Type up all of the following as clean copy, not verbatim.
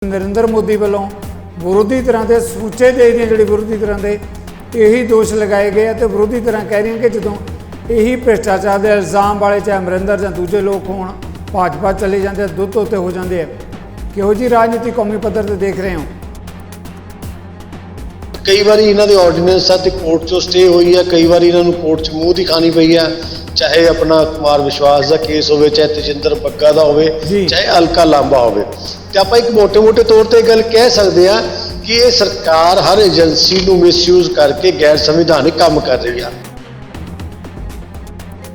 नरेंद्र मोदी वालों विरोधी तरह के सूचे देश दी जिहड़ी विरोधी तरह के यही दोष लगाए गए तो विरोधी तरह कह रही हैं कि जो यही भ्रष्टाचार के इल्जाम वाले चाहे अमरिंदर या दूजे लोग हो भाजपा चले जाते दुध उत्ते हो जाते हैं। किहो जी राजनीति कौमी पद्धर से देख रहे हो? कई बार इन्हों के ऑर्डीनेंस कोर्ट चो स्टे हुई है, कई बार इन्हों कोर्ट च मूँह दिखानी पई है, चाहे अपना कुमार विश्वास का केस हो, चाहे तजिंदर बग्गा का हो, चाहे अलका लांबा हो। तो आप एक मोटे मोटे तौर पर गल कह सकते हैं कि ये सरकार हर एजेंसी को मिसयूज करके गैर संविधानिक काम कर रही है।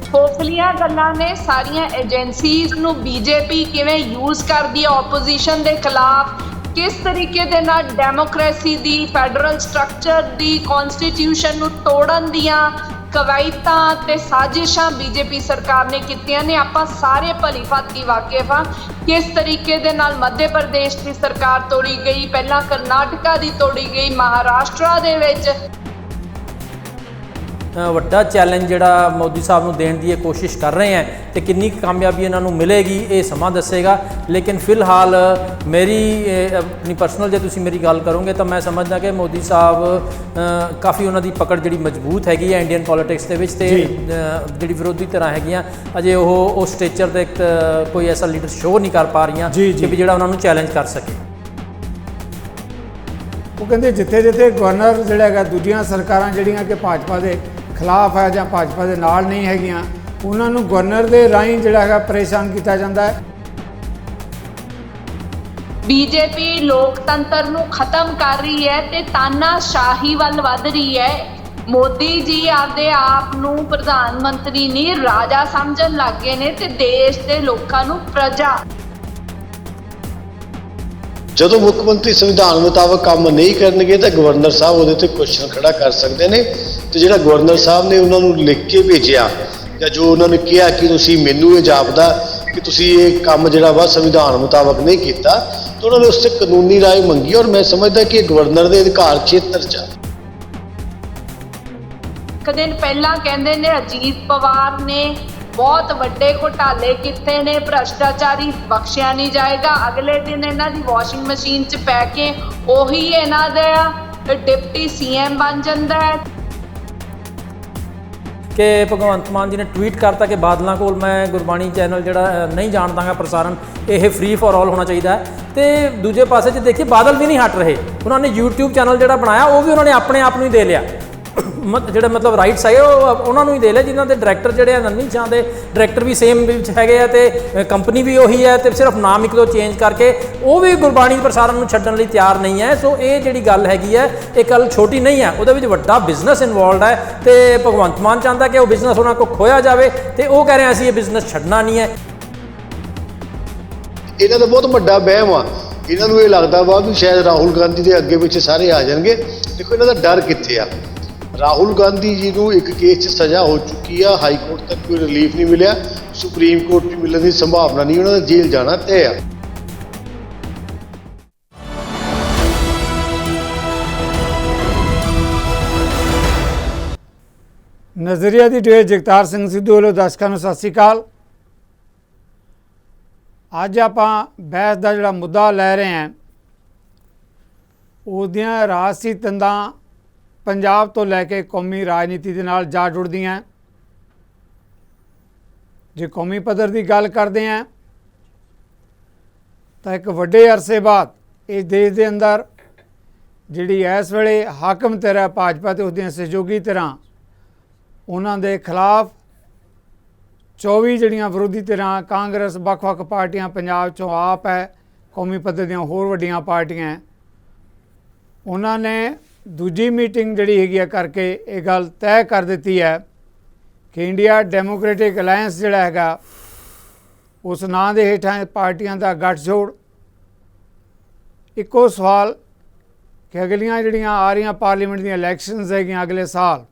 खोखलियां गल्लां ने सारियां एजेंसीज नू बीजेपी किवें यूज करदी है ओपोजिशन के खिलाफ, किस तरीके दे नाल डेमोक्रेसी दी, फैडरल स्ट्रक्चर दी, कॉन्स्टिट्यूशन नू तोड़न दियां कवायतां ते साजिशां बीजेपी सरकार ने कीतियां ने। आपां सारे भली भांति वाकिफ हां किस तरीके दे नाल मध्य प्रदेश की सरकार तोड़ी गई, पहला कर्नाटका दी तोड़ी गई, महाराष्ट्र दे विच ਵੱਡਾ ਚੈਲੰਜ ਜਿਹੜਾ ਮੋਦੀ ਸਾਹਿਬ ਨੂੰ ਦੇਣ ਦੀ ਕੋਸ਼ਿਸ਼ ਕਰ ਰਹੇ ਹੈ ਤੇ ਕਿੰਨੀ ਕਾਮਯਾਬੀ ਇਹਨਾਂ ਨੂੰ ਮਿਲੇਗੀ ਇਹ ਸਮਾਂ ਦੱਸੇਗਾ। ਲੇਕਿਨ ਫਿਲਹਾਲ ਮੇਰੀ ਆਪਣੀ ਪਰਸਨਲ ਜੇ ਤੁਸੀਂ ਮੇਰੀ ਗੱਲ ਕਰੋਗੇ ਤਾਂ ਮੈਂ ਸਮਝਦਾ ਕਿ ਮੋਦੀ ਸਾਹਿਬ ਕਾਫੀ ਉਹਨਾਂ ਦੀ ਪਕੜ ਜਿਹੜੀ ਮਜ਼ਬੂਤ ਹੈਗੀ ਹੈ ਇੰਡੀਅਨ ਪੋਲਿਟਿਕਸ ਦੇ ਵਿੱਚ ਤੇ ਜਿਹੜੀ ਵਿਰੋਧੀ ਧਿਰਾਂ ਹੈਗੀਆਂ ਅਜੇ ਉਹ ਸਟੇਚਰ ਤੇ ਕੋਈ ਐਸਾ ਲੀਡਰ ਸ਼ੋਅ ਨਹੀਂ ਕਰ ਪਾ ਰਹੀਆਂ ਕਿ ਵੀ ਜਿਹੜਾ ਉਹਨਾਂ ਨੂੰ ਚੈਲੰਜ ਕਰ ਸਕੇ। ਉਹ ਕਹਿੰਦੇ ਜਿੱਥੇ ਜਿੱਥੇ ਗਵਰਨਰ ਜਿਹੜਾ ਹੈਗਾ ਦੂਜੀਆਂ ਸਰਕਾਰਾਂ ਜਿਹੜੀਆਂ ਕਿ ਭਾਜਪਾ ਦੇ खिलाफ है ਜਾਂ भाजपा के नाल नहीं हैगियां उन्होंने गवर्नर के राही जिहड़ा है परेशान किया जाता है। बीजेपी लोकतंत्र नूं खत्म कर रही है ते तानाशाही वल वध रही है। मोदी जी आपदे आप नूं प्रधानमंत्री नहीं राजा समझण लग गए ने ते देश दे लोकां नूं प्रजा। ਜਦੋਂ ਮੁੱਖ ਮੰਤਰੀ ਸੰਵਿਧਾਨ ਮੁਤਾਬਕ ਕੰਮ ਨਹੀਂ ਕਰਨਗੇ ਤਾਂ ਗਵਰਨਰ ਸਾਹਿਬ ਉਹਦੇ ਤੇ ਕੁਐਸਚਨ ਖੜਾ ਕਰ ਸਕਦੇ ਨੇ। ਤੇ ਜਿਹੜਾ ਗਵਰਨਰ ਸਾਹਿਬ ਨੇ ਉਹਨਾਂ ਨੂੰ ਲਿਖ ਕੇ ਭੇਜਿਆ ਜਾਂ ਜੋ ਉਹਨਾਂ ਨੇ ਕਿਹਾ ਕਿ ਤੁਸੀਂ ਮੈਨੂੰ ਇਹ ਜਾਪਦਾ ਕਿ ਤੁਸੀਂ ਇਹ ਕੰਮ ਜਿਹੜਾ ਵਾ ਸੰਵਿਧਾਨ ਮੁਤਾਬਕ ਨਹੀਂ ਕੀਤਾ ਤਾਂ ਉਹਨਾਂ ਨੇ ਉਸ ਤੇ ਕਾਨੂੰਨੀ ਰਾਏ ਮੰਗੀ ਔਰ ਮੈਂ ਸਮਝਦਾ ਕਿ ਇਹ ਗਵਰਨਰ ਦੇ ਅਧਿਕਾਰ ਖੇਤਰ 'ਚ ਆ। ਇੱਕ ਦਿਨ ਪਹਿਲਾਂ ਕਹਿੰਦੇ ਨੇ ਅਜੀਤ ਪਵਾਰ ਨੇ बहुत ਵੱਡੇ ਘੁਟਾਲੇ ਕੀਤੇ ਨੇ, ਭ੍ਰਸ਼ਟਾਚਾਰੀ ਬਖਸ਼ਿਆ ਨਹੀਂ ਜਾਏਗਾ। ਅਗਲੇ ਦਿਨ ਇਹਨਾਂ ਦੀ ਵਾਸ਼ਿੰਗ ਮਸ਼ੀਨ 'ਚ ਪੈ ਕੇ ਉਹੀ ਇਹਨਾਂ ਦਾ ਡਿਪਟੀ ਸੀਐਮ ਬਣ ਜਾਂਦਾ ਹੈ। ਕਿ ਭਗਵੰਤ ਮਾਨ ਜੀ ਨੇ ਟਵੀਟ ਕਰਤਾ ਕਿ ਬਾਦਲਾਂ ਕੋਲ ਮੈਂ ਗੁਰਬਾਣੀ ਚੈਨਲ ਜਿਹੜਾ ਨਹੀਂ ਜਾਣਦਾਗਾ ਪ੍ਰਸਾਰਨ ਇਹ ਫ੍ਰੀ ਫॉर ਆਲ ਹੋਣਾ ਚਾਹੀਦਾ ਹੈ। ਤੇ ਦੂਜੇ ਪਾਸੇ 'ਚ ਦੇਖੀਏ ਬਾਦਲ ਵੀ ਨਹੀਂ ਹਟ ਰਹੇ, ਉਹਨਾਂ ਨੇ YouTube ਚੈਨਲ ਜਿਹੜਾ ਬਣਾਇਆ ਉਹ ਵੀ ਉਹਨਾਂ ਨੇ ਆਪਣੇ ਆਪ ਨੂੰ ਹੀ ਦੇ ਲਿਆ। ਜਿਹੜੇ ਮਤਲਬ ਰਾਈਟਸ ਹੈਗੇ ਉਹ ਉਹਨਾਂ ਨੂੰ ਹੀ ਦੇ ਲਿਆ ਜਿਨ੍ਹਾਂ ਦੇ ਡਾਇਰੈਕਟਰ ਜਿਹੜੇ ਆ ਨੰਨੀ ਸ਼ਾਹ ਦੇ ਡਾਇਰੈਕਟਰ ਵੀ ਸੇਮ ਵਿੱਚ ਹੈਗੇ ਆ ਤੇ ਕੰਪਨੀ ਵੀ ਉਹੀ ਹੈ ਤੇ ਸਿਰਫ ਨਾਮ ਇੱਕ ਦੋ ਚੇਂਜ ਕਰਕੇ ਉਹ ਵੀ ਗੁਰਬਾਣੀ ਪ੍ਰਸਾਰਨ ਨੂੰ ਛੱਡਣ ਲਈ ਤਿਆਰ ਨਹੀਂ ਹੈ। ਸੋ ਇਹ ਜਿਹੜੀ ਗੱਲ ਹੈਗੀ ਹੈ ਇਹ ਗੱਲ ਛੋਟੀ ਨਹੀਂ ਹੈ, ਉਹਦੇ ਵਿੱਚ ਵੱਡਾ ਬਿਜ਼ਨਸ ਇਨਵੋਲਵਡ ਹੈ ਤੇ ਭਗਵੰਤ ਮਾਨ ਚਾਹੁੰਦਾ ਕਿ ਉਹ ਬਿਜ਼ਨਸ ਉਹਨਾਂ ਕੋਲ ਖੋਇਆ ਜਾਵੇ ਤੇ ਉਹ ਕਹਿ ਰਹੇ ਅਸੀਂ ਇਹ ਬਿਜ਼ਨਸ ਛੱਡਣਾ ਨਹੀਂ ਹੈ। ਇਹਨਾਂ ਦਾ ਬਹੁਤ ਵੱਡਾ ਵਹਿਮ ਆ, ਇਹਨਾਂ ਨੂੰ ਇਹ ਲੱਗਦਾ ਵਾ ਵੀ ਸ਼ਾਇਦ ਰਾਹੁਲ ਗਾਂਧੀ ਦੇ ਅੱਗੇ ਪਿੱਛੇ ਸਾਰੇ ਆ ਜਾਣਗੇ। ਦੇਖੋ ਇਹਨਾਂ ਦਾ ਡਰ ਕਿੱਥੇ ਆ। ਰਾਹੁਲ ਗਾਂਧੀ ਜੀ ਨੂੰ ਇੱਕ ਕੇਸ 'ਚ ਸਜ਼ਾ ਹੋ ਚੁੱਕੀ ਆ, ਹਾਈ ਕੋਰਟ ਤੱਕ ਕੋਈ ਰਿਲੀਫ ਨਹੀਂ ਮਿਲਿਆ, ਸੁਪਰੀਮ ਕੋਰਟ 'ਚ ਮਿਲਣ ਦੀ ਸੰਭਾਵਨਾ ਨਹੀਂ, ਉਹਨਾਂ ਦਾ ਜੇਲ੍ਹ ਜਾਣਾ ਤੈਅ ਆ। नज़रिया की डेट जगतार सिंह सिद्धू वालों दर्शकों को सत श्री अकाल। अज आप बहस का जोड़ा मुद्दा लै रहे हैं उसदियां राजसी तंदां पंजाब तो लैके कौमी राजनीति के नाल जा जुड़दियां। जे कौमी पद्धर की गल करते हैं तो एक वड्डे अरसे बाद इस देश के अंदर जिहड़ी इस वेले हाकम धिर है भाजपा ते उसदियां सहयोगी धिरां उन्हां दे खिलाफ 24 जिहड़ियां विरोधी धिरां कांग्रेस ਵੱਖ-ਵੱਖ पार्टियां पंजाब चों आप है कौमी पद्धर दीयां होर वड्डियां पार्टियां उन्होंने दूजी मीटिंग जिहड़ी हैगी करके ये गल तय कर दी है कि इंडिया डेमोक्रेटिक अलायंस जिहड़ा हैगा उस नां दे हेठां पार्टियां दा गठजोड़। इक्को सवाल कि अगलियां जिहड़ियां आ रही पार्लीमेंट दी इलैक्शनस हैगियां अगले साल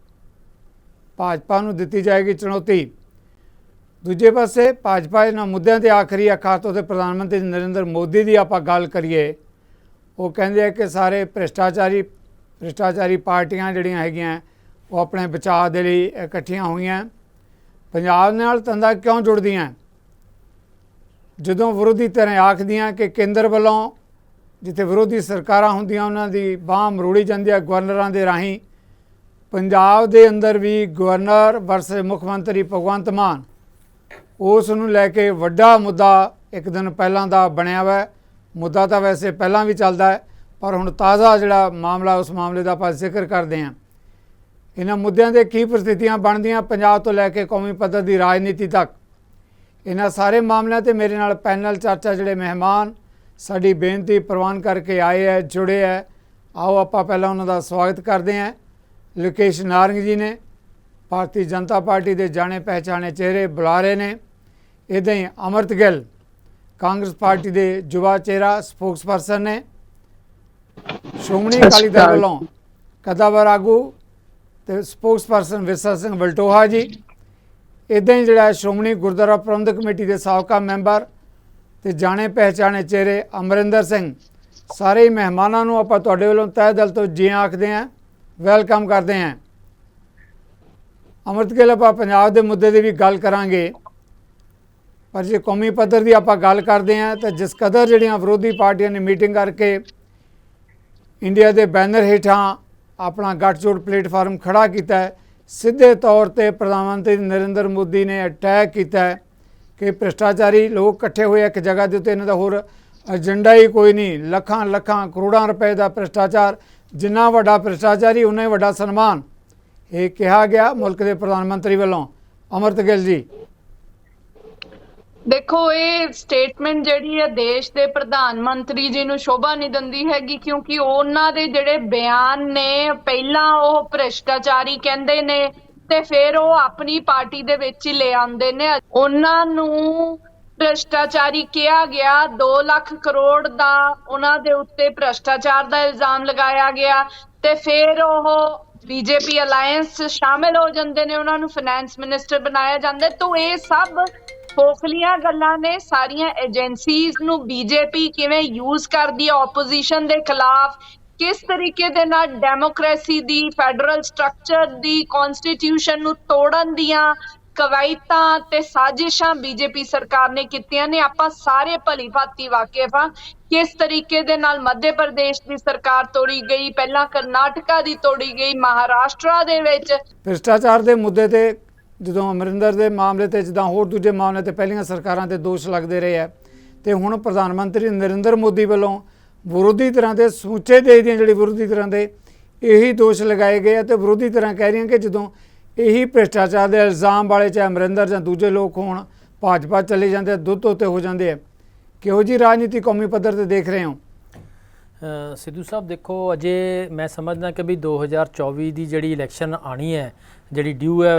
भाजपा नूं दित्ती जाएगी चुनौती। दूजे पासे भाजपा इन्हां मुद्दों ते आखरी है, खास तौर पर प्रधानमंत्री नरेंद्र मोदी की आपां गल करिए वो कहते हैं कि सारे भ्रष्टाचारी पार्टियां जिहड़ियां हैगियां वो अपने बचाव के लिए इकट्ठियां हुई। पंजाब नाल तंदां क्यों जुड़दियां? ਜਦੋਂ ਵਿਰੋਧੀ ਧਿਰਾਂ ਆਖਦੀਆਂ ਕਿ ਕੇਂਦਰ ਵੱਲੋਂ ਜਿੱਥੇ ਵਿਰੋਧੀ ਸਰਕਾਰਾਂ ਹੁੰਦੀਆਂ ਉਹਨਾਂ ਦੀ ਬਾਂਹ ਮਰੋੜੀ ਜਾਂਦੀ ਹੈ ਗਵਰਨਰਾਂ ਦੇ ਰਾਹੀਂ। ਪੰਜਾਬ ਦੇ ਅੰਦਰ ਵੀ ਗਵਰਨਰ ਵਰਸਸ ਮੁੱਖ ਮੰਤਰੀ ਭਗਵੰਤ ਮਾਨ ਉਸ ਨੂੰ ਲੈ ਕੇ ਵੱਡਾ ਮੁੱਦਾ ਇੱਕ ਦਿਨ ਪਹਿਲਾਂ ਦਾ ਬਣਿਆ ਹੋਇਆ। ਮੁੱਦਾ ਤਾਂ ਵੈਸੇ ਪਹਿਲਾਂ ਵੀ ਚੱਲਦਾ ਹੈ, ਪਰ ਹੁਣ ਤਾਜ਼ਾ ਜਿਹੜਾ ਮਾਮਲਾ ਉਸ ਮਾਮਲੇ ਦਾ ਆਪਾਂ ਜ਼ਿਕਰ ਕਰਦੇ ਹਾਂ। ਇਹਨਾਂ ਮੁੱਦਿਆਂ ਦੇ ਕੀ ਪ੍ਰਸਥਿਤੀਆਂ ਬਣਦੀਆਂ ਪੰਜਾਬ ਤੋਂ ਲੈ ਕੇ ਕੌਮੀ ਪੱਧਰ ਦੀ ਰਾਜਨੀਤੀ ਤੱਕ, ਇਹਨਾਂ ਸਾਰੇ ਮਾਮਲਿਆਂ ਤੇ ਮੇਰੇ ਨਾਲ ਪੈਨਲ ਚਰਚਾ ਜਿਹੜੇ ਮਹਿਮਾਨ ਸਾਡੀ ਬੇਨਤੀ ਪ੍ਰਵਾਨ ਕਰਕੇ ਆਏ ਹੈ, ਜੁੜੇ ਹੈ। ਆਓ ਆਪਾਂ ਪਹਿਲਾਂ ਉਹਨਾਂ ਦਾ ਸਵਾਗਤ ਕਰਦੇ ਹਾਂ। ਲੋਕੇਸ਼ ਨਾਰੰਗ ਜੀ ਨੇ, ਭਾਰਤੀ ਜਨਤਾ ਪਾਰਟੀ ਦੇ ਜਾਣੇ ਪਹਿਚਾਣੇ ਚਿਹਰੇ ਬੁਲਾਰੇ ਨੇ। ਇੱਦਾਂ ਹੀ ਅਮਰਤ ਗਿੱਲ ਕਾਂਗਰਸ ਪਾਰਟੀ ਦੇ ਯੁਵਾ ਚਿਹਰਾ ਸਪੋਕਸਪਰਸਨ ਨੇ। ਸ਼੍ਰੋਮਣੀ ਅਕਾਲੀ ਦਲ ਵੱਲੋਂ ਕਦਾਵਰ ਆਗੂ ਤੇ ਸਪੋਕਸਪਰਸਨ ਵਿਰਸਾ ਸਿੰਘ ਵਲਟੋਹਾ ਜੀ। ਇੱਦਾਂ ਹੀ ਜਿਹੜਾ ਸ਼੍ਰੋਮਣੀ ਗੁਰਦੁਆਰਾ ਪ੍ਰਬੰਧਕ ਕਮੇਟੀ ਦੇ ਸਾਬਕਾ ਮੈਂਬਰ ਤੇ ਜਾਣੇ ਪਹਿਚਾਣੇ ਚਿਹਰੇ ਅਮਰਿੰਦਰ ਸਿੰਘ। ਸਾਰੇ ਹੀ ਮਹਿਮਾਨਾਂ ਨੂੰ ਆਪਾਂ ਤੁਹਾਡੇ ਵੱਲੋਂ ਤਹਿ ਦਿਲ ਤੋਂ ਜੀ ਆਖਦੇ ਹਾਂ, ਵੈਲਕਮ ਕਰਦੇ ਹਾਂ। ਅਮਰਤ ਗਿੱਲ, ਆਪਾਂ ਪੰਜਾਬ ਦੇ ਮੁੱਦੇ ਦੀ ਵੀ ਗੱਲ ਕਰਾਂਗੇ, ਪਰ ਜੇ ਕੌਮੀ ਪੱਧਰ ਦੀ ਆਪਾਂ ਗੱਲ ਕਰਦੇ ਹਾਂ ਤਾਂ ਜਿਸ ਕਦਰ ਜਿਹੜੀਆਂ ਵਿਰੋਧੀ ਪਾਰਟੀਆਂ ਨੇ ਮੀਟਿੰਗ ਕਰਕੇ ਇੰਡੀਆ ਦੇ ਬੈਨਰ ਹੇਠਾਂ ਆਪਣਾ ਗੱਠਜੋੜ ਪਲੇਟਫਾਰਮ ਖੜਾ ਕੀਤਾ ਹੈ, ਸਿੱਧੇ ਤੌਰ ਤੇ ਪ੍ਰਧਾਨ ਮੰਤਰੀ ਨਰਿੰਦਰ ਮੋਦੀ ਨੇ ਅਟੈਕ ਕੀਤਾ ਹੈ ਕਿ ਭ੍ਰਿਸ਼ਟਾਚਾਰੀ ਲੋਕ ਇਕੱਠੇ ਹੋਏ ਇੱਕ ਜਗ੍ਹਾ ਦੇ ਉੱਤੇ, ਇਹਨਾਂ ਦਾ ਹੋਰ ਏਜੰਡਾ ਹੀ ਕੋਈ ਨਹੀਂ। ਲੱਖਾਂ ਲੱਖਾਂ ਕਰੋੜਾਂ ਰੁਪਏ ਦਾ ਭ੍ਰਿਸ਼ਟਾਚਾਰ, ਜਿੰਨਾ ਵੱਡਾ ਭ੍ਰਿਸ਼ਟਾਚਾਰੀ ਉਨਾ ਹੀ ਵੱਡਾ ਸਨਮਾਨ, ਇਹ ਕਿਹਾ ਗਿਆ ਮੁਲਕ ਦੇ ਪ੍ਰਧਾਨ ਮੰਤਰੀ ਵੱਲੋਂ। ਅਮਰਤ ਗਿੱਲ ਜੀ, ਦੇਖੋ, ਇਹ ਸਟੇਟਮੈਂਟ ਜਿਹੜੀ ਹੈ ਦੇਸ਼ ਦੇ ਪ੍ਰਧਾਨ ਮੰਤਰੀ ਜੀ ਨੂੰ ਸ਼ੋਭਾ ਨਹੀਂ ਦਿੰਦੀ ਹੈਗੀ, ਕਿਉਂਕਿ ਉਹਨਾਂ ਦੇ ਜਿਹੜੇ ਬਿਆਨ ਨੇ, ਪਹਿਲਾਂ ਉਹ ਭ੍ਰਿਸ਼ਟਾਚਾਰੀ ਕਹਿੰਦੇ ਨੇ ਤੇ ਫਿਰ ਉਹ ਆਪਣੀ ਪਾਰਟੀ ਦੇ ਵਿੱਚ ਹੀ ਲੈ ਆਉਂਦੇ ਨੇ। ਉਹਨਾਂ ਨੂੰ ਭ੍ਰਿਸ਼ਟਾਚਾਰੀ ਕਿਹਾ ਗਿਆ, 2 ਲੱਖ ਕਰੋੜ ਦਾ ਉਹਨਾਂ ਦੇ ਉੱਤੇ ਭ੍ਰਿਸ਼ਟਾਚਾਰ ਦਾ ਇਲਜ਼ਾਮ ਲਗਾਇਆ ਗਿਆ ਤੇ ਫਿਰ ਉਹ ਬੀਜੇਪੀ ਅਲਾਇੰਸ ਸ਼ਾਮਿਲ ਹੋ ਜਾਂਦੇ ਨੇ, ਉਹਨਾਂ ਨੂੰ ਫਾਈਨੈਂਸ ਮਿਨਿਸਟਰ ਬਣਾਇਆ ਜਾਂਦਾ। ਤਾਂ ਇਹ ਸਭ ਖੋਖਲੀਆਂ ਗੱਲਾਂ ਨੇ। ਸਾਰੀਆਂ ਏਜੰਸੀਜ਼ ਨੂੰ ਬੀਜੇਪੀ ਕਿਵੇਂ ਯੂਜ਼ ਕਰਦੀ ਹੈ ਆਪੋਜੀਸ਼ਨ ਦੇ ਖਿਲਾਫ, ਕਿਸ ਤਰੀਕੇ ਦੇ ਨਾਲ ਡੈਮੋਕ੍ਰੇਸੀ ਦੀ, ਫੈਡਰਲ ਸਟਰਕਚਰ ਦੀ, ਕਨਸਟੀਟਿਊਸ਼ਨ ਨੂੰ ਤੋੜਨ ਦੀਆਂ ਕਵਾਇਤਾਂ ਤੇ ਸਾਜ਼ਿਸ਼ਾਂ ਬੀਜੇਪੀ ਸਰਕਾਰ ਨੇ ਕੀਤੀਆਂ ਨੇ। ਆਪਾਂ ਸਾਰੇ ਭਲੀ ਭਾਂਤੀ ਵਾਕਿਫ ਹਾਂ ਕਿਸ ਤਰੀਕੇ ਦੇ ਨਾਲ ਮੱਧ ਪ੍ਰਦੇਸ਼ ਦੀ ਸਰਕਾਰ ਤੋੜੀ ਗਈ, ਪਹਿਲਾਂ ਕਰਨਾਟਕਾ ਦੀ ਤੋੜੀ ਗਈ, ਮਹਾਰਾਸ਼ਟਰਾ ਦੇ ਵਿੱਚ ਭ੍ਰਿਸ਼ਟਾਚਾਰ ਦੇ ਮੁੱਦੇ ਤੇ ਜਦੋਂ ਅਮਰਿੰਦਰ ਦੇ ਮਾਮਲੇ ਤੇ, ਜਿੱਦਾਂ ਹੋਰ ਦੂਜੇ ਮਾਮਲੇ ਤੇ ਪਹਿਲੀਆਂ ਸਰਕਾਰਾਂ ਤੇ ਦੋਸ਼ ਲੱਗਦੇ ਰਹੇ ਆ, ਤੇ ਹੁਣ ਪ੍ਰਧਾਨ ਮੰਤਰੀ ਨਰਿੰਦਰ ਮੋਦੀ ਵੱਲੋਂ ਵਿਰੋਧੀ ਧਿਰਾਂ ਦੇ ਸਮੁੱਚੇ ਦੇਸ਼ ਦੀਆਂ ਜਿਹੜੀ ਵਿਰੋਧੀ ਧਿਰਾਂ ਦੇ ਇਹੀ ਦੋਸ਼ ਲਗਾਏ ਗਏ ਆ ਤੇ ਵਿਰੋਧੀ ਧਿਰਾਂ ਕਹਿ ਰਹੀਆਂ ਕਿ ਜਦੋਂ ਇਹੀ ਭ੍ਰਿਸ਼ਟਾਚਾਰ ਦੇ ਇਲਜ਼ਾਮ ਵਾਲੇ, ਚਾਹੇ ਅਮਰਿੰਦਰ ਜਾਂ ਦੂਜੇ ਲੋਕ ਹੋਣ, ਭਾਜਪਾ ਚਲੇ ਜਾਂਦੇ, ਦੁੱਧ ਧੋਤੇ ਹੋ ਜਾਂਦੇ ਆ। ਕਿਹੋ ਜਿਹੀ ਰਾਜਨੀਤੀ ਕੌਮੀ ਪੱਧਰ ਤੇ ਦੇਖ ਰਹੇ ਹੋ? ਸਿੱਧੂ ਸਾਹਿਬ, ਦੇਖੋ, ਅਜੇ ਮੈਂ ਸਮਝਦਾ ਕਿ ਵੀ 2024 ਦੀ ਜਿਹੜੀ ਇਲੈਕਸ਼ਨ ਆਣੀ ਹੈ, ਜਿਹੜੀ ਡਿਊ ਹੈ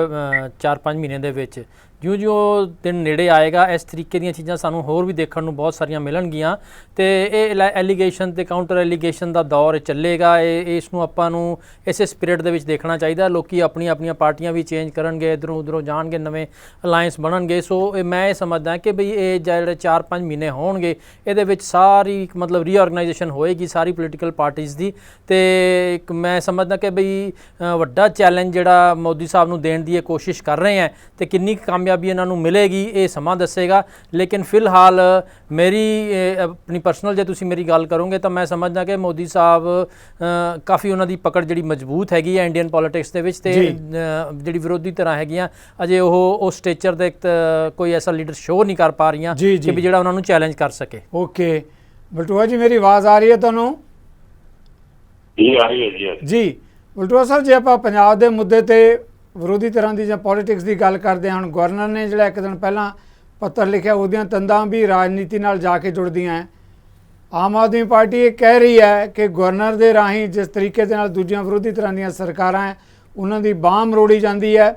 4-5 ਮਹੀਨੇ ਦੇ ਵਿੱਚ, ਜਿਉਂ ਦਿਨ ਨੇੜੇ ਆਏਗਾ ਇਸ ਤਰੀਕੇ ਦੀਆਂ ਚੀਜ਼ਾਂ ਸਾਨੂੰ ਹੋਰ ਵੀ ਦੇਖਣ ਨੂੰ ਬਹੁਤ ਸਾਰੀਆਂ ਮਿਲਣਗੀਆਂ ਤੇ ਇਹ ਐਲੀਗੇਸ਼ਨ ਤੇ ਕਾਊਂਟਰ ਐਲੀਗੇਸ਼ਨ ਦਾ ਦੌਰ ਚੱਲੇਗਾ। ਇਸ ਨੂੰ ਆਪਾਂ ਨੂੰ ਇਸੇ ਸਪਿਰਿਟ ਦੇ ਵਿੱਚ ਦੇਖਣਾ ਚਾਹੀਦਾ। ਲੋਕੀ ਆਪਣੀਆਂ ਪਾਰਟੀਆਂ ਵੀ ਚੇਂਜ ਕਰਨਗੇ, ਇੱਧਰੋਂ ਉੱਧਰੋਂ ਜਾਣਗੇ, ਨਵੇਂ ਅਲਾਇੰਸ ਬਣਨਗੇ। ਸੋ ਮੈਂ ਇਹ ਸਮਝਦਾ ਕਿ ਬਈ ਇਹ ਜਿਹੜੇ 4-5 ਮਹੀਨੇ ਹੋਣਗੇ, ਇਹਦੇ ਵਿੱਚ ਸਾਰੀ ਮਤਲਬ ਰੀਆਰਗਨਾਈਜੇਸ਼ਨ ਹੋਏਗੀ ਸਾਰੀ ਪੋਲੀਟੀਕਲ ਪਾਰਟੀਜ਼ ਦੀ। ਤੇ ਮੈਂ ਸਮਝਦਾ ਕਿ ਬਈ ਵੱਡਾ ਚੈਲੰਜ ਜਿਹੜਾ ਮੋਦੀ ਸਾਹਿਬ ਨੂੰ ਦੇਣ ਦੀ ਇਹ ਕੋਸ਼ਿਸ਼ ਕਰ ਰਹੇ ਹੈ ਤੇ ਕਿੰਨੀ ਕਾਮਯਾਬੀ ਇਹਨਾਂ ਨੂੰ ਮਿਲੇਗੀ ਇਹ ਸਮਾਂ ਦੱਸੇਗਾ। ਲੇਕਿਨ ਫਿਲਹਾਲ ਮੇਰੀ ਆਪਣੀ ਪਰਸਨਲ ਜੇ ਤੁਸੀਂ ਮੇਰੀ ਗੱਲ ਕਰੋਗੇ ਤਾਂ ਮੈਂ ਸਮਝਦਾ ਕਿ ਮੋਦੀ ਸਾਹਿਬ ਕਾਫੀ ਉਹਨਾਂ ਦੀ ਪਕੜ ਜਿਹੜੀ ਮਜ਼ਬੂਤ ਹੈਗੀ ਹੈ ਇੰਡੀਅਨ ਪੋਲਿਟਿਕਸ ਦੇ ਵਿੱਚ, ਤੇ ਜਿਹੜੀ ਵਿਰੋਧੀ ਧਿਰਾਂ ਹੈਗੀਆਂ ਅਜੇ ਉਹ ਸਟੇਚਰ ਦੇ ਕੋਈ ਐਸਾ ਲੀਡਰ ਸ਼ੋਅ ਨਹੀਂ ਕਰ ਪਾ ਰਹੀਆਂ ਕਿ ਵੀ ਜਿਹੜਾ ਉਹਨਾਂ ਨੂੰ ਚੈਲੰਜ ਕਰ ਸਕੇ। ਓਕੇ ਬਲਟੋਹਾ ਜੀ, ਮੇਰੀ ਆਵਾਜ਼ ਆ ਰਹੀ ਹੈ ਤੁਹਾਨੂੰ? ਜੀ ਆ ਰਹੀ ਹੈ ਜੀ। ਜੀ ਬਲਟੋਹਾ ਸਾਹਿਬ, ਜੇ ਆਪਾਂ ਪੰਜਾਬ ਦੇ ਮੁੱਦੇ ਤੇ ਵਿਰੋਧੀ ਤਰ੍ਹਾਂ ਦੀ ਜਾਂ ਪੋਲੀਟਿਕਸ ਦੀ ਗੱਲ ਕਰਦੇ ਹਾਂ, ਹੁਣ ਗਵਰਨਰ ਨੇ ਜਿਹੜਾ ਇੱਕ ਦਿਨ ਪਹਿਲਾਂ ਪੱਤਰ ਲਿਖਿਆ, ਉਹਦੀਆਂ ਤੰਦਾਂ ਵੀ ਰਾਜਨੀਤੀ ਨਾਲ ਜਾ ਕੇ ਜੁੜਦੀਆਂ ਹੈ। ਆਮ ਆਦਮੀ ਪਾਰਟੀ ਇਹ ਕਹਿ ਰਹੀ ਹੈ ਕਿ ਗਵਰਨਰ ਦੇ ਰਾਹੀਂ ਜਿਸ ਤਰੀਕੇ ਦੇ ਨਾਲ ਦੂਜੀਆਂ ਵਿਰੋਧੀ ਤਰ੍ਹਾਂ ਦੀਆਂ ਸਰਕਾਰਾਂ ਹੈ ਉਹਨਾਂ ਦੀ ਬਾਂਹ ਮਰੋੜੀ ਜਾਂਦੀ ਹੈ।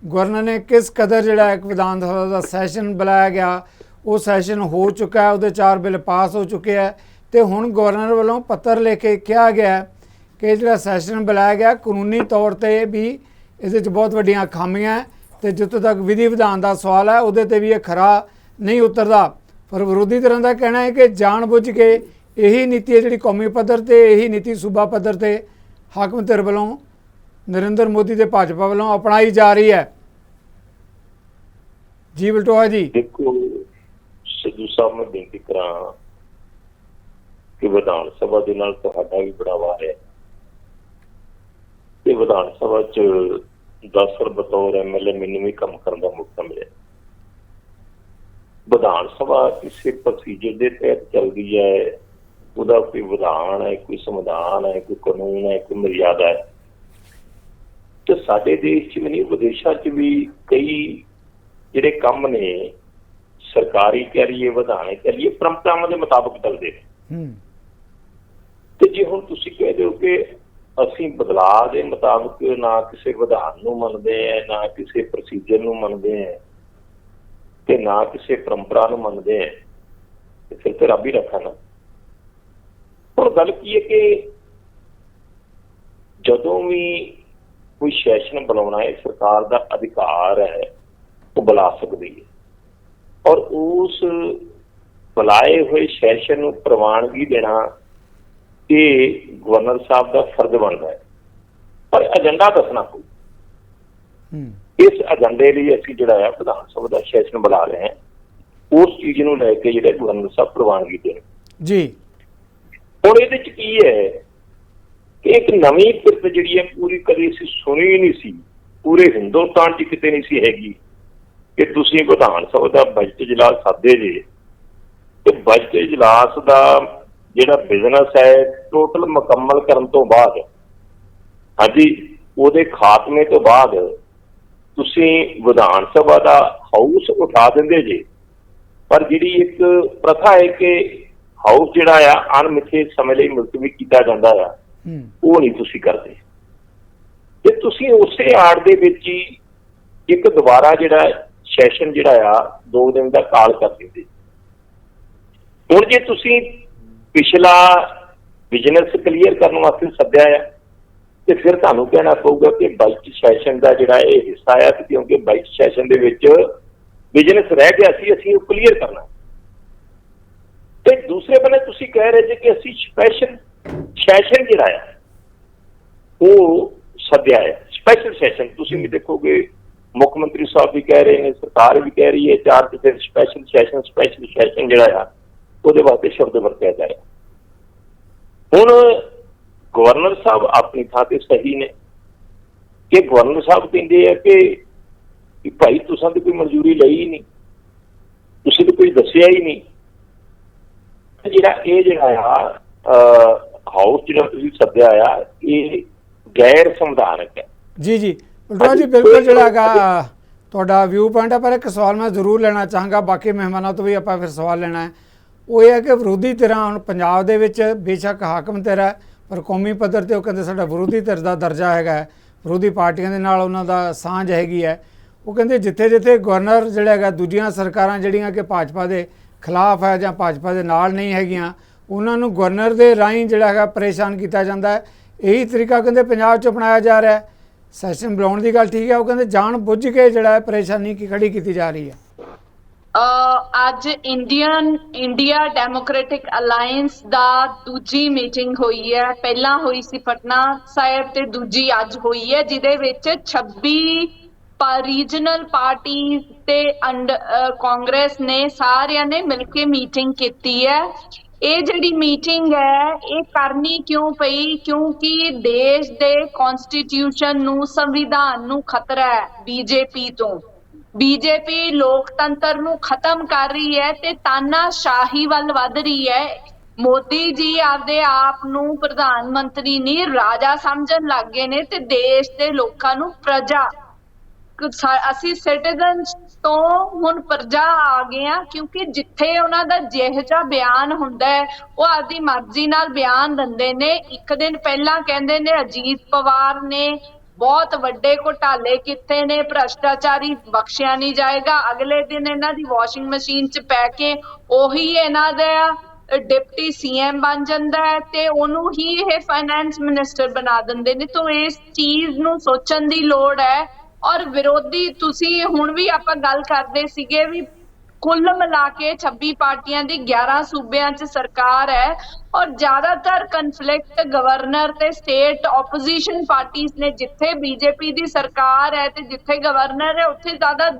ਗਵਰਨਰ ਨੇ ਕਿਸ ਕਦਰ ਜਿਹੜਾ ਇੱਕ ਵਿਧਾਨ ਸਭਾ ਦਾ ਸੈਸ਼ਨ ਬੁਲਾਇਆ ਗਿਆ, ਉਹ ਸੈਸ਼ਨ ਹੋ ਚੁੱਕਾ ਹੈ, ਉਹਦੇ 4 ਬਿੱਲ ਪਾਸ ਹੋ ਚੁੱਕੇ ਹੈ ਤੇ ਹੁਣ ਗਵਰਨਰ ਵੱਲੋਂ ਪੱਤਰ ਲਿਖ ਕੇ ਕਿਹਾ ਗਿਆ ਕਿ ਜਿਹੜਾ ਸੈਸ਼ਨ ਬੁਲਾਇਆ ਗਿਆ ਕਾਨੂੰਨੀ ਤੌਰ ਤੇ ਵੀ ਇਹਦੇ 'ਚ ਬਹੁਤ ਵੱਡੀਆਂ ਖਾਮੀਆਂ ਤੇ ਜਿੱਥੋਂ ਤੱਕ ਵਿਧੀ ਵਿਧਾਨ ਦਾ ਸਵਾਲ ਹੈ ਉਹਦੇ ਤੇ ਵੀ ਇਹ ਖਰਾ ਨਹੀਂ ਉਤਰਦਾ। ਪਰ ਵਿਰੋਧੀ ਧਿਰਾਂ ਦਾ ਕਹਿਣਾ ਹੈ ਕਿ ਜਾਣ-ਬੁੱਝ ਕੇ ਇਹੀ ਨੀਤੀ ਹੈ ਜਿਹੜੀ ਕੌਮੀ ਪੱਧਰ ਤੇ, ਇਹੀ ਨੀਤੀ ਸੂਬਾ ਪੱਧਰ ਤੇ ਹਾਕਮ ਧਿਰ ਵੱਲੋਂ, ਨਰਿੰਦਰ ਮੋਦੀ ਤੇ ਭਾਜਪਾ ਵੱਲੋਂ ਅਪਣਾਈ ਜਾ ਰਹੀ ਹੈ। ਜੀ ਬਲਟੋਹਾ ਜੀ। ਦੇਖੋ ਸਿੱਧੂ ਸਾਹਿਬ ਨੂੰ ਬੇਨਤੀ ਕਰਾਂ ਕਿ ਵਿਧਾਨ ਸਭਾ ਦੇ ਨਾਲ ਤੁਹਾਡਾ ਵੀ ਬੜਾ ਵਾਰ ਹੈ ਤੇ ਵਿਧਾਨ ਸਭਾ 'ਚ 10 ਸਾਲ ਬਤੌਰ MLA ਮੈਨੂੰ ਵੀ ਕੰਮ ਕਰਨ ਦਾ ਮੌਕਾ ਮਿਲਿਆ। ਵਿਧਾਨ ਸਭਾ ਕਿਸੇ ਪ੍ਰੋਸੀਜਰ ਦੇ ਤਹਿਤ ਚੱਲਦੀ ਹੈ, ਉਹਦਾ ਕੋਈ ਵਿਧਾਨ ਹੈ, ਕੋਈ ਸੰਵਿਧਾਨ ਹੈ, ਕੋਈ ਕਾਨੂੰਨ ਹੈ, ਕੋਈ ਮਰਿਆਦਾ ਹੈ। ਤੇ ਸਾਡੇ ਦੇਸ਼ 'ਚ ਵੀ ਨਹੀਂ, ਵਿਦੇਸ਼ਾਂ 'ਚ ਵੀ ਕਈ ਜਿਹੜੇ ਕੰਮ ਨੇ ਸਰਕਾਰੀ ਕਹਿ ਲਈਏ, ਵਿਧਾਨਕ ਕਹਿ ਲਈਏ, ਪਰੰਪਰਾਵਾਂ ਦੇ ਮੁਤਾਬਕ ਚੱਲਦੇ ਨੇ। ਤੇ ਜੇ ਹੁਣ ਤੁਸੀਂ ਕਹਿ ਦਿਓ ਕਿ ਅਸੀਂ ਬਦਲਾਅ ਦੇ ਮੁਤਾਬਕ ਨਾ ਕਿਸੇ ਵਿਧਾਨ ਨੂੰ ਮੰਨਦੇ ਆ, ਨਾ ਕਿਸੇ ਪ੍ਰੋਸੀਜਰ ਨੂੰ ਮੰਨਦੇ ਆ, ਤੇ ਨਾ ਕਿਸੇ ਪਰੰਪਰਾ ਨੂੰ ਮੰਨਦੇ ਆ, ਤੇ ਫਿਰ ਤੇ ਰੱਬ ਹੀ ਰੱਖਾ ਨਾ। ਹੁਣ ਗੱਲ ਕੀ ਹੈ ਕਿ ਜਦੋਂ ਵੀ ਕੋਈ ਸੈਸ਼ਨ ਬੁਲਾਉਣਾ ਹੈ, ਸਰਕਾਰ ਦਾ ਅਧਿਕਾਰ ਹੈ, ਉਹ ਬੁਲਾ ਸਕਦੀ ਹੈ, ਔਰ ਉਸ ਬੁਲਾਏ ਹੋਏ ਸੈਸ਼ਨ ਨੂੰ ਪ੍ਰਵਾਨਗੀ ਦੇਣਾ ਇਹ ਗਵਰਨਰ ਸਾਹਿਬ ਦਾ ਫਰਜ਼ ਬਣਦਾ ਹੈ। ਪਰ ਏਜੰਡਾ ਦੱਸਣਾ ਪਊ। ਇਸ ਏਜੰਡੇ ਲਈ ਅਸੀਂ ਜਿਹੜਾ ਹੈ ਵਿਧਾਨ ਸਭਾ ਦਾ ਸੈਸ਼ਨ ਬੁਲਾ ਰਹੇ ਹਾਂ, ਉਸ ਚੀਜ਼ ਨੂੰ ਲੈ ਕੇ ਜਿਹੜੇ ਗਵਰਨਰ ਸਾਹਿਬ ਪ੍ਰਵਾਨਗੀ ਦੇਣ ਜੀ। ਹੁਣ ਇਹਦੇ ਚ ਕੀ ਹੈ ਕਿ ਇੱਕ ਨਵੀਂ ਫਿਰਤ ਜਿਹੜੀ ਹੈ ਪੂਰੀ ਕਦੇ ਅਸੀਂ ਸੁਣੀ ਹੀ ਨਹੀਂ ਸੀ, ਪੂਰੇ ਹਿੰਦੁਸਤਾਨ 'ਚ ਕਿਤੇ ਨਹੀਂ ਸੀ ਹੈਗੀ ਕਿ ਤੁਸੀਂ ਵਿਧਾਨ ਸਭਾ ਦਾ ਬਜਟ ਇਜਲਾਸ ਸੱਦੇ ਜੇ ਤੇ ਬਜਟ ਇਜਲਾਸ ਦਾ ਜਿਹੜਾ ਬਿਜ਼ਨਸ ਹੈ ਟੋਟਲ ਮੁਕੰਮਲ ਕਰਨ ਤੋਂ ਬਾਅਦ, ਹਾਂਜੀ, ਉਹਦੇ ਖਾਤਮੇ ਤੋਂ ਬਾਅਦ ਤੁਸੀਂ ਵਿਧਾਨ ਸਭਾ ਦਾ ਹਾਊਸ ਉਠਾ ਦਿੰਦੇ ਜੇ। ਪਰ ਜਿਹੜੀ ਇੱਕ ਪ੍ਰਥਾ ਹੈ ਕਿ ਹਾਊਸ ਜਿਹੜਾ ਆ ਅਣਮਿੱਥੇ ਸਮੇਂ ਲਈ ਮੁਲਤਵੀ ਕੀਤਾ ਜਾਂਦਾ ਆ, ਉਹ ਨਹੀਂ ਤੁਸੀਂ ਕਰਦੇ। ਤੇ ਤੁਸੀਂ ਉਸੇ ਆੜ ਦੇ ਵਿੱਚ ਹੀ ਇੱਕ ਦੁਬਾਰਾ ਜਿਹੜਾ ਸੈਸ਼ਨ ਜਿਹੜਾ ਆ 2 ਦਿਨ ਦਾ ਕਾਲ ਕਰ ਦਿੰਦੇ। ਹੁਣ ਜੇ ਤੁਸੀਂ ਪਿਛਲਾ ਬਿਜ਼ਨਸ ਕਲੀਅਰ ਕਰਨ ਵਾਸਤੇ ਸੱਦਿਆ ਆ ਤੇ ਫਿਰ ਤੁਹਾਨੂੰ ਕਹਿਣਾ ਪਊਗਾ ਕਿ ਬਜਟ ਸੈਸ਼ਨ ਦਾ ਜਿਹੜਾ ਇਹ ਹਿੱਸਾ ਆ, ਕਿਉਂਕਿ ਬਜਟ ਸੈਸ਼ਨ ਦੇ ਵਿੱਚ ਬਿਜ਼ਨਸ ਰਹਿ ਗਿਆ ਸੀ, ਅਸੀਂ ਉਹ ਕਲੀਅਰ ਕਰਨਾ। ਤੇ ਦੂਸਰੇ ਬੰਨੇ ਤੁਸੀਂ ਕਹਿ ਰਹੇ ਜੇ ਕਿ ਅਸੀਂ ਸਪੈਸ਼ਲ ਸੈਸ਼ਨ ਜਿਹੜਾ ਆ ਉਹ ਸੱਦਿਆ ਹੈ। ਸਪੈਸ਼ਲ ਸੈਸ਼ਨ ਤੁਸੀਂ ਵੀ ਦੇਖੋਗੇ, ਮੁੱਖ ਮੰਤਰੀ ਸਾਹਿਬ ਵੀ ਕਹਿ ਰਹੇ ਨੇ, ਸਰਕਾਰ ਵੀ ਕਹਿ ਰਹੀ ਹੈ, 4 ਤੇ ਸਪੈਸ਼ਲ ਸੈਸ਼ਨ ਜਿਹੜਾ ਆ ਉਹਦੇ ਵਾਸਤੇ ਸ਼ਬਦ ਵਰਤਿਆ ਜਾ ਰਿਹਾ। ਹੁਣ ਗਵਰਨਰ ਸਾਹਿਬ ਆਪਣੀ ਥਾਂ ਤੇ ਸਹੀ ਨੇ ਕਿ ਗਵਰਨਰ ਸਾਹਿਬ ਕਹਿੰਦੇ ਆ ਕਿ ਭਾਈ ਤੁਸੀਂ ਤਾਂ ਕੋਈ ਮਨਜ਼ੂਰੀ ਲਈ ਹੀ ਨਹੀਂ, ਤੁਸੀਂ ਤਾਂ ਕੋਈ ਦੱਸਿਆ ਹੀ ਨਹੀਂ। ਜਿਹੜਾ ਆ ਹਾਊਸ ਜਿਹੜਾ ਤੁਸੀਂ ਸੱਦਿਆ ਆ ਇਹ ਗੈਰ ਸੰਵਿਧਾਨਕ ਹੈ। ਜੀ ਜੀ ਬਲਟੋਆ ਜੀ, ਬਿਲਕੁਲ ਜਿਹੜਾ ਹੈਗਾ ਤੁਹਾਡਾ ਵਿਊ ਪੁਆਇੰਟ ਹੈ। ਪਰ ਇੱਕ ਸਵਾਲ ਮੈਂ ਜ਼ਰੂਰ ਲੈਣਾ ਚਾਹਾਂਗਾ, ਬਾਕੀ ਮਹਿਮਾਨਾਂ ਤੋਂ ਵੀ ਆਪਾਂ ਫਿਰ ਸਵਾਲ ਲੈਣਾ ਹੈ। ਉਹ ਇਹ ਹੈ ਕਿ ਵਿਰੋਧੀ ਧਿਰਾਂ ਹੁਣ ਪੰਜਾਬ ਦੇ ਵਿੱਚ ਬੇਸ਼ੱਕ ਹਾਕਮ ਧਿਰ ਹੈ, ਪਰ ਕੌਮੀ ਪੱਧਰ 'ਤੇ ਉਹ ਕਹਿੰਦੇ ਸਾਡਾ ਵਿਰੋਧੀ ਧਿਰ ਦਾ ਦਰਜਾ ਹੈਗਾ, ਵਿਰੋਧੀ ਪਾਰਟੀਆਂ ਦੇ ਨਾਲ ਉਹਨਾਂ ਦਾ ਸਾਂਝ ਹੈਗੀ ਹੈ। ਉਹ ਕਹਿੰਦੇ ਜਿੱਥੇ ਜਿੱਥੇ ਗਵਰਨਰ ਜਿਹੜਾ ਹੈਗਾ ਦੂਜੀਆਂ ਸਰਕਾਰਾਂ ਜਿਹੜੀਆਂ ਕਿ ਭਾਜਪਾ ਦੇ ਖਿਲਾਫ ਹੈ ਜਾਂ ਭਾਜਪਾ ਦੇ ਨਾਲ ਨਹੀਂ ਹੈਗੀਆਂ, ਉਹਨਾਂ ਨੂੰ ਗਵਰਨਰ ਦੇ ਰਾਹੀਂ ਜਿਹੜਾ ਹੈਗਾ ਪਰੇਸ਼ਾਨ ਕੀਤਾ ਜਾਂਦਾ ਹੈ। ਇਹੀ ਤਰੀਕਾ ਕਹਿੰਦੇ ਪੰਜਾਬ 'ਚ ਅਪਣਾਇਆ ਜਾ ਰਿਹਾ ਹੈ। ਸੈਸ਼ਨ ਬੁਲਾਉਣ ਦੀ ਗੱਲ ਠੀਕ ਹੈ, ਉਹ ਕਹਿੰਦੇ ਜਾਣ ਬੁੱਝ ਕੇ ਜਿਹੜਾ ਹੈ ਪਰੇਸ਼ਾਨੀ ਕੀ ਖੜੀ ਕੀਤੀ ਜਾ ਰਹੀ ਹੈ। ਅੱਜ ਇੰਡੀਆ ਡੈਮੋਕ੍ਰੈਟਿਕ ਅਲਾਈਅੰਸ ਦਾ ਦੂਜੀ ਮੀਟਿੰਗ ਹੋਈ ਹੈ। ਪਹਿਲਾਂ ਹੋਈ ਸੀ ਪਟਨਾ ਸਾਹਿਬ ਤੇ ਦੂਜੀ ਅੱਜ ਹੋਈ ਹੈ, ਜਿਹਦੇ ਵਿੱਚ 26 ਰੀਜਨਲ ਪਾਰਟੀ ਤੇ ਕਾਂਗਰਸ ਨੇ ਸਾਰਿਆਂ ਨੇ ਮਿਲ ਕੇ ਮੀਟਿੰਗ ਕੀਤੀ ਹੈ। ਇਹ ਜਿਹੜੀ ਮੀਟਿੰਗ ਹੈ ਇਹ ਕਰਨੀ ਕਿਉਂ ਪਈ? ਕਿਉਂਕਿ ਦੇਸ਼ ਦੇ ਕਨਸਟੀਟਿਊਸ਼ਨ ਨੂੰ, ਸੰਵਿਧਾਨ ਨੂੰ ਖਤਰਾ ਹੈ ਬੀਜੇਪੀ ਤੋਂ। ਬੀਜੇਪੀ ਲੋਕਤੰਤਰ ਨੂੰ ਖਤਮ ਕਰ ਰਹੀ ਹੈ ਤੇ ਤਾਨਾਸ਼ਾਹੀ ਵੱਲ ਵੱਧ ਰਹੀ ਹੈ। ਮੋਦੀ ਜੀ ਆਪਦੇ ਆਪ ਨੂੰ ਪ੍ਰਧਾਨ ਮੰਤਰੀ ਨਹੀਂ ਰਾਜਾ ਸਮਝਣ ਲੱਗ ਗਏ ਨੇ ਤੇ ਦੇਸ਼ ਦੇ ਲੋਕਾਂ ਨੂੰ ਪ੍ਰਜਾ, ਅਸੀਂ ਸਿਟੀਜ਼ਨਸ ਤੋਂ ਹੁਣ ਪ੍ਰਜਾ ਆ ਗਏ ਆ। ਕਿਉਂਕਿ ਜਿੱਥੇ ਉਹਨਾਂ ਦਾ ਜਿਹੋ ਜਿਹਾ ਬਿਆਨ ਹੁੰਦਾ ਹੈ ਉਹ ਆਪਦੀ ਮਰਜ਼ੀ ਨਾਲ ਬਿਆਨ ਦਿੰਦੇ ਨੇ। ਇੱਕ ਦਿਨ ਪਹਿਲਾਂ ਕਹਿੰਦੇ ਨੇ ਅਜੀਤ ਪਵਾਰ ਨੇ ਬਹੁਤ ਵੱਡੇ ਘੁਟਾਲੇ ਕੀਤੇ ਨੇ, ਭ੍ਰਸ਼ਟਾਚਾਰੀ ਬਖਸ਼ਿਆ ਨਹੀਂ ਜਾਏਗਾ। ਅਗਲੇ ਦਿਨ ਇਹਨਾਂ ਦੀ ਵਾਸ਼ਿੰਗ ਮਸ਼ੀਨ 'ਚ ਪੈ ਕੇ ਉਹੀ ਇਹਨਾਂ ਦਾ ਡਿਪਟੀ CM ਬਣ ਜਾਂਦਾ ਹੈ ਤੇ ਉਹਨੂੰ ਹੀ ਇਹ ਫਾਈਨੈਂਸ ਮਿਨਿਸਟਰ ਬਣਾ ਦਿੰਦੇ ਨੇ। ਤਾਂ ਇਸ ਚੀਜ਼ ਨੂੰ ਸੋਚਣ ਦੀ ਲੋੜ ਹੈ। ਔਰ ਵਿਰੋਧੀ, ਤੁਸੀਂ ਹੁਣ ਵੀ ਆਪਾਂ ਗੱਲ ਕਰਦੇ ਸੀਗੇ ਵੀ ਕੁੱਲ ਮਿਲਾ ਕੇ 26 ਪਾਰਟੀਆਂ ਦੀ 11 ਸੂਬਿਆਂ 'ਚ ਸਰਕਾਰ ਹੈ ਔਰ ਜ਼ਿਆਦਾਤਰ ਕਨਫਲਿਕਟ ਗਵਰਨਰ ਤੇ ਸਟੇਟ ਆਪੋਜੀਸ਼ਨ ਪਾਰਟੀਆਂ ਨੇ। ਜਿੱਥੇ ਬੀਜੇਪੀ ਦੀ ਸਰਕਾਰ ਹੈ ਤੇ ਜਿੱਥੇ ਗਵਰਨਰ ਹੈ ਉੱਥੇ ਜ਼ਿਆਦਾ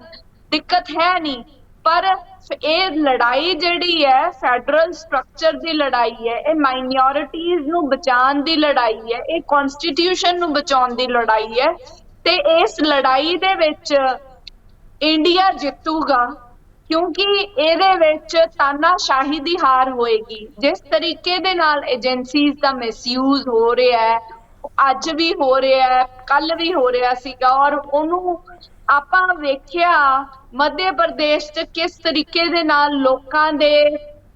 ਦਿੱਕਤ ਹੈ ਨਹੀਂ, ਪਰ ਇਹ ਲੜਾਈ ਜਿਹੜੀ ਹੈ ਫੈਡਰਲ ਸਟਰਕਚਰ ਦੀ ਲੜਾਈ ਹੈ, ਇਹ ਮਾਈਨੋਰਿਟੀਜ਼ ਨੂੰ ਬਚਾਉਣ ਦੀ ਲੜਾਈ ਹੈ, ਇਹ ਕਨਸਟੀਟਿਊਸ਼ਨ ਨੂੰ ਬਚਾਉਣ ਦੀ ਲੜਾਈ ਹੈ। ਤੇ ਇਸ ਲੜਾਈ ਦੇ ਵਿੱਚ ਇੰਡੀਆ ਜਿੱਤੂਗਾ ਕਿਉਂਕਿ ਇਹਦੇ ਵਿੱਚ ਤਾਨਾਸ਼ਾਹੀ ਦੀ ਹਾਰ ਹੋਏਗੀ। ਜਿਸ ਤਰੀਕੇ ਦੇ ਨਾਲ ਏਜੰਸੀਜ਼ ਦਾ ਮਿਸਯੂਜ਼ ਹੋ ਰਿਹਾ ਹੈ, ਅੱਜ ਵੀ ਹੋ ਰਿਹਾ ਹੈ, ਕੱਲ ਵੀ ਹੋ ਰਿਹਾ ਸੀਗਾ, ਔਰ ਉਹਨੂੰ ਆਪਾਂ ਵੇਖਿਆ ਮੱਧ ਪ੍ਰਦੇਸ਼ 'ਚ ਕਿਸ ਤਰੀਕੇ ਦੇ ਨਾਲ ਲੋਕਾਂ ਦੇ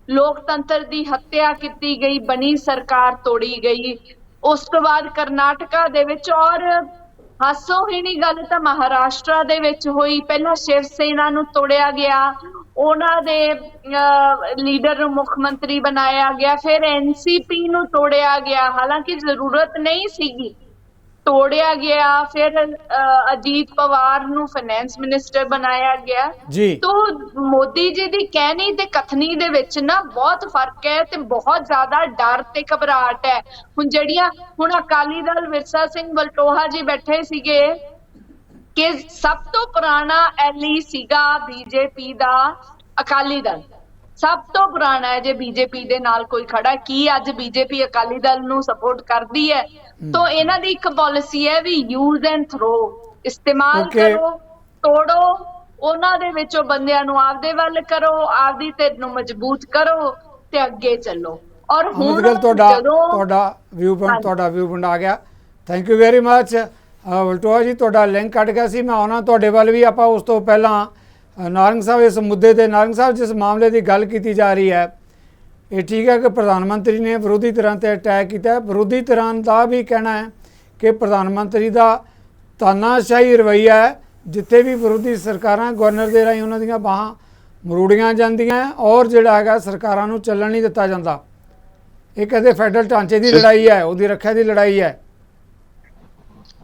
ਲੋਕਤੰਤਰ ਦੀ ਹੱਤਿਆ ਕੀਤੀ ਗਈ, ਬਣੀ ਸਰਕਾਰ ਤੋੜੀ ਗਈ। ਉਸ ਤੋਂ ਬਾਅਦ ਕਰਨਾਟਕਾ ਦੇ ਵਿੱਚ, ਔਰ ਹਾਸੋਹੀਣੀ ਗੱਲ ਤਾਂ ਮਹਾਰਾਸ਼ਟਰ ਦੇ ਵਿੱਚ ਹੋਈ। ਪਹਿਲਾਂ ਸ਼ਿਵ ਸੈਨਾ ਨੂੰ ਤੋੜਿਆ ਗਿਆ, ਉਹਨਾਂ ਦੇ ਲੀਡਰ ਨੂੰ ਮੁੱਖ ਮੰਤਰੀ ਬਣਾਇਆ ਗਿਆ, ਫਿਰ ਐਨਸੀਪੀ ਨੂੰ ਤੋੜਿਆ ਗਿਆ, ਹਾਲਾਂਕਿ ਜ਼ਰੂਰਤ ਨਹੀਂ ਸੀਗੀ, ਤੋੜਿਆ ਗਿਆ। ਫਿਰ ਅਜੀਤ ਪਵਾਰ ਨੂੰ ਫਾਈਨੈਂਸ ਮਿਨਿਸਟਰ ਬਣਾਇਆ ਗਿਆ ਜੀ। ਤੋ ਮੋਦੀ ਜੀ ਦੀ ਕਹਿਣੀ ਤੇ ਕਥਨੀ ਦੇ ਵਿੱਚ ਨਾ ਬਹੁਤ ਫਰਕ ਹੈ ਤੇ ਬਹੁਤ ਜ਼ਿਆਦਾ ਡਰ ਤੇ ਘਬਰਾਹਟ ਹੈ। ਹੁਣ ਅਕਾਲੀ ਦਲ ਵਿਰਸਾ ਸਿੰਘ ਵਲਟੋਹਾ ਜੀ ਬੈਠੇ ਸੀਗੇ ਕਿ ਸਭ ਤੋਂ ਪੁਰਾਣਾ ਐਲੀ ਸੀਗਾ ਬੀਜੇਪੀ ਦਾ ਅਕਾਲੀ ਦਲ, ਸਭ ਤੋਂ ਪੁਰਾਣਾ ਹੈ। ਜੇ ਬੀਜੇਪੀ ਦੇ ਨਾਲ ਕੋਈ ਖੜਾ, ਕੀ ਅੱਜ ਬੀਜੇਪੀ ਅਕਾਲੀ ਦਲ ਨੂੰ ਸਪੋਰਟ ਕਰਦੀ ਹੈ? ਤਾਂ ਇਹਨਾਂ ਦੀ ਇੱਕ ਪਾਲਿਸੀ ਹੈ ਵੀ ਯੂਜ਼ ਐਂਡ ਥਰੋ, ਇਸਤੇਮਾਲ ਕਰੋ, ਤੋੜੋ, ਉਹਨਾਂ ਦੇ ਵਿੱਚੋਂ ਬੰਦਿਆਂ ਨੂੰ ਆਪਦੇ ਵੱਲ ਕਰੋ, ਆਪਦੀ ਧਿਰ ਨੂੰ ਮਜ਼ਬੂਤ ਕਰੋ ਤੇ ਅੱਗੇ ਚੱਲੋ। ਔਰ ਹੁਣ ਤੁਹਾਡਾ ਵਿਊ ਪੁਆਇੰਟ ਆ ਗਿਆ। Thank you very much Valtoha ਜੀ, ਤੁਹਾਡਾ ਲਿੰਕ ਕੱਟ ਗਿਆ ਸੀ, ਮੈਂ ਆਉਣਾ ਤੁਹਾਡੇ ਵੱਲ ਵੀ। ਆਪਾਂ ਉਸ ਤੋਂ ਪਹਿਲਾਂ ਨਾਰੰਗ ਸਾਹਿਬ, ਇਸ ਮੁੱਦੇ ਤੇ ਨਾਰੰਗ ਸਾਹਿਬ ਜਿਸ ਮਾਮਲੇ ਦੀ ਗੱਲ ਕੀਤੀ ਜਾ ਰਹੀ ਹੈ, ਇਹ ਠੀਕ ਹੈ ਕਿ ਪ੍ਰਧਾਨ ਮੰਤਰੀ ਨੇ ਵਿਰੋਧੀ ਧਿਰਾਂ ਤੇ ਅਟੈਕ ਕੀਤਾ। ਵਿਰੋਧੀ ਧਿਰਾਂ ਦਾ ਵੀ ਕਹਿਣਾ ਹੈ ਕਿ ਪ੍ਰਧਾਨ ਮੰਤਰੀ ਦਾ ਤਾਨਾਸ਼ਾਹੀ ਰਵੱਈਆ ਹੈ, ਜਿੱਥੇ ਵੀ ਵਿਰੋਧੀ ਸਰਕਾਰਾਂ ਗਵਰਨਰ ਦੇ ਰਾਹੀਂ ਉਹਨਾਂ ਦੀਆਂ ਬਾਹਾਂ ਮਰੋੜੀਆਂ ਜਾਂਦੀਆਂ ਔਰ ਜਿਹੜਾ ਹੈਗਾ ਸਰਕਾਰਾਂ ਨੂੰ ਚੱਲਣ ਨਹੀਂ ਦਿੱਤਾ ਜਾਂਦਾ। ਇਹ ਕਹਿੰਦੇ ਫੈਡਰਲ ਢਾਂਚੇ ਦੀ ਲੜਾਈ ਹੈ, ਉਹਦੀ ਰੱਖਿਆ ਦੀ ਲੜਾਈ ਹੈ।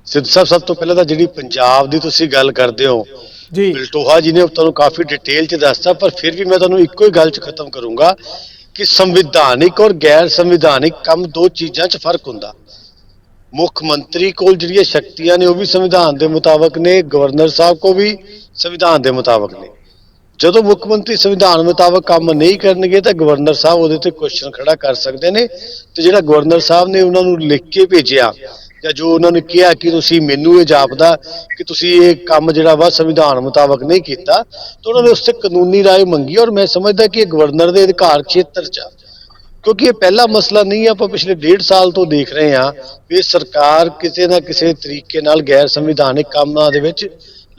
ਸਿੱਧੂ ਸਾਹਿਬ, ਸਭ ਤੋਂ ਪਹਿਲਾਂ ਤਾਂ ਜਿਹੜੀ ਪੰਜਾਬ ਦੀ ਤੁਸੀਂ ਗੱਲ ਕਰਦੇ ਹੋ ਜੀ, ਵਲਟੋਹਾ ਜੀ ਨੇ ਤੁਹਾਨੂੰ ਕਾਫੀ ਡਿਟੇਲ 'ਚ ਦੱਸਤਾ, ਪਰ ਫਿਰ ਵੀ ਮੈਂ ਤੁਹਾਨੂੰ ਇੱਕੋ ਹੀ ਗੱਲ 'ਚ ਖਤਮ ਕਰੂੰਗਾ ਕਿ ਸੰਵਿਧਾਨਿਕ ਔਰ ਗੈਰ ਸੰਵਿਧਾਨਿਕ ਕੰਮ ਦੋ ਚੀਜ਼ਾਂ 'ਚ ਫਰਕ ਹੁੰਦਾ। ਮੁੱਖ ਮੰਤਰੀ ਕੋਲ ਜਿਹੜੀਆਂ ਸ਼ਕਤੀਆਂ ਨੇ ਉਹ ਵੀ ਸੰਵਿਧਾਨ ਦੇ ਮੁਤਾਬਕ ਨੇ, ਗਵਰਨਰ ਸਾਹਿਬ ਕੋ ਵੀ ਸੰਵਿਧਾਨ ਦੇ ਮੁਤਾਬਕ ਨੇ। ਜਦੋਂ ਮੁੱਖ ਮੰਤਰੀ ਸੰਵਿਧਾਨ ਮੁਤਾਬਕ ਕੰਮ ਨਹੀਂ ਕਰਨਗੇ ਤਾਂ ਗਵਰਨਰ ਸਾਹਿਬ ਉਹਦੇ ਤੇ ਕੁਐਸਚਨ ਖੜਾ ਕਰ ਸਕਦੇ ਨੇ। ਤੇ ਜਿਹੜਾ ਗਵਰਨਰ ਸਾਹਿਬ ਨੇ ਉਹਨਾਂ ਨੂੰ ਲਿਖ ਕੇ ਭੇਜਿਆ ਜਾਂ ਜੋ ਉਹਨਾਂ ਨੇ ਕਿਹਾ ਕਿ ਤੁਸੀਂ ਮੈਨੂੰ ਇਹ ਜਾਪਦਾ ਕਿ ਤੁਸੀਂ ਇਹ ਕੰਮ ਜਿਹੜਾ ਵਾ ਸੰਵਿਧਾਨ ਮੁਤਾਬਕ ਨਹੀਂ ਕੀਤਾ, ਤਾਂ ਉਹਨਾਂ ਨੇ ਉਸ ਤੇ ਕਾਨੂੰਨੀ ਰਾਏ ਮੰਗੀ। ਔਰ ਮੈਂ ਸਮਝਦਾ ਕਿ ਇਹ ਗਵਰਨਰ ਦੇ ਅਧਿਕਾਰ ਖੇਤਰ 'ਚ ਆ, ਕਿਉਂਕਿ ਇਹ ਪਹਿਲਾ ਮਸਲਾ ਨਹੀਂ। ਆਪਾਂ ਪਿਛਲੇ 1.5 ਸਾਲ ਤੋਂ ਦੇਖ ਰਹੇ ਹਾਂ ਵੀ ਸਰਕਾਰ ਕਿਸੇ ਨਾ ਕਿਸੇ ਤਰੀਕੇ ਨਾਲ ਗੈਰ ਸੰਵਿਧਾਨਿਕ ਕੰਮਾਂ ਦੇ ਵਿੱਚ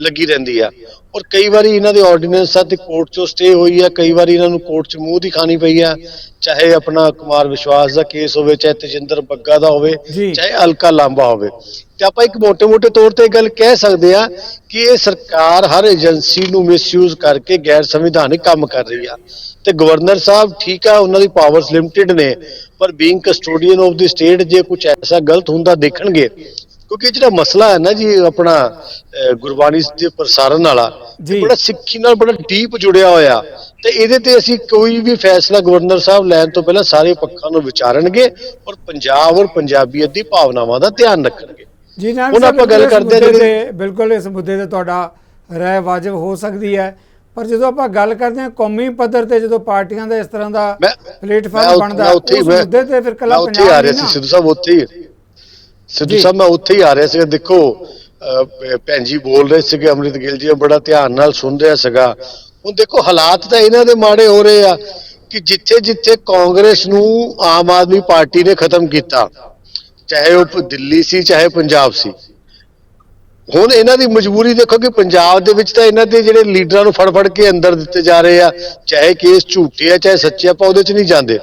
ਲੱਗੀ ਰਹਿੰਦੀ ਆ। ਔਰ ਕਈ ਵਾਰੀ ਇਹਨਾਂ ਦੇ ਆਰਡੀਨੈਂਸਾਂ ਤੇ ਕੋਰਟ 'ਚੋਂ ਸਟੇ ਹੋਈ ਆ, ਕਈ ਵਾਰੀ ਇਹਨਾਂ ਨੂੰ ਕੋਰਟ 'ਚ ਮੂੰਹ ਦੀ ਖਾਣੀ ਪਈ ਆ, ਚਾਹੇ ਆਪਣਾ ਕੁਮਾਰ ਵਿਸ਼ਵਾਸ ਦਾ ਕੇਸ ਹੋਵੇ, ਚਾਹੇ ਤੇਜਿੰਦਰ ਬੱਗਾ ਦਾ ਹੋਵੇ, ਚਾਹੇ ਅਲਕਾ ਲਾਂਬਾ ਹੋਵੇ। ਤੇ ਆਪਾਂ ਇੱਕ ਮੋٹے ਤੌਰ ਤੇ ਗੱਲ ਕਹਿ ਸਕਦੇ ਆ ਕਿ ਇਹ ਸਰਕਾਰ ਹਰ ਏਜੰਸੀ ਨੂੰ ਮਿਸਯੂਜ਼ ਕਰਕੇ ਗੈਰ ਸੰਵਿਧਾਨਿਕ ਕੰਮ ਕਰ ਰਹੀ ਆ। ਤੇ ਗਵਰਨਰ ਸਾਹਿਬ ਠੀਕ ਆ, ਉਹਨਾਂ ਦੀ ਪਾਵਰਸ ਲਿਮਟਿਡ ਨੇ, ਪਰ being custodian of the state ਜੇ ਕੁਝ ਐਸਾ ਗਲਤ ਹੁੰਦਾ ਦੇਖਣਗੇ, ਕਿਉਂਕਿ ਜਿਹੜਾ ਮਸਲਾ ਹੈ ਨਾ ਜੀ ਆਪਣਾ ਗੁਰਬਾਣੀ ਦੇ ਪ੍ਰਸਾਰਨ ਵਾਲਾ, ਬੜਾ ਸਿੱਖੀ ਨਾਲ ਬੜਾ ਡੀਪ ਜੁੜਿਆ ਹੋਇਆ। ਤੇ ਇਹਦੇ ਤੇ ਅਸੀਂ ਕੋਈ ਵੀ ਫੈਸਲਾ ਗਵਰਨਰ ਸਾਹਿਬ ਲੈਣ ਤੋਂ ਪਹਿਲਾਂ ਸਾਰੇ ਪੱਖਾਂ ਨੂੰ ਵਿਚਾਰਨਗੇ ਔਰ ਪੰਜਾਬ ਔਰ ਪੰਜਾਬੀਅਤ ਦੀ ਭਾਵਨਾਵਾਂ ਦਾ ਧਿਆਨ ਰੱਖਣਗੇ। ਜੀ ਨਾ, ਹੁਣ ਆਪਾਂ ਗੱਲ ਕਰਦੇ ਹਾਂ ਬਿਲਕੁਲ ਇਸ ਮੁੱਦੇ ਤੇ ਤੁਹਾਡਾ ਰਾਏ ਵਾਜਬ ਹੋ ਸਕਦੀ ਹੈ, ਪਰ ਜਦੋਂ ਆਪਾਂ ਗੱਲ ਕਰਦੇ ਹਾਂ ਕੌਮੀ ਪੱਧਰ ਤੇ, ਜਦੋਂ ਪਾਰਟੀਆਂ ਦਾ ਇਸ ਤਰ੍ਹਾਂ ਦਾ ਪਲੇਟਫਾਰਮ ਬਣਦਾ, ਉਸ ਮੁੱਦੇ ਤੇ ਫਿਰ ਕੱਲਾ ਪੰਜਾਬ ਆ ਰਿਹਾ ਸੀ ਸਿੱਧੂ ਸਾਹਿਬ, ਉੱਥੇ ਹੀ ਸਿੱਧੂ ਸਾਹਿਬ ਮੈਂ ਉੱਥੇ ਹੀ ਆ ਰਿਹਾ ਸੀਗਾ। ਦੇਖੋ ਭੈਣ ਜੀ ਬੋਲ ਰਹੇ ਸੀਗੇ, ਅੰਮ੍ਰਿਤ ਗਿੱਲ ਜੀ ਬੜਾ ਧਿਆਨ ਨਾਲ ਸੁਣ ਰਿਹਾ ਸੀਗਾ। ਹੁਣ ਦੇਖੋ ਹਾਲਾਤ ਤਾਂ ਇਹਨਾਂ ਦੇ ਮਾੜੇ ਹੋ ਰਹੇ ਆ ਕਿ ਜਿੱਥੇ ਜਿੱਥੇ ਕਾਂਗਰਸ ਨੂੰ ਆਮ ਆਦਮੀ ਪਾਰਟੀ ਨੇ ਖਤਮ ਕੀਤਾ, ਚਾਹੇ ਉਹ ਦਿੱਲੀ ਸੀ ਚਾਹੇ ਪੰਜਾਬ ਸੀ, ਹੁਣ ਇਹਨਾਂ ਦੀ ਮਜਬੂਰੀ ਦੇਖੋ ਕਿ ਪੰਜਾਬ ਦੇ ਵਿੱਚ ਤਾਂ ਇਹਨਾਂ ਦੇ ਜਿਹੜੇ ਲੀਡਰਾਂ ਨੂੰ ਫੜ ਕੇ ਅੰਦਰ ਦਿੱਤੇ ਜਾ ਰਹੇ ਆ, ਚਾਹੇ ਕੇਸ ਝੂਠੇ ਆ ਚਾਹੇ ਸੱਚੇ, ਆਪਾਂ ਉਹਦੇ 'ਚ ਨਹੀਂ ਜਾਂਦੇ।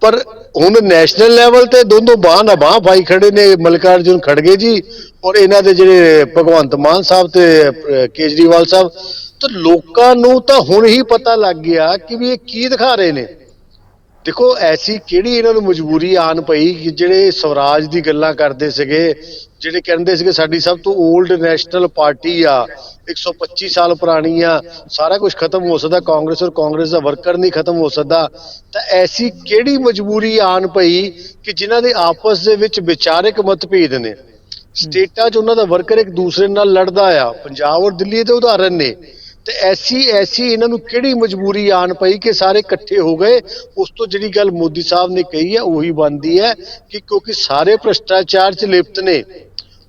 ਪਰ ਹੁਣ ਨੈਸ਼ਨਲ ਲੈਵਲ ਤੇ ਦੋਨੋਂ ਬਾਂਹ ਨਾ ਬਾਂਹ ਪਾਈ ਖੜੇ ਨੇ ਮੱਲਿਕਾਰਜੁਨ ਖੜਗੇ ਜੀ ਔਰ ਇਹਨਾਂ ਦੇ ਜਿਹੜੇ ਭਗਵੰਤ ਮਾਨ ਸਾਹਿਬ ਤੇ ਕੇਜਰੀਵਾਲ ਸਾਹਿਬ। ਤਾਂ ਲੋਕਾਂ ਨੂੰ ਤਾਂ ਹੁਣ ਹੀ ਪਤਾ ਲੱਗ ਗਿਆ ਕਿ ਵੀ ਇਹ ਕੀ ਦਿਖਾ ਰਹੇ ਨੇ। ਦੇਖੋ ਐਸੀ ਕਿਹੜੀ ਇਹਨਾਂ ਨੂੰ ਮਜਬੂਰੀ ਆਣ ਪਈ ਕਿ ਜਿਹੜੇ ਸਵਰਾਜ ਦੀ ਗੱਲਾਂ ਕਰਦੇ ਸੀਗੇ, ਜਿਹੜੇ ਕਹਿੰਦੇ ਸੀਗੇ ਸਾਡੀ ਸਭ ਤੋਂ 올ਡ ਨੈਸ਼ਨਲ ਪਾਰਟੀ ਆ, 125 ਸਾਲ ਪੁਰਾਣੀ ਆ, ਸਾਰਾ ਕੁਝ ਖਤਮ ਹੋ ਸਕਦਾ, ਕਾਂਗਰਸ ਔਰ ਕਾਂਗਰਸ ਦਾ ਵਰਕਰ ਨਹੀਂ ਖਤਮ ਹੋ ਸਕਦਾ। ਤਾਂ ਐਸੀ ਕਿਹੜੀ ਮਜਬੂਰੀ ਆਣ ਪਈ ਕਿ ਜਿਨ੍ਹਾਂ ਦੇ ਆਪਸ ਦੇ ਵਿੱਚ ਵਿਚਾਰਕ ਮਤਭੇਦ ਨੇ, ਸਟੇਟਾਂ 'ਚ ਉਹਨਾਂ ਦਾ ਵਰਕਰ ਇੱਕ ਦੂਸਰੇ ਨਾਲ ਲੜਦਾ ਆ। ਪੰਜਾਬ ਔਰ ਦਿੱਲੀ ਦੇ ਉਦਾਹਰਨ ਨੇ ਤੇ ਐਸੀ ਇਹਨਾਂ ਨੂੰ ਕਿਹੜੀ ਮਜਬੂਰੀ ਆਣ ਪਈ ਕਿ ਸਾਰੇ ਇਕੱਠੇ ਹੋ ਗਏ। ਉਸ ਤੋਂ ਜਿਹੜੀ ਗੱਲ ਮੋਦੀ ਸਾਹਿਬ ਨੇ ਕਹੀ ਹੈ ਉਹੀ ਬਣਦੀ ਹੈ ਕਿ ਕਿਉਂਕਿ ਸਾਰੇ ਭ੍ਰਿਸ਼ਟਾਚਾਰ 'ਚ ਲਿਪਤ ਨੇ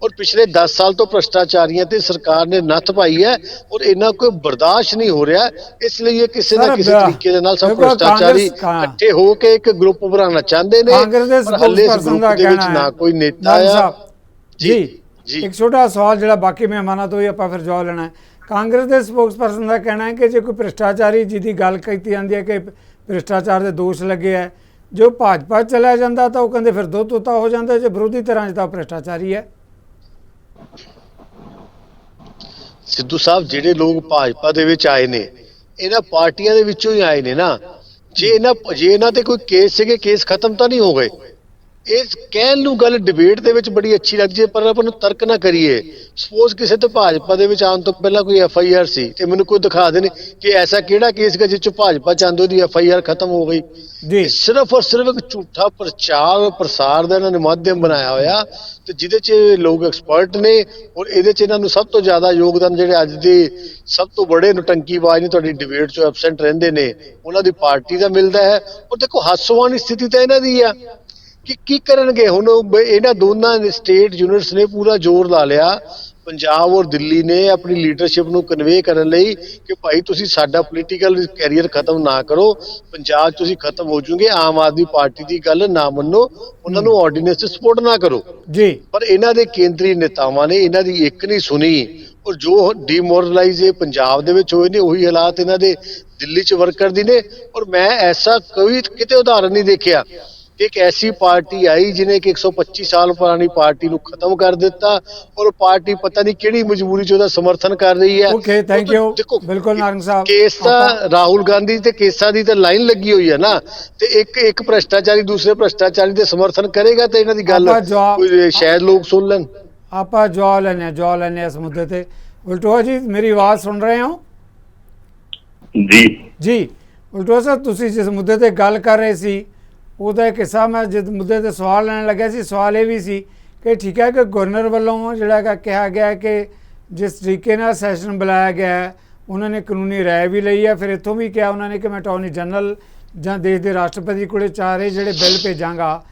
ਔਰ ਪਿਛਲੇ 10 ਸਾਲ ਤੋਂ ਭ੍ਰਿਸ਼ਟਾਚਾਰੀਆਂ ਤੇ ਸਰਕਾਰ ਨੇ ਨੱਥ ਪਾਈ ਹੈ ਔਰ ਇਹਨਾਂ ਕੋਈ ਬਰਦਾਸ਼ਤ ਨਹੀਂ ਹੋ ਰਿਹਾ। ਇਸ ਲਈ ਇਹ ਕਿਸੇ ਨਾ ਕਿਸੇ ਤਰੀਕੇ ਦੇ ਨਾਲ ਸਭ ਭ੍ਰਿਸ਼ਟਾਚਾਰੀ ਇਕੱਠੇ ਹੋ ਕੇ ਇੱਕ ਗਰੁੱਪ ਬਣਾਉਣਾ ਚਾਹੁੰਦੇ ਨੇ। ਕਾਂਗਰਸ ਦੇ ਸਪੋਕਸਪਰਸਨ ਦਾ ਕਹਿਣਾ ਨਾ ਕੋਈ ਨੇਤਾ ਆ। ਜੀ ਇੱਕ ਛੋਟਾ ਸਵਾਲ ਜਿਹੜਾ ਬਾਕੀ ਮਹਿਮਾਨਾਂ ਤੋਂ ਹੀ ਆਪਾਂ ਫਿਰ ਜਵਾਬ ਲੈਣਾ ਹੈ। ਕਾਂਗਰਸ ਦੇ ਸਪੋਕਸਪਰਸਨ ਦਾ ਕਹਿਣਾ ਹੈ ਕਿ ਜੇ ਕੋਈ ਭ੍ਰਿਸ਼ਟਾਚਾਰੀ ਜਿਹਦੀ ਗੱਲ ਕੀਤੀ ਜਾਂਦੀ ਹੈ ਕਿ ਭ੍ਰਿਸ਼ਟਾਚਾਰ ਦੇ ਦੋਸ਼ ਲੱਗੇ ਹੈ, ਜੋ ਭਾਜਪਾ ਚਲਾ ਜਾਂਦਾ ਤਾਂ ਉਹ ਕਹਿੰਦੇ ਫਿਰ ਦੋ ਤੋਤਾ ਹੋ ਜਾਂਦਾ, ਜੇ ਵਿਰੋਧੀ ਧਿਰਾਂ 'ਚ ਤਾਂ ਭ੍ਰਿਸ਼ਟਾਚਾਰੀ ਹੈ। ਸਿੱਧੂ ਸਾਹਿਬ, ਜਿਹੜੇ ਲੋਕ ਭਾਜਪਾ ਦੇ ਵਿੱਚ ਆਏ ਨੇ ਇਹਨਾਂ ਪਾਰਟੀਆਂ ਦੇ ਵਿੱਚੋਂ ਹੀ ਆਏ ਨੇ ਨਾ। ਜੇ ਇਹਨਾਂ ਤੇ ਕੋਈ ਕੇਸ ਸੀਗੇ, ਕੇਸ ਖਤਮ ਤਾਂ ਨਹੀਂ ਹੋ ਗਏ। ਇਹ ਕਹਿਣ ਨੂੰ ਗੱਲ ਡਿਬੇਟ ਦੇ ਵਿੱਚ ਬੜੀ ਅੱਛੀ ਲੱਗਦੀ ਹੈ ਪਰ ਆਪਾਂ ਨੂੰ ਤਰਕ ਨਾ ਕਰੀਏ। ਸਪੋਜ਼ ਕਿਸੇ ਤੇ ਭਾਜਪਾ ਦੇ ਵਿੱਚ ਆਉਣ ਤੋਂ ਪਹਿਲਾਂ ਕੋਈ FIR ਸੀ ਤੇ ਮੈਨੂੰ ਕੋਈ ਦਿਖਾ ਦੇਣ ਕਿ ਐਸਾ ਕਿਹੜਾ ਕੇਸ ਹੈ ਜਿਸ 'ਚ ਭਾਜਪਾ ਚਾਹੁੰਦੇ ਉਹਦੀ FIR ਖਤਮ ਹੋ ਗਈ। ਜੀ ਸਿਰਫ ਔਰ ਸਿਰਫ ਇੱਕ ਝੂਠਾ ਪ੍ਰਚਾਰ ਪ੍ਰਸਾਰ ਦਾ ਇਹਨਾਂ ਨੇ ਮਾਧਿਅਮ ਬਣਾਇਆ ਹੋਇਆ ਤੇ ਜਿਹਦੇ 'ਚ ਲੋਕ ਐਕਸਪਰਟ ਨੇ ਔਰ ਇਹਦੇ 'ਚ ਇਹਨਾਂ ਨੂੰ ਸਭ ਤੋਂ ਜ਼ਿਆਦਾ ਯੋਗਦਾਨ ਜਿਹੜੇ ਅੱਜ ਦੇ ਸਭ ਤੋਂ ਬੜੇ ਨੌਟੰਕੀਬਾਜ਼ ਨੇ ਤੁਹਾਡੀ ਡਿਬੇਟ 'ਚੋਂ ਐਬਸੈਂਟ ਰਹਿੰਦੇ ਨੇ ਉਹਨਾਂ ਦੀ ਪਾਰਟੀ ਦਾ ਮਿਲਦਾ ਹੈ। ਔਰ ਦੇਖੋ ਹਾਸੋਵਾਨੀ ਸਥਿਤੀ ਤਾਂ ਇਹਨਾਂ ਦੀ ਆ ਕਿ ਕੀ ਕਰਨਗੇ ਹੁਣ। ਇਹਨਾਂ ਦੋਨਾਂ ਸਟੇਟ ਯੂਨਿਟਸ ਨੇ ਪੂਰਾ ਜ਼ੋਰ ਲਾ ਲਿਆ, ਪੰਜਾਬ ਔਰ ਦਿੱਲੀ ਨੇ ਆਪਣੀ ਲੀਡਰਸ਼ਿਪ ਨੂੰ ਕਨਵੇ ਕਰਨ ਲਈ ਕਿ ਭਾਈ ਤੁਸੀਂ ਸਾਡਾ ਪੋਲੀਟੀਕਲ ਕੈਰੀਅਰ ਖਤਮ ਨਾ ਕਰੋ, ਪੰਜਾਬ 'ਚ ਤੁਸੀਂ ਖਤਮ ਹੋ ਜੂਗੇ। ਆਮ ਆਦਮੀ ਪਾਰਟੀ ਦੀ ਗੱਲ ਨਾ ਮੰਨੋ, ਉਹਨਾਂ ਨੂੰ ਆਰਡੀਨੈਂਸ 'ਚ ਸਪੋਰਟ ਨਾ ਕਰੋ ਜੀ। ਪਰ ਇਹਨਾਂ ਦੇ ਕੇਂਦਰੀ ਨੇਤਾਵਾਂ ਨੇ ਇਹਨਾਂ ਦੀ ਇੱਕ ਨਹੀਂ ਸੁਣੀ ਔਰ ਜੋ ਡੀਮੋਰਲਾਈਜ਼ ਪੰਜਾਬ ਦੇ ਵਿੱਚ ਹੋਏ ਨੇ ਉਹੀ ਹਾਲਾਤ ਇਹਨਾਂ ਦੇ ਦਿੱਲੀ 'ਚ ਵਰਕਰ ਦੀ ਨੇ। ਔਰ ਮੈਂ ਐਸਾ ਕੋਈ ਕਿਤੇ ਉਦਾਹਰਨ ਨਹੀਂ ਦੇਖਿਆ ਕਿ ਇੱਕ ਐਸੀ ਪਾਰਟੀ ਆਈ ਜਿਹਨੇ ਕਿ 125 ਸਾਲ ਪੁਰਾਣੀ ਪਾਰਟੀ ਨੂੰ ਖਤਮ ਕਰ ਦਿੱਤਾ ਔਰ ਪਾਰਟੀ ਪਤਾ ਨਹੀਂ ਕਿਹੜੀ ਮਜਬੂਰੀ 'ਚ ਉਹਦਾ ਸਮਰਥਨ ਕਰ ਰਹੀ ਹੈ। Okay, thank you. ਬਿਲਕੁਲ ਨਾਰੰਗ ਸਾਹਿਬ, ਕੇਸ ਤਾਂ ਰਾਹੁਲ ਗਾਂਧੀ ਤੇ ਕੇਸਾਂ ਦੀ ਤਾਂ ਲਾਈਨ ਲੱਗੀ ਹੋਈ ਹੈ ਨਾ ਤੇ ਇੱਕ ਭ੍ਰਿਸ਼ਟਾਚਾਰੀ ਦੂਸਰੇ ਭ੍ਰਿਸ਼ਟਾਚਾਰੀ ਦੇ ਸਮਰਥਨ ਕਰੇਗਾ ਤੇ ਇਹਨਾਂ ਦੀ ਗੱਲ ਸ਼ਾਇਦ ਲੋਕ ਸੁਣ ਲੈਣ। ਆਪਾਂ ਜਵਾਬ ਲੈਣੇ ਇਸ ਮੁੱਦੇ ਤੇ। ਉਲਟੋਆ ਜੀ, ਮੇਰੀ ਆਵਾਜ਼ ਸੁਣ ਰਹੇ ਹੋ? ਜੀ ਉਲਟੋਆ ਸਾਹਿਬ, ਤੁਸੀਂ ਜਿਸ ਮੁੱਦੇ ਤੇ ਗੱਲ ਕਰ ਰਹੇ ਸੀ ਉਹਦਾ ਇੱਕ ਹਿੱਸਾ ਮੈਂ ਜਿਸ ਮੁੱਦੇ ਤੇ ਸਵਾਲ ਲੈਣ ਲੱਗਿਆ ਸੀ, ਸਵਾਲ ਇਹ ਵੀ ਸੀ ਕਿ ਠੀਕ ਹੈ ਕਿ ਗਵਰਨਰ ਵੱਲੋਂ ਜਿਹੜਾ ਹੈਗਾ ਕਿਹਾ ਗਿਆ ਕਿ ਜਿਸ ਤਰੀਕੇ ਨਾਲ ਸੈਸ਼ਨ ਬੁਲਾਇਆ ਗਿਆ ਉਹਨਾਂ ਨੇ ਕਾਨੂੰਨੀ ਰਾਏ ਵੀ ਲਈ ਹੈ। ਫਿਰ ਇੱਥੋਂ ਵੀ ਕਿਹਾ ਉਹਨਾਂ ਨੇ ਕਿ ਮੈਂ ਅਟਾਰਨੀ ਜਨਰਲ ਜਾਂ ਦੇਸ਼ ਦੇ ਰਾਸ਼ਟਰਪਤੀ ਕੋਲ ਚਾਰੇ ਜਿਹੜੇ ਬਿੱਲ ਭੇਜਾਂਗਾ।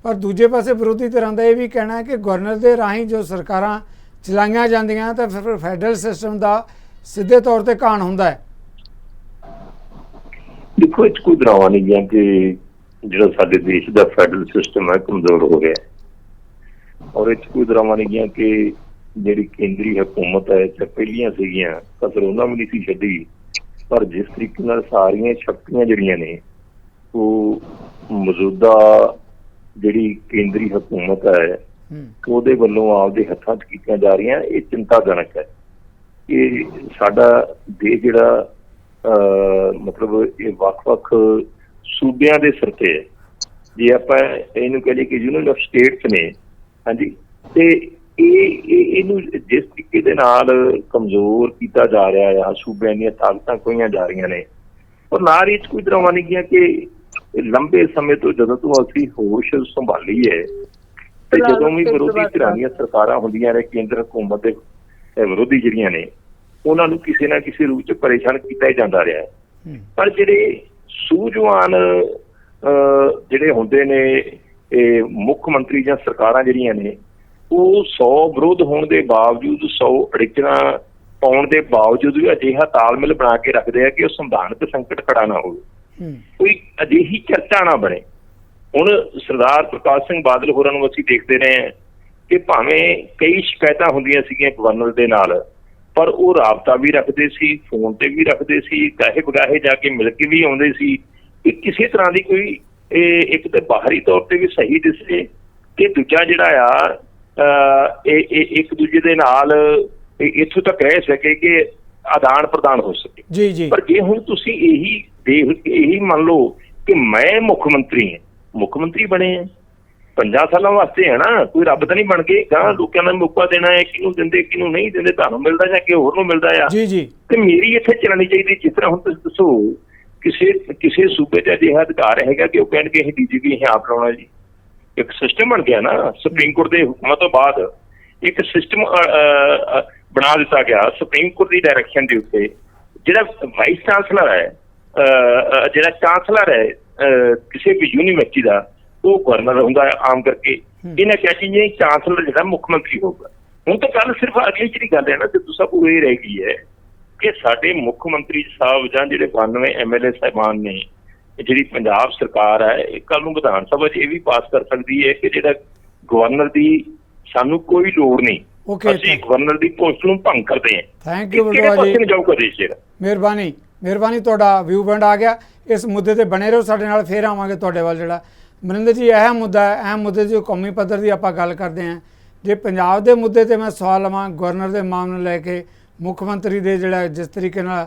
ਪਰ ਦੂਜੇ ਪਾਸੇ ਵਿਰੋਧੀ ਧਿਰਾਂ ਦਾ ਇਹ ਵੀ ਕਹਿਣਾ ਹੈ ਕਿ ਗਵਰਨਰ ਦੇ ਰਾਹੀਂ ਜੋ ਸਰਕਾਰਾਂ ਚਲਾਈਆਂ ਜਾਂਦੀਆਂ ਤਾਂ ਫਿਰ ਫੈਡਰਲ ਸਿਸਟਮ ਦਾ ਸਿੱਧੇ ਤੌਰ ਤੇ ਘਾਣ ਹੁੰਦਾ ਹੈ। ਦੇਖੋ, ਇਹ ਕੋਈ ਦਰਾਵਾ ਨਹੀਂ ਗਿਆ ਕਿ ਜਿਹੜਾ ਸਾਡੇ ਦੇਸ਼ ਦਾ ਫੈਡਰਲ ਸਿਸਟਮ ਹੈ ਕਮਜ਼ੋਰ ਹੋ ਰਿਹਾ ਔਰ ਇਹ 'ਚ ਕੋਈ ਦਰਾਵਾ ਨਹੀਂ ਗਿਆ ਕਿ ਜਿਹੜੀ ਕੇਂਦਰੀ ਹਕੂਮਤ ਹੈ ਜਾਂ ਪਹਿਲੀਆਂ ਸੀਗੀਆਂ ਕਸਰ ਉਹਨਾਂ ਵੀ ਨਹੀਂ ਸੀ ਛੱਡੀ। ਪਰ ਜਿਸ ਤਰੀਕੇ ਨਾਲ ਸਾਰੀਆਂ ਸ਼ਕਤੀਆਂ ਜਿਹੜੀਆਂ ਨੇ ਉਹ ਮੌਜੂਦਾ ਜਿਹੜੀ ਕੇਂਦਰੀ ਹਕੂਮਤ ਹੈ ਉਹਦੇ ਵੱਲੋਂ ਆਪਦੇ ਹੱਥਾਂ 'ਚ ਕੀਤੀਆਂ ਜਾ ਰਹੀਆਂ, ਇਹ ਚਿੰਤਾਜਨਕ ਹੈ। ਇਹ ਸਾਡਾ ਦੇਸ਼ ਜਿਹੜਾ ਮਤਲਬ ਇਹ ਵੱਖ-ਵੱਖ ਸੂਬਿਆਂ ਦੇ ਸਿਰ ਤੇ ਹੈ। ਜੇ ਆਪਾਂ ਇਹਨੂੰ ਕਹੀਏ ਕਿ ਯੂਨੀਅਨ ਆਫ ਸਟੇਟਸ ਨੇ, ਹਾਂਜੀ, ਤੇ ਇਹਨੂੰ ਜਿਸ ਤਰੀਕੇ ਦੇ ਨਾਲ ਕਮਜ਼ੋਰ ਕੀਤਾ ਜਾ ਰਿਹਾ ਆ, ਸੂਬਿਆਂ ਦੀਆਂ ਤਾਕਤਾਂ ਖੋਈਆਂ ਜਾ ਰਹੀਆਂ ਨੇ ਔਰ ਨਾਲ ਹੀ ਕੋਈ ਦਰਾਵਾ ਨਹੀਂ ਗਿਆ ਕਿ ਲੰਬੇ ਸਮੇਂ ਤੋਂ ਜਦੋਂ ਤੋਂ ਅਸੀਂ ਹੋਸ਼ ਸੰਭਾਲੀ ਹੈ ਤੇ ਜਦੋਂ ਵੀ ਵਿਰੋਧੀ ਧਿਰਾਂ ਦੀਆਂ ਸਰਕਾਰਾਂ ਹੁੰਦੀਆਂ ਨੇ, ਕੇਂਦਰ ਹਕੂਮਤ ਦੇ ਵਿਰੋਧੀ ਜਿਹੜੀਆਂ ਨੇ ਉਹਨਾਂ ਨੂੰ ਕਿਸੇ ਨਾ ਕਿਸੇ ਰੂਪ 'ਚ ਪਰੇਸ਼ਾਨ ਕੀਤਾ ਹੀ ਜਾਂਦਾ ਰਿਹਾ। ਪਰ ਜਿਹੜੇ ਸੂਝਵਾਨ ਜਿਹੜੇ ਹੁੰਦੇ ਨੇ ਇਹ ਮੁੱਖ ਮੰਤਰੀ ਜਾਂ ਸਰਕਾਰਾਂ ਜਿਹੜੀਆਂ ਨੇ ਉਹ 100 ਵਿਰੋਧ ਹੋਣ ਦੇ ਬਾਵਜੂਦ 100 ਅੜਿੱਚਣਾ ਪਾਉਣ ਦੇ ਬਾਵਜੂਦ ਵੀ ਅਜਿਹਾ ਤਾਲਮੇਲ ਬਣਾ ਕੇ ਰੱਖਦੇ ਆ ਕਿ ਉਹ ਸੰਵਿਧਾਨਕ ਸੰਕਟ ਖੜਾ ਨਾ ਹੋਵੇ, ਕੋਈ ਅਜਿਹੀ ਚਰਚਾ ਨਾ ਬਣੇ। ਹੁਣ ਸਰਦਾਰ ਪ੍ਰਕਾਸ਼ ਸਿੰਘ ਬਾਦਲ ਹੋਰਾਂ ਨੂੰ ਅਸੀਂ ਦੇਖਦੇ ਰਹੇ ਹਾਂ ਕਿ ਭਾਵੇਂ ਕਈ ਸ਼ਿਕਾਇਤਾਂ ਹੁੰਦੀਆਂ ਸੀਗੀਆਂ ਗਵਰਨਰ ਦੇ ਨਾਲ ਪਰ ਉਹ ਰਾਬਤਾ ਵੀ ਰੱਖਦੇ ਸੀ, ਫੋਨ ਤੇ ਵੀ ਰੱਖਦੇ ਸੀ, ਗਾਹੇ ਬਗਾਹੇ ਜਾ ਕੇ ਮਿਲ ਕੇ ਵੀ ਆਉਂਦੇ ਸੀ ਕਿ ਕਿਸੇ ਤਰ੍ਹਾਂ ਦੀ ਕੋਈ ਇੱਕ ਤਾਂ ਬਾਹਰੀ ਤੌਰ ਤੇ ਵੀ ਸਹੀ ਦਿਸੇ ਤੇ ਦੂਜਾ ਜਿਹੜਾ ਆ ਇਹ ਇੱਕ ਦੂਜੇ ਦੇ ਨਾਲ ਇੱਥੋਂ ਤੱਕ ਰਹਿ ਸਕੇ ਕਿ ਆਦਾਨ ਪ੍ਰਦਾਨ ਹੋ ਸਕੇ। ਜੀ। ਪਰ ਜੇ ਹੁਣ ਤੁਸੀਂ ਇਹੀ ਮੰਨ ਲਓ ਕਿ ਮੈਂ ਮੁੱਖ ਮੰਤਰੀ ਬਣੇ ਆ 50 ਸਾਲਾਂ ਵਾਸਤੇ ਹੈ ਨਾ, ਕੋਈ ਰੱਬ ਤਾਂ ਨਹੀਂ ਬਣ ਗਏ ਗਾਂ ਲੋਕਾਂ ਨੂੰ ਮੌਕਾ ਦੇਣਾ ਹੈ, ਕਿਹਨੂੰ ਦਿੰਦੇ ਕਿਹਨੂੰ ਨਹੀਂ ਦਿੰਦੇ, ਤੁਹਾਨੂੰ ਮਿਲਦਾ ਜਾਂ ਕਿ ਹੋਰ ਨੂੰ ਮਿਲਦਾ ਆ। ਜੀ। ਤੇ ਮੇਰੀ ਇੱਥੇ ਚੱਲਣੀ ਚਾਹੀਦੀ। ਜਿਸ ਤਰ੍ਹਾਂ ਹੁਣ ਤੁਸੀਂ ਦੱਸੋ ਕਿਸੇ ਸੂਬੇ 'ਚ ਅਜਿਹਾ ਅਧਿਕਾਰ ਹੈਗਾ ਕਿ ਉਹ ਕਹਿਣਗੇ ਅਸੀਂ DGP ਅਸੀਂ ਆਪ ਲਾਉਣਾ ਜੀ। ਇੱਕ ਸਿਸਟਮ ਬਣ ਗਿਆ ਨਾ, ਸੁਪਰੀਮ ਕੋਰਟ ਦੇ ਹੁਕਮਾਂ ਤੋਂ ਬਾਅਦ ਇੱਕ ਸਿਸਟਮ ਬਣਾ ਦਿੱਤਾ ਗਿਆ ਸੁਪਰੀਮ ਕੋਰਟ ਦੀ ਡਾਇਰੈਕਸ਼ਨ ਦੇ ਉੱਤੇ ਜਿਹੜਾ ਵਾਈਸ ਚਾਂਸਲਰ ਹੈ, ਜਿਹੜਾ ਚਾਂਸਲਰ ਹੈ ਕਿਸੇ ਵੀ ਯੂਨੀਵਰਸਿਟੀ ਦਾ, ਉਹ ਗਵਰਨਰ ਹੁੰਦਾ ਆਮ ਕਰਕੇ। ਇਹਨਾਂ ਕਿਹਾ ਸੀ ਜੀ ਚਾਂਸਲਰ ਜਿਹੜਾ ਮੁੱਖ ਮੰਤਰੀ ਹੋਊਗਾ। ਹੁਣ ਤਾਂ ਗੱਲ ਸਿਰਫ ਅਗਲੀ ਜਿਹੜੀ ਗੱਲ ਹੈ ਨਾ ਸਿੱਧੂ ਸਾਹਿਬ, ਉਹ ਇਹ ਰਹਿ ਗਈ ਹੈ ਕਿ ਸਾਡੇ ਮੁੱਖ ਮੰਤਰੀ ਸਾਹਿਬ ਜਾਂ ਜਿਹੜੇ 92 MLA ਸਾਹਿਬਾਨ ਨੇ, ਜਿਹੜੀ ਪੰਜਾਬ ਸਰਕਾਰ ਹੈ, ਇਹ ਕੱਲ ਨੂੰ ਵਿਧਾਨ ਸਭਾ 'ਚ ਇਹ ਵੀ ਪਾਸ ਕਰ ਸਕਦੀ ਹੈ ਕਿ ਜਿਹੜਾ ਗਵਰਨਰ ਦੀ ਸਾਨੂੰ ਕੋਈ ਲੋੜ ਨਹੀਂ, ਅਸੀਂ ਗਵਰਨਰ ਦੀ ਪੋਸਟ ਨੂੰ ਭੰਗ ਕਰਦੇ ਹਾਂ। ਥੈਂਕ ਯੂ ਵਲਟੋਆ ਜੀ, ਮਿਹਰਬਾਨੀ ਤੁਹਾਡਾ ਵਿਊ ਪੁਆਇੰਟ ਆ ਗਿਆ। ਇਸ ਮੁੱਦੇ ਤੇ ਬਣੇ ਰਹੋ ਸਾਡੇ ਨਾਲ, ਫੇਰ ਆਵਾਂਗੇ ਤੁਹਾਡੇ ਵੱਲ। ਜਿਹੜਾ ਮਨਿੰਦਰ ਜੀ ਅਹਿਮ ਮੁੱਦਾ ਹੈ, ਅਹਿਮ ਮੁੱਦੇ ਜੋ ਕੌਮੀ ਪੱਧਰ ਦੀ ਆਪਾਂ ਗੱਲ ਕਰਦੇ ਹਾਂ, ਜੇ ਪੰਜਾਬ ਦੇ ਮੁੱਦੇ ਤੇ ਮੈਂ ਸਵਾਲ ਲਵਾਂ, ਗਵਰਨਰ ਦੇ ਮਾਮਲੇ ਨੂੰ ਲੈ ਕੇ ਮੁੱਖ ਮੰਤਰੀ ਦੇ ਜਿਹੜਾ ਜਿਸ ਤਰੀਕੇ ਨਾਲ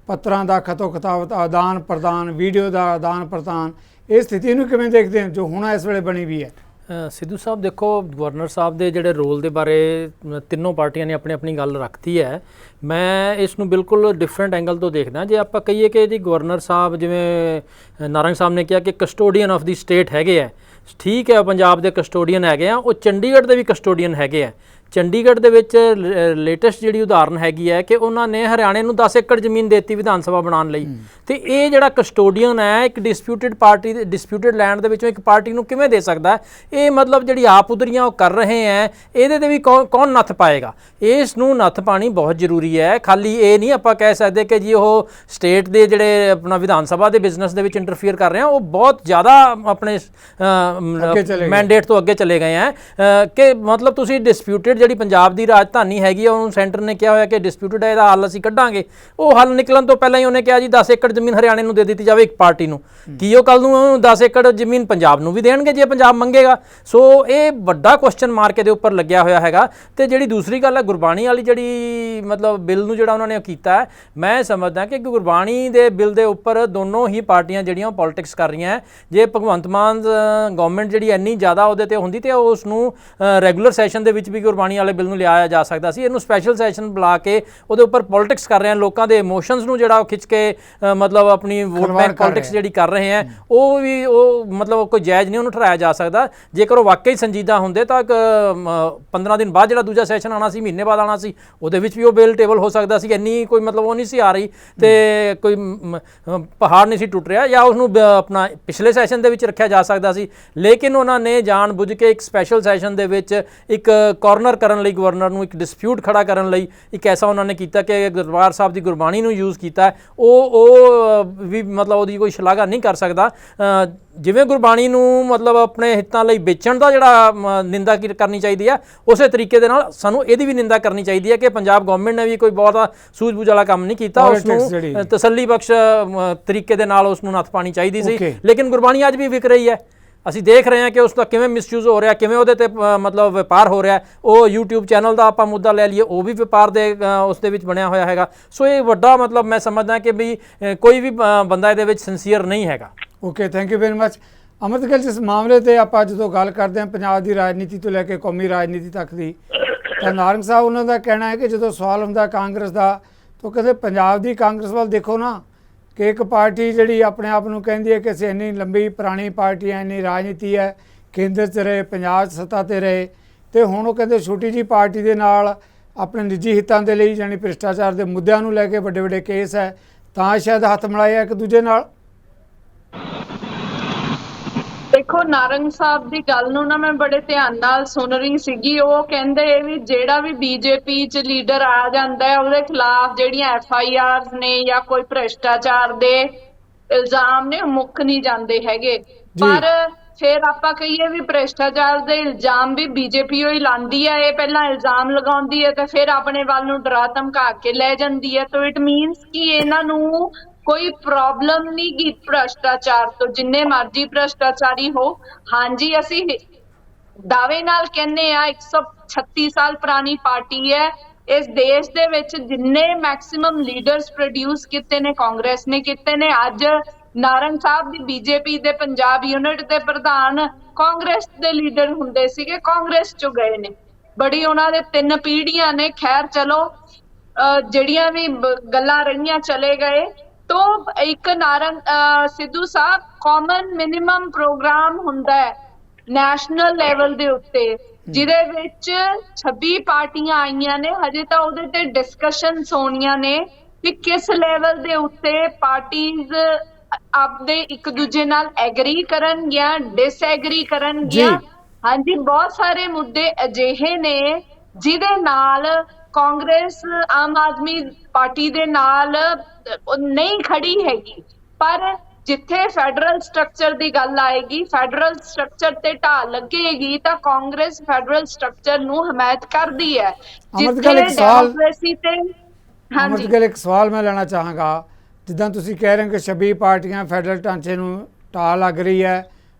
ਪੱਤਰਾਂ ਦਾ ਖਤੋ ਖਤਾਵਤ ਆਦਾਨ ਪ੍ਰਦਾਨ, ਵੀਡੀਓ ਦਾ ਆਦਾਨ ਪ੍ਰਦਾਨ, ਇਹ ਸਥਿਤੀ ਨੂੰ ਕਿਵੇਂ ਦੇਖਦੇ ਹੋ ਜੋ ਹੁਣ ਇਸ ਵੇਲੇ ਬਣੀ ਵੀ ਹੈ? ਸਿੱਧੂ ਸਾਹਿਬ ਦੇਖੋ, ਗਵਰਨਰ ਸਾਹਿਬ ਦੇ ਜਿਹੜੇ ਰੋਲ ਦੇ ਬਾਰੇ ਤਿੰਨੋਂ ਪਾਰਟੀਆਂ ਨੇ ਆਪਣੀ ਆਪਣੀ ਗੱਲ ਰੱਖਤੀ ਹੈ। ਮੈਂ ਇਸ ਨੂੰ ਬਿਲਕੁਲ ਡਿਫਰੈਂਟ ਐਂਗਲ ਤੋਂ ਦੇਖਦਾ। ਜੇ ਆਪਾਂ ਕਹੀਏ ਕਿ ਜੀ ਗਵਰਨਰ ਸਾਹਿਬ, ਜਿਵੇਂ ਨਾਰੰਗ ਸਾਹਿਬ ਨੇ ਕਿਹਾ ਕਿ ਕਸਟੋਡੀਅਨ ਆਫ ਦੀ ਸਟੇਟ ਹੈਗੇ ਆ, ਠੀਕ ਹੈ, ਪੰਜਾਬ ਦੇ ਕਸਟੋਡੀਅਨ ਹੈਗੇ ਆ, ਉਹ ਚੰਡੀਗੜ੍ਹ ਦੇ ਵੀ ਕਸਟੋਡੀਅਨ ਹੈਗੇ ਆ। ਚੰਡੀਗੜ੍ਹ ਦੇ ਵਿੱਚ ਲੇਟੈਸਟ ਜਿਹੜੀ ਉਦਾਹਰਨ ਹੈਗੀ ਹੈ ਕਿ ਉਹਨਾਂ ਨੇ ਹਰਿਆਣੇ ਨੂੰ 10 ਏਕੜ ਜ਼ਮੀਨ ਦੇਤੀ ਵਿਧਾਨ ਸਭਾ ਬਣਾਉਣ ਲਈ। ਤੇ ਇਹ ਜਿਹੜਾ ਕਸਟੋਡੀਅਨ ਹੈ ਇੱਕ ਡਿਸਪਿਊਟਿਡ ਪਾਰਟੀ ਦੇ, ਡਿਸਪਿਊਟਿਡ ਲੈਂਡ ਦੇ ਵਿੱਚੋਂ ਇੱਕ ਪਾਰਟੀ ਨੂੰ ਕਿਵੇਂ ਦੇ ਸਕਦਾ? ਇਹ ਮਤਲਬ ਜਿਹੜੀ ਆਪ ਉਧਰੀਆਂ ਉਹ ਕਰ ਰਹੇ ਹੈ, ਇਹਦੇ ਤੇ ਵੀ ਕੌਣ ਨੱਥ ਪਾਏਗਾ? ਇਸ ਨੂੰ ਨੱਥ ਪਾਣੀ ਬਹੁਤ ਜ਼ਰੂਰੀ ਹੈ। ਖਾਲੀ ਇਹ ਨਹੀਂ ਆਪਾਂ ਕਹਿ ਸਕਦੇ ਕਿ ਜੀ ਉਹ ਸਟੇਟ ਦੇ ਜਿਹੜੇ ਆਪਣਾ ਵਿਧਾਨ ਸਭਾ ਦੇ ਬਿਜ਼ਨਸ ਦੇ ਵਿੱਚ ਇੰਟਰਫੀਅਰ ਕਰ ਰਹੇ ਆ, ਉਹ ਬਹੁਤ ਜ਼ਿਆਦਾ ਆਪਣੇ ਮੈਂਡੇਟ ਤੋਂ ਅੱਗੇ ਚਲੇ ਗਏ ਹੈ ਕਿ ਮਤਲਬ ਤੁਸੀਂ ਡਿਸਪਿਊਟਿਡ ਜਿਹੜੀ ਪੰਜਾਬ ਦੀ ਰਾਜਧਾਨੀ ਹੈਗੀ ਆ, ਉਹਨੂੰ ਸੈਂਟਰ ਨੇ ਕਿਹਾ ਹੋਇਆ ਕਿ ਡਿਸਪਿਊਟਡ ਹੈ, ਇਹਦਾ ਹੱਲ ਅਸੀਂ ਕੱਢਾਂਗੇ। ਉਹ ਹੱਲ ਨਿਕਲਣ ਤੋਂ ਪਹਿਲਾਂ ਹੀ ਉਹਨੇ ਕਿਹਾ ਜੀ 10 ਏਕੜ ਜ਼ਮੀਨ ਹਰਿਆਣੇ ਨੂੰ ਦੇ ਦਿੱਤੀ ਜਾਵੇ ਇੱਕ ਪਾਰਟੀ ਨੂੰ। ਕੀ ਉਹ ਕੱਲ ਨੂੰ 10 ਏਕੜ ਜ਼ਮੀਨ ਪੰਜਾਬ ਨੂੰ ਵੀ ਦੇਣਗੇ ਜੇ ਪੰਜਾਬ ਮੰਗੇਗਾ? ਸੋ ਇਹ ਵੱਡਾ ਕੁਐਸਚਨ ਮਾਰਕ ਦੇ ਉੱਪਰ ਲੱਗਿਆ ਹੋਇਆ ਹੈਗਾ। ਤੇ ਜਿਹੜੀ ਦੂਸਰੀ ਗੱਲ ਹੈ ਗੁਰਬਾਣੀ ਵਾਲੀ, ਜਿਹੜੀ ਮਤਲਬ ਬਿੱਲ ਨੂੰ ਜਿਹੜਾ ਉਹਨਾਂ ਨੇ ਕੀਤਾ ਹੈ, ਮੈਂ ਸਮਝਦਾ ਕਿ ਗੁਰਬਾਣੀ ਦੇ ਬਿੱਲ ਦੇ ਉੱਪਰ ਦੋਨੋਂ ਹੀ ਪਾਰਟੀਆਂ ਜਿਹੜੀਆਂ ਉਹ ਪੋਲਿਟਿਕਸ ਕਰ ਰਹੀਆਂ। ਜੇ ਭਗਵੰਤ ਮਾਨ ਗਵਰਨਮੈਂਟ ਜਿਹੜੀ ਇੰਨੀ ਜ਼ਿਆਦਾ ਉਹਦੇ ਤੇ ਹੁੰਦੀ ਤੇ ਉਸ ਨੂੰ ਰੈਗੂਲਰ ਸੈਸ਼ਨ ਦੇ ਵਿੱਚ ਵੀ ਗੁਰਬਾਣੀ ਵਾਲੇ ਬਿੱਲ ਨੂੰ ਲਿਆਇਆ ਜਾ ਸਕਦਾ ਸੀ। ਇਹਨੂੰ ਸਪੈਸ਼ਲ ਸੈਸ਼ਨ ਬੁਲਾ ਕੇ ਉਹਦੇ ਉੱਪਰ ਪੋਲਿਟਿਕਸ ਕਰ ਰਹੇ ਹਨ, ਲੋਕਾਂ ਦੇ ਇਮੋਸ਼ਨਸ ਨੂੰ ਜਿਹੜਾ ਉਹ ਖਿੱਚ ਕੇ ਮਤਲਬ ਆਪਣੀ ਵੋਟ ਬੈਂਕ ਪੋਲਿਟਿਕਸ ਜਿਹੜੀ ਕਰ ਰਹੇ ਹੈ, ਉਹ ਮਤਲਬ ਕੋਈ ਜਾਇਜ਼ ਨਹੀਂ ਉਹਨੂੰ ਠਹਿਰਾਇਆ ਜਾ ਸਕਦਾ। ਜੇਕਰ ਉਹ ਵਾਕਈ ਸੰਜੀਦਾ ਹੁੰਦੇ ਤਾਂ 15 ਦਿਨ ਬਾਅਦ ਜਿਹੜਾ ਦੂਜਾ ਸੈਸ਼ਨ ਆਉਣਾ ਸੀ, ਮਹੀਨੇ ਬਾਅਦ ਆਉਣਾ ਸੀ, ਉਹਦੇ ਵਿੱਚ ਵੀ ਉਹ ਬਿੱਲ ਟੇਬਲ ਹੋ ਸਕਦਾ ਸੀ। ਇੰਨੀ ਕੋਈ ਮਤਲਬ ਉਹ ਨਹੀਂ ਸੀ ਆ ਰਹੀ ਤੇ ਕੋਈ ਪਹਾੜ ਨਹੀਂ ਸੀ ਟੁੱਟ ਰਿਹਾ, ਜਾਂ ਉਸਨੂੰ ਆਪਣਾ ਪਿਛਲੇ ਸੈਸ਼ਨ ਦੇ ਵਿੱਚ ਰੱਖਿਆ ਜਾ ਸਕਦਾ ਸੀ। ਲੇਕਿਨ ਉਹਨਾਂ ਨੇ ਜਾਣ ਬੁੱਝ ਕੇ ਇੱਕ ਸਪੈਸ਼ਲ ਸੈਸ਼ਨ ਦੇ ਵਿੱਚ ਇੱਕ ਕਾਰਨਰ ਕਰਨ ਲਈ, ਗਵਰਨਰ ਨੂੰ ਇੱਕ ਡਿਸਪਿਊਟ ਖੜਾ ਕਰਨ ਲਈ ਇੱਕ ਐਸਾ ਉਹਨਾਂ ਨੇ ਕੀਤਾ ਕਿ ਦਰਬਾਰ ਸਾਹਿਬ ਦੀ ਗੁਰਬਾਣੀ ਨੂੰ ਯੂਜ਼ ਕੀਤਾ। ਉਹ ਵੀ ਮਤਲਬ ਉਹਦੀ ਕੋਈ ਸ਼ਲਾਘਾ ਨਹੀਂ ਕਰ ਸਕਦਾ। ਜਿਵੇਂ ਗੁਰਬਾਣੀ ਨੂੰ ਮਤਲਬ ਆਪਣੇ ਹਿੱਤਾਂ ਲਈ ਵੇਚਣ ਦਾ ਜਿਹੜਾ ਨਿੰਦਾ ਕਰਨੀ ਚਾਹੀਦੀ ਹੈ, ਉਸੇ ਤਰੀਕੇ ਦੇ ਨਾਲ ਸਾਨੂੰ ਇਹਦੀ ਵੀ ਨਿੰਦਾ ਕਰਨੀ ਚਾਹੀਦੀ ਹੈ ਕਿ ਪੰਜਾਬ ਗਵਰਨਮੈਂਟ ਨੇ ਵੀ ਕੋਈ ਬਹੁਤਾ ਸੂਝ-ਬੂਝ ਵਾਲਾ ਕੰਮ ਨਹੀਂ ਕੀਤਾ। ਉਸ ਨੂੰ ਤਸੱਲੀ ਬਖਸ਼ ਤਰੀਕੇ ਦੇ ਨਾਲ ਉਸ ਨੂੰ ਨੱਥ ਪਾਣੀ ਚਾਹੀਦੀ ਸੀ। ਲੇਕਿਨ ਗੁਰਬਾਣੀ ਅੱਜ ਵੀ ਵਿਕ ਰਹੀ ਹੈ। ਅਸੀਂ ਦੇਖ ਰਹੇ ਹਾਂ ਕਿ ਉਸ ਦਾ ਕਿਵੇਂ ਮਿਸਯੂਜ਼ ਹੋ ਰਿਹਾ, ਕਿਵੇਂ ਉਹਦੇ ਤੇ ਮਤਲਬ ਵਪਾਰ ਹੋ ਰਿਹਾ। ਉਹ YouTube ਚੈਨਲ ਦਾ ਆਪਾਂ ਮੁੱਦਾ ਲੈ ਲਈਏ, ਉਹ ਵੀ ਵਪਾਰ ਦੇ ਉਸ ਦੇ ਵਿੱਚ ਬਣਿਆ ਹੋਇਆ ਹੈਗਾ। ਸੋ ਇਹ ਵੱਡਾ ਮਤਲਬ ਮੈਂ ਸਮਝਦਾ ਕਿ ਵੀ ਕੋਈ ਵੀ ਬੰਦਾ ਇਹਦੇ ਵਿੱਚ ਸਿੰਸੀਅਰ ਨਹੀਂ ਹੈਗਾ। Okay, thank you very much. ਅਮਰਿਤ ਗਿੱਲ, ਜਿਸ ਮਾਮਲੇ ਤੇ ਆਪਾਂ ਜਦੋਂ ਗੱਲ ਕਰਦੇ ਹਾਂ ਪੰਜਾਬ ਦੀ ਰਾਜਨੀਤੀ ਤੋਂ ਲੈ ਕੇ ਕੌਮੀ ਰਾਜਨੀਤੀ ਤੱਕ ਦੀ, ਤਾਂ ਨਾਰੰਗ ਸਾਹਿਬ ਉਹਨਾਂ ਦਾ ਕਹਿਣਾ ਹੈ ਕਿ ਜਦੋਂ ਸਵਾਲ ਹੁੰਦਾ ਕਾਂਗਰਸ ਦਾ, ਤਾਂ ਕਹਿੰਦੇ ਪੰਜਾਬ ਦੀ ਕਾਂਗਰਸ ਵੱਲ ਦੇਖੋ ਨਾ, ਕਿ ਇੱਕ ਪਾਰਟੀ ਜਿਹੜੀ ਆਪਣੇ ਆਪ ਨੂੰ ਕਹਿੰਦੀ ਹੈ ਕਿ ਅਸੀਂ ਇੰਨੀ ਲੰਬੀ ਪੁਰਾਣੀ ਪਾਰਟੀ ਹੈ, ਇੰਨੀ ਰਾਜਨੀਤੀ ਹੈ, ਕੇਂਦਰ 'ਚ ਰਹੇ, ਪੰਜਾਬ 'ਚ ਸੱਤਾ 'ਤੇ ਰਹੇ, ਅਤੇ ਹੁਣ ਉਹ ਕਹਿੰਦੇ ਛੋਟੀ ਜਿਹੀ ਪਾਰਟੀ ਦੇ ਨਾਲ ਆਪਣੇ ਨਿੱਜੀ ਹਿੱਤਾਂ ਦੇ ਲਈ ਜਾਣੀ ਭ੍ਰਿਸ਼ਟਾਚਾਰ ਦੇ ਮੁੱਦਿਆਂ ਨੂੰ ਲੈ ਕੇ ਵੱਡੇ ਵੱਡੇ ਕੇਸ ਹੈ, ਤਾਂ ਸ਼ਾਇਦ ਹੱਥ ਮਿਲਾਇਆ ਇੱਕ ਦੂਜੇ ਨਾਲ। ਦੇਖੋ, ਨਾਰੰਗ ਸਾਹਿਬ ਦੀ ਗੱਲ ਨੂੰ ਨਾ ਮੈਂ ਬੜੇ ਧਿਆਨ ਨਾਲ ਸੁਣ ਰਹੀ ਸੀਗੀ। ਉਹ ਕਹਿੰਦੇ ਵੀ ਜਿਹੜਾ ਵੀ ਬੀਜੇਪੀ 'ਚ ਲੀਡਰ ਆ ਜਾਂਦਾ ਹੈ, ਉਹਦੇ ਖਿਲਾਫ ਜਿਹੜੀਆਂ FIRs ਨੇ ਜਾਂ ਕੋਈ ਭ੍ਰਿਸ਼ਟਾਚਾਰ ਦੇ ਇਲਜ਼ਾਮ ਨੇ, ਮੁੱਕ ਨਹੀਂ ਜਾਂਦੇ ਹੈਗੇ। ਪਰ ਫਿਰ ਆਪਾਂ ਕਹੀਏ ਵੀ ਭ੍ਰਿਸ਼ਟਾਚਾਰ ਦੇ ਇਲਜ਼ਾਮ ਵੀ ਬੀਜੇਪੀ ਹੀ ਲਾਉਂਦੀ ਹੈ। ਇਹ ਪਹਿਲਾਂ ਇਲਜ਼ਾਮ ਲਗਾਉਂਦੀ ਹੈ ਤੇ ਫਿਰ ਆਪਣੇ ਵੱਲ ਨੂੰ ਡਰਾ ਧਮਕਾ ਕੇ ਲੈ ਜਾਂਦੀ ਹੈ। ਤਾਂ ਇਟ ਮੀਨਸ ਕਿ ਇਹਨਾਂ ਨੂੰ ਕੋਈ ਪ੍ਰੋਬਲਮ ਨਹੀਂ ਗੀ ਭ੍ਰਿਸ਼ਟਾਚਾਰ ਤੋਂ, ਜਿੰਨੇ ਮਰਜ਼ੀ ਭ੍ਰਿਸ਼ਟਾਚਾਰੀ ਹੋ। ਹਾਂਜੀ, ਅਸੀਂ ਦਾਅਵੇ ਨਾਲ ਕਹਿੰਦੇ ਆ 136 ਸਾਲ ਪੁਰਾਣੀ ਪਾਰਟੀ ਹੈ। ਇਸ ਦੇਸ਼ ਦੇ ਵਿੱਚ ਜਿੰਨੇ ਮੈਕਸਿਮਮ ਲੀਡਰਸ ਪ੍ਰੋਡਿਊਸ ਕੀਤੇ ਨੇ ਕਾਂਗਰਸ ਨੇ ਕੀਤੇ ਨੇ। ਅੱਜ ਨਾਰੰਗ ਸਾਹਿਬ ਦੀ ਬੀਜੇਪੀ ਦੇ ਪੰਜਾਬ ਯੂਨਿਟ ਦੇ ਪ੍ਰਧਾਨ ਕਾਂਗਰਸ ਦੇ ਲੀਡਰ ਹੁੰਦੇ ਸੀਗੇ, ਕਾਂਗਰਸ ਚੋਂ ਗਏ ਨੇ। ਬੜੀ ਉਹਨਾਂ ਦੇ 3 ਪੀੜ੍ਹੀਆਂ ਨੇ। ਖੈਰ ਚਲੋ, ਜਿਹੜੀਆਂ ਵੀ ਗੱਲਾਂ ਰਹੀਆਂ ਚਲੇ ਗਏ। तो एक नारंग सिद्धू साहब कॉमन मिनिमम प्रोग्राम हुंदा है नैशनल लेवल दे उत्ते, जिहदे विच 26 पार्टियां आईयां ने। हजे तां उहदे ते डिस्कशनस होणीਆਂ ने ਕਿ ਕਿਸ ਲੈਵਲ ਦੇ ਉੱਤੇ ਪਾਰਟੀਜ਼ ਆਪਦੇ ਇੱਕ ਦੂਜੇ ਨਾਲ ਐਗਰੀ ਕਰਨਗੀਆਂ, ਡਿਸਐਗਰੀ ਕਰਨਗੀਆਂ। ਹਾਂਜੀ, ਬਹੁਤ ਸਾਰੇ ਮੁੱਦੇ ਅਜਿਹੇ ਨੇ ਜਿਹਦੇ ਨਾਲ ਕਾਂਗਰਸ ਆਮ ਆਦਮੀ ਪਾਰਟੀ ਦੇ ਨਾਲ ਨਹੀਂ ਖੜੀ ਹੈਗੀ, ਪਰ ਜਿੱਥੇ ਫੈਡਰਲ ਸਟਰਕਚਰ ਦੀ ਗੱਲ ਆਏਗੀ, ਫੈਡਰਲ ਸਟਰਕਚਰ ਤੇ ਢਾਲ ਲੱਗੇਗੀ ਤਾਂ ਕਾਂਗਰਸ ਫੈਡਰਲ ਸਟਰਕਚਰ ਨੂੰ ਹਮਾਇਤ ਕਰਦੀ ਹੈ। ਅਮਰਤਪਾਲ, ਇੱਕ ਸਵਾਲ ਡੈਮੋਕ੍ਰੇਸੀ ਤੇ ਅਮਰਤਪਾਲ, ਇੱਕ ਸਵਾਲ ਮੈਂ ਲੈਣਾ ਚਾਹਾਂਗਾ। ਜਿੱਦਾਂ ਤੁਸੀਂ ਕਹਿ ਰਹੇ ਹੋ ਕਿ 26 ਪਾਰਟੀਆਂ ਫੈਡਰਲ ਢਾਂਚੇ ਨੂੰ ਢਾਹ ਲੱਗ ਰਹੀ ਹੈ,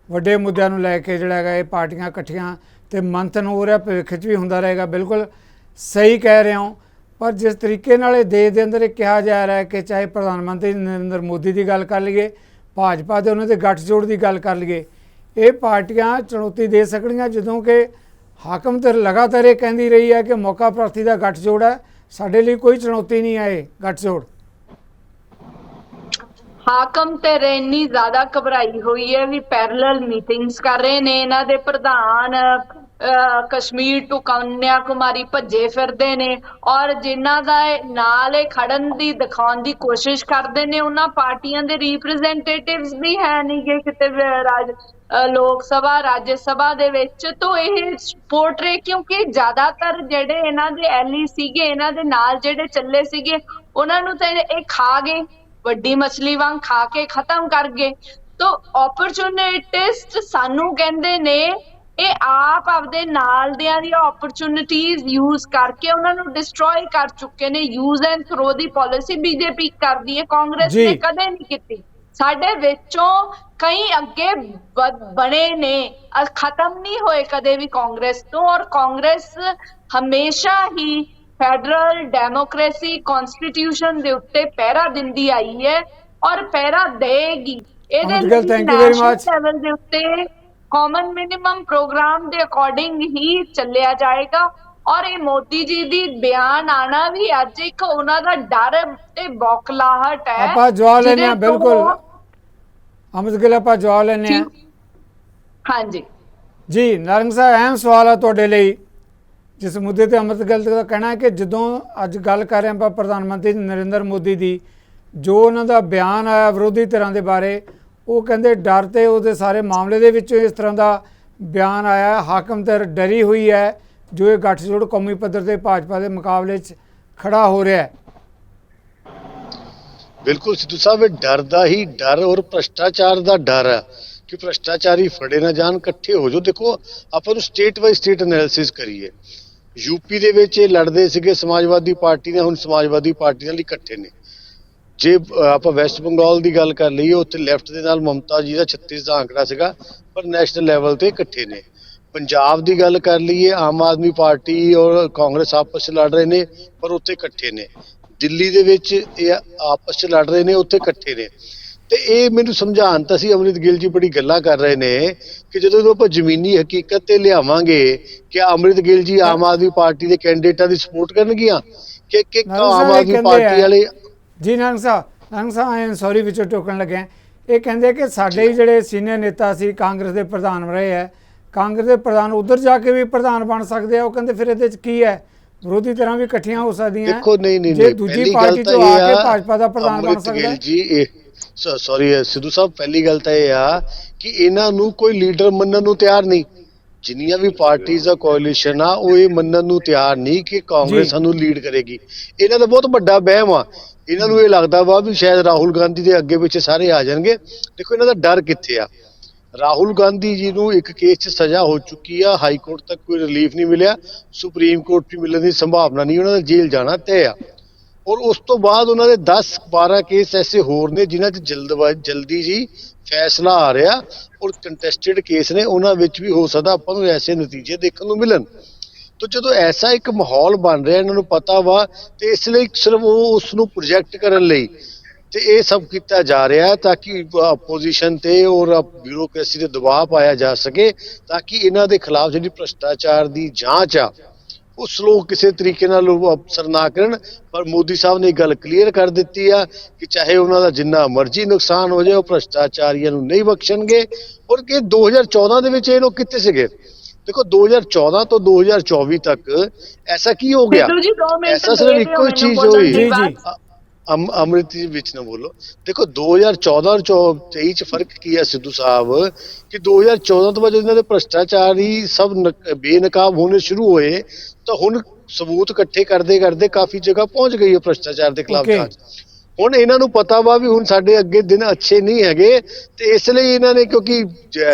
ਵੱਡੇ ਮੁੱਦਿਆਂ ਨੂੰ ਲੈ ਕੇ ਜਿਹੜਾ ਹੈਗਾ ਇਹ ਪਾਰਟੀਆਂ ਇਕੱਠੀਆਂ ਤੇ ਮੰਥਨ ਹੋ ਰਿਹਾ, ਭਵਿੱਖ 'ਚ ਵੀ ਹੁੰਦਾ ਰਹੇਗਾ, ਬਿਲਕੁਲ ਸਹੀ ਕਹਿ ਰਹੇ ਹੋ। ਪਰ ਜਿਸ ਤਰੀਕੇ ਨਾਲ ਇਹ ਦੇਸ਼ ਦੇ ਅੰਦਰ ਇਹ ਕਿਹਾ ਜਾ ਰਿਹਾ ਹੈ ਕਿ ਚਾਹੇ ਪ੍ਰਧਾਨ ਮੰਤਰੀ ਨਰਿੰਦਰ ਮੋਦੀ ਦੀ ਗੱਲ ਕਰ ਲਈਏ, ਭਾਜਪਾ ਦੇ ਉਹਨਾਂ ਦੇ ਗੱਠਜੋੜ ਦੀ ਗੱਲ ਕਰ ਲਈਏ, ਇਹ ਪਾਰਟੀਆਂ ਚੁਣੌਤੀ ਦੇ ਸਕਣਗੀਆਂ, ਜਦੋਂ ਕਿ ਹਾਕਮ ਧਿਰ ਲਗਾਤਾਰ ਇਹ ਕਹਿੰਦੀ ਰਹੀ ਹੈ ਕਿ ਮੌਕਾ ਪ੍ਰਾਰਥੀ ਦਾ ਗੱਠਜੋੜ ਹੈ, ਸਾਡੇ ਲਈ ਕੋਈ ਚੁਣੌਤੀ ਨਹੀਂ ਹੈ ਇਹ ਗੱਠਜੋੜ। ਹਾਕਮ ਤੇ ਇੰਨੀ ਜ਼ਿਆਦਾ ਘਬਰਾਈ ਹੋਈ ਹੈ ਵੀ ਪੈਰਲਲ ਮੀਟਿੰਗਸ ਕਰ ਰਹੇ ਨੇ ਇਹਨਾਂ ਦੇ ਪ੍ਰਧਾਨ, ਕਸ਼ਮੀਰ ਟੂ ਕੰਨਿਆ ਕੁਮਾਰੀ ਭੱਜੇ ਫਿਰਦੇ ਨੇ, ਔਰ ਜਿਨ੍ਹਾਂ ਦਾ ਨਾਲ ਇਹ ਖੜਨ ਦੀ ਦਿਖਾਉਣ ਦੀ ਕੋਸ਼ਿਸ਼ ਕਰਦੇ ਨੇ ਉਹਨਾਂ ਪਾਰਟੀਆਂ ਦੇ ਰਿਪਰੈਜ਼ੈਂਟੇਟਿਵਸ ਵੀ ਹੈ ਨਹੀਂ ਗੇ ਕਿਤੇ ਲੋਕ ਸਭਾ ਰਾਜ ਸਭਾ ਦੇ ਵਿੱਚ। ਤਾਂ ਇਹ ਪੋਰਟਰੇ, ਕਿਉਂਕਿ ਜ਼ਿਆਦਾਤਰ ਜਿਹੜੇ ਇਹਨਾਂ ਦੇ ਐਲੀ ਸੀਗੇ, ਇਹਨਾਂ ਦੇ ਨਾਲ ਜਿਹੜੇ ਚੱਲੇ ਸੀਗੇ, ਉਹਨਾਂ ਨੂੰ ਤਾਂ ਇਹ ਖਾ ਗਏ, ਵੱਡੀ ਮਛਲੀ ਵਾਂਗ ਖਾ ਕੇ ਖਤਮ ਕਰ ਗਏ। ਤਾਂ ਓਪਰਚੁਨਿਟਿਸਟ ਸਾਨੂੰ ਕਹਿੰਦੇ ਨੇ ਇਹ ਆਪ ਆਪਦੇ ਨਾਲ ਦਿਆਂ ਦੀਆਂ ਓਪਰਚੁਨਿਟੀਜ਼ ਯੂਜ਼ ਕਰਕੇ ਉਹਨਾਂ ਨੂੰ ਡਿਸਟਰੋਏ ਕਰ ਚੁੱਕੇ ਨੇ। Use and throw the policy BJP ਕਰਦੀ ਹੈ, ਕਾਂਗਰਸ ਨੇ ਕਦੇ ਨਹੀਂ ਕੀਤੀ। ਸਾਡੇ ਵਿੱਚੋਂ ਕਈ ਅੱਗੇ ਬਣੇ ਨੇ, ਖਤਮ ਨਹੀਂ ਹੋਏ ਕਦੇ ਵੀ ਕਾਂਗਰਸ ਤੋਂ, ਔਰ ਕਾਂਗਰਸ ਹਮੇਸ਼ਾ ਹੀ ਫੈਡਰਲ ਡੈਮੋਕ੍ਰੇਸੀ ਕਨਸਟੀਟਿਊਸ਼ਨ ਦੇ ਉੱਤੇ ਪਹਿਰਾ ਦਿੰਦੀ ਆਈ ਹੈ ਔਰ ਪਹਿਰਾ ਦੇਗੀ। ਇਹਦੇ ਲਈ ਨੈਸ਼ਨਲ ਲੈਵਲ ਦੇ ਉੱਤੇ ਕਾਮਨ ਮਿਨੀਮਮ ਪ੍ਰੋਗਰਾਮ ਦੇ ਅਕੋਰਡਿੰਗ ਹੀ ਚੱਲਿਆ ਜਾਏਗਾ। ਔਰ ਇਹ ਮੋਦੀ ਜੀ ਦੀ ਬਿਆਨ ਆਣਾ ਵੀ ਅੱਜ ਇੱਕ ਉਹਨਾਂ ਦਾ ਡਰ ਤੇ ਬੌਖਲਾਹਟ ਹੈ। ਆਪਾਂ ਜਵਾਬ ਲੈਣੇ ਆ, ਬਿਲਕੁਲ ਅਮਰਤਪਾਲ, ਆਪਾਂ ਜਵਾਬ ਲੈਣੇ ਆ। ਹਾਂਜੀ ਜੀ ਨਾਰੰਗ ਸਾਹਿਬ, ਅਹਿਮ ਸਵਾਲ ਹੈ ਤੁਹਾਡੇ ਲਈ ਜਿਸ ਮੁੱਦੇ ਤੇ ਅਮਰਤਪਾਲ ਦਾ ਕਹਿਣਾ ਹੈ ਕਿ ਜਦੋਂ ਅੱਜ ਗੱਲ ਕਰ ਰਹੇ ਆਪਾਂ ਪ੍ਰਧਾਨ ਮੰਤਰੀ ਨਰਿੰਦਰ ਮੋਦੀ ਦੀ, ਜੋ ਉਹਨਾਂ ਦਾ ਬਿਆਨ ਆਇਆ ਵਿਰੋਧੀ ਧਿਰਾਂ ਦੇ ਬਾਰੇ, ਉਹ ਕਹਿੰਦੇ ਡਰ ਤੇ ਉਹਦੇ ਸਾਰੇ ਮਾਮਲੇ ਦੇ ਵਿੱਚੋਂ ਇਸ ਤਰ੍ਹਾਂ ਦਾ ਬਿਆਨ ਆਇਆ, ਹਾਕਮ ਧਿਰ ਡਰੀ ਹੋਈ ਹੈ ਜੋ ਇਹ ਗੱਠਜੋੜ ਕੌਮੀ ਪੱਧਰ ਤੇ ਭਾਜਪਾ ਦੇ ਮੁਕਾਬਲੇ 'ਚ ਖੜਾ ਹੋ ਰਿਹਾ ਹੈ। ਬਿਲਕੁਲ ਸਿੱਧੂ ਸਾਹਿਬ, ਇਹ ਡਰ ਦਾ ਹੀ ਡਰ ਔਰ ਭ੍ਰਸ਼ਟਾਚਾਰ ਦਾ ਡਰ ਹੈ ਕਿ ਭ੍ਰਸ਼ਟਾਚਾਰੀ ਫੜੇ ਨਾ ਜਾਣ, ਇਕੱਠੇ ਹੋ ਜਾਓ। ਦੇਖੋ, ਆਪਾਂ ਨੂੰ ਸਟੇਟ ਬਾਈ ਸਟੇਟ ਐਨਾਲਿਸਿਸ ਕਰੀਏ। ਯੂਪੀ ਦੇ ਵਿੱਚ ਇਹ ਲੜਦੇ ਸੀਗੇ ਸਮਾਜਵਾਦੀ ਪਾਰਟੀ ਨਾਲ, ਹੁਣ ਸਮਾਜਵਾਦੀ ਪਾਰਟੀ ਨਾਲ ਇਕੱਠੇ ਨੇ। ਜੇ ਆਪਾਂ ਵੈਸਟ ਬੰਗਾਲ ਦੀ ਗੱਲ ਕਰ ਲਈਏ, ਉੱਥੇ ਲੈਫਟ ਦੇ ਨਾਲ ਮਮਤਾ ਜੀ ਦਾ 36 ਦਾ ਆંકੜਾ ਸੀਗਾ, ਪਰ ਨੈਸ਼ਨਲ ਲੈਵਲ ਤੇ ਇਕੱਠੇ ਨੇ। ਪੰਜਾਬ ਦੀ ਗੱਲ ਕਰ ਲਈਏ, ਆਮ ਆਦਮੀ ਪਾਰਟੀ ਔਰ ਕਾਂਗਰਸ ਆਪਸ 'ਚ ਲੜ ਰਹੇ ਨੇ, ਪਰ ਉੱਥੇ ਇਕੱਠੇ ਨੇ। ਦਿੱਲੀ ਦੇ ਵਿੱਚ ਇਹ ਆਪਸ 'ਚ ਲੜ ਰਹੇ ਨੇ, ਉੱਥੇ ਇਕੱਠੇ ਨੇ। ਤੇ ਇਹ ਮੈਨੂੰ ਸਮਝਾਉਣ ਤਾਂ ਸੀ ਅੰਮ੍ਰਿਤ ਗਿੱਲ ਜੀ ਬੜੀ ਗੱਲਾਂ ਕਰ ਰਹੇ ਨੇ ਕਿ ਜਦੋਂ ਆਪਾਂ ਜ਼ਮੀਨੀ ਹਕੀਕਤ ਤੇ ਲਿਆਵਾਂਗੇ ਕਿ ਅੰਮ੍ਰਿਤ ਗਿੱਲ ਜੀ ਆਮ ਆਦਮੀ ਪਾਰਟੀ ਦੇ ਕੈਂਡੀਡੇਟਾਂ ਦੀ ਸਪੋਰਟ ਕਰਨਗੀਆਂ ਕਿ ਆਮ ਆਦਮੀ ਪਾਰਟੀ ਵਾਲੇ। ਜੀ ਨਾਰੰਗ ਸਾਹਿਬ, ਆਈ ਸੌਰੀ ਵਿੱਚੋਂ ਟੋਕਣ ਲੱਗਿਆ। ਇਹ ਕਹਿੰਦੇ ਕਿ ਸਾਡੇ ਹੀ ਜਿਹੜੇ ਸੀਨੀਅਰ ਨੇਤਾ ਸੀ, ਕਾਂਗਰਸ ਦੇ ਪ੍ਰਧਾਨ ਰਹੇ ਹੈ, ਕਾਂਗਰਸ ਦੇ ਪ੍ਰਧਾਨ ਉਧਰ ਜਾ ਕੇ ਵੀ ਪ੍ਰਧਾਨ ਬਣ ਸਕਦੇ ਆ। ਉਹ ਕਹਿੰਦੇ ਫਿਰ ਇਹਦੇ 'ਚ ਕੀ ਹੈ, ਵਿਰੋਧੀ ਧਿਰਾਂ ਵੀ ਇਕੱਠੀਆਂ ਹੋ ਸਕਦੀਆਂ। ਦੇਖੋ, ਨਹੀਂ, ਜੇ ਦੂਜੀ ਪਾਰਟੀ ਤੋਂ ਆ ਕੇ ਭਾਜਪਾ ਦਾ ਪ੍ਰਧਾਨ ਬਣ ਸਕਦਾ ਜੀ। ਸੌਰੀ ਸਿੱਧੂ ਸਾਹਿਬ, ਪਹਿਲੀ ਗੱਲ ਤਾਂ ਇਹ ਆ ਕਿ ਇਹਨਾਂ ਨੂੰ ਕੋਈ ਲੀਡਰ ਮੰਨਣ ਨੂੰ ਤਿਆਰ ਨਹੀਂ। ਜਿੰਨੀਆਂ ਵੀ ਪਾਰਟੀਆਂ ਦਾ ਕੋਅਲੀਸ਼ਨ ਆ, ਉਹ ਇਹ ਮੰਨਣ ਨੂੰ ਤਿਆਰ ਨਹੀਂ ਕਿ ਕਾਂਗਰਸ ਸਾਨੂੰ ਲੀਡ ਕਰੇਗੀ। ਇਹਨਾਂ ਦਾ ਬਹੁਤ ਵੱਡਾ ਵਹਿਮ ਆ। ਇਹਨਾਂ ਨੂੰ ਇਹ ਲੱਗਦਾ ਵਾ ਵੀ ਸ਼ਾਇਦ ਰਾਹੁਲ ਗਾਂਧੀ ਦੇ ਅੱਗੇ ਪਿੱਛੇ ਸਾਰੇ ਆ ਜਾਣਗੇ। ਦੇਖੋ, ਇਹਨਾਂ ਦਾ ਡਰ ਕਿੱਥੇ ਆ। ਰਾਹੁਲ ਗਾਂਧੀ ਜੀ ਨੂੰ ਇੱਕ ਕੇਸ 'ਚ ਸਜ਼ਾ ਹੋ ਚੁੱਕੀ ਆ, ਹਾਈ ਕੋਰਟ ਤੱਕ ਕੋਈ ਰਿਲੀਫ ਨਹੀਂ ਮਿਲਿਆ, ਸੁਪਰੀਮ ਕੋਰਟ 'ਚ ਮਿਲਣ ਦੀ ਸੰਭਾਵਨਾ ਨਹੀਂ, ਉਹਨਾਂ ਦਾ ਜੇਲ੍ਹ ਜਾਣਾ ਤੈਅ ਆ। ਔਰ ਉਸ ਤੋਂ ਬਾਅਦ ਉਹਨਾਂ ਦੇ 10-12 ਕੇਸ ਐਸੇ ਹੋਰ ਨੇ ਜਿਨ੍ਹਾਂ 'ਚ ਜਲਦੀ ਜੀ ਫੈਸਲਾ ਆ ਰਿਹਾ, ਔਰ ਕੰਟੈਸਟਡ ਕੇਸ ਨੇ, ਉਹਨਾਂ ਵਿੱਚ ਵੀ ਹੋ ਸਕਦਾ ਆਪਾਂ ਨੂੰ ਐਸੇ ਨਤੀਜੇ ਦੇਖਣ ਨੂੰ ਮਿਲਣ। ਤਾਂ ਜਦੋਂ ਐਸਾ ਇੱਕ ਮਾਹੌਲ ਬਣ ਰਿਹਾ, ਇਹਨਾਂ ਨੂੰ ਪਤਾ ਵਾ, ਤੇ ਇਸ ਲਈ ਸਿਰਫ ਉਹ ਉਸ ਨੂੰ ਪ੍ਰੋਜੈਕਟ ਕਰਨ ਲਈ ਤੇ ਇਹ ਸਭ ਕੀਤਾ ਜਾ ਰਿਹਾ ਤਾਂ ਕਿ ਆਪੋਜੀਸ਼ਨ ਤੇ ਔਰ ਬਿਊਰੋਕ੍ਰੇਸੀ ਤੇ ਦਬਾਅ ਪਾਇਆ ਜਾ ਸਕੇ, ਤਾਂ ਕਿ ਇਹਨਾਂ ਦੇ ਖਿਲਾਫ ਜਿਹੜੀ ਭ੍ਰਸ਼ਟਾਚਾਰ ਦੀ ਜਾਂਚ ਆ ਉਸ ਲੋਕ ਕਿਸੇ ਤਰੀਕੇ ਨਾਲ ਅਫਸਰ ਨਾ ਕਰਨ। ਪਰ ਮੋਦੀ ਸਾਹਿਬ ਨੇ ਗੱਲ ਕਲੀਅਰ ਕਰ ਦਿੱਤੀ ਆ ਕਿ ਚਾਹੇ ਉਹਨਾਂ ਦਾ ਜਿੰਨਾ ਮਰਜ਼ੀ ਨੁਕਸਾਨ ਹੋ ਜਾਏ, ਉਹ ਭ੍ਰਸ਼ਟਾਚਾਰੀਆਂ ਨੂੰ ਨਹੀਂ ਬਖਸ਼ਣਗੇ। ਔਰ ਕਿ 2014 ਦੇ ਵਿੱਚ ਇਹ ਲੋਕ ਕਿੱਥੇ ਸੀਗੇ? ਦੇਖੋ, 2014 ਤੋਂ 2024 ਤੱਕ ਐਸਾ ਕੀ ਹੋ ਗਿਆ? ਐਸਾ ਸਿਰਫ ਇੱਕੋ ਹੀ ਚੀਜ਼ ਹੋਈ। ਅੰਮ੍ਰਿਤ ਜੀ ਵਿੱਚ ਨਾ ਬੋਲੋ। ਦੇਖੋ 2014 ਔਰ 23 ਚ ਫਰਕ ਕੀ ਹੈ ਸਿੱਧੂ ਸਾਹਿਬ, ਕਿ 2014 ਤੋਂ ਬਾਅਦ ਇਹਨਾਂ ਦੇ ਭ੍ਰਿਸ਼ਟਾਚਾਰੀ ਸਭ ਬੇਨਕਾਬ ਹੋਣੇ ਸ਼ੁਰੂ ਹੋਏ, ਤਾਂ ਹੁਣ ਸਬੂਤ ਇਕੱਠੇ ਕਰਦੇ ਕਰਦੇ ਕਾਫੀ ਜਗ੍ਹਾ ਪਹੁੰਚ ਗਈ ਹੈ ਭ੍ਰਿਸ਼ਟਾਚਾਰ ਦੇ ਖਿਲਾਫ Okay. ਜਾਂਚ। ਹੁਣ ਇਹਨਾਂ ਨੂੰ ਪਤਾ ਵਾ ਵੀ ਹੁਣ ਸਾਡੇ ਅੱਗੇ ਦਿਨ ਅੱਛੇ ਨਹੀਂ ਹੈਗੇ, ਤੇ ਇਸ ਲਈ ਇਹਨਾਂ ਨੇ, ਕਿਉਂਕਿ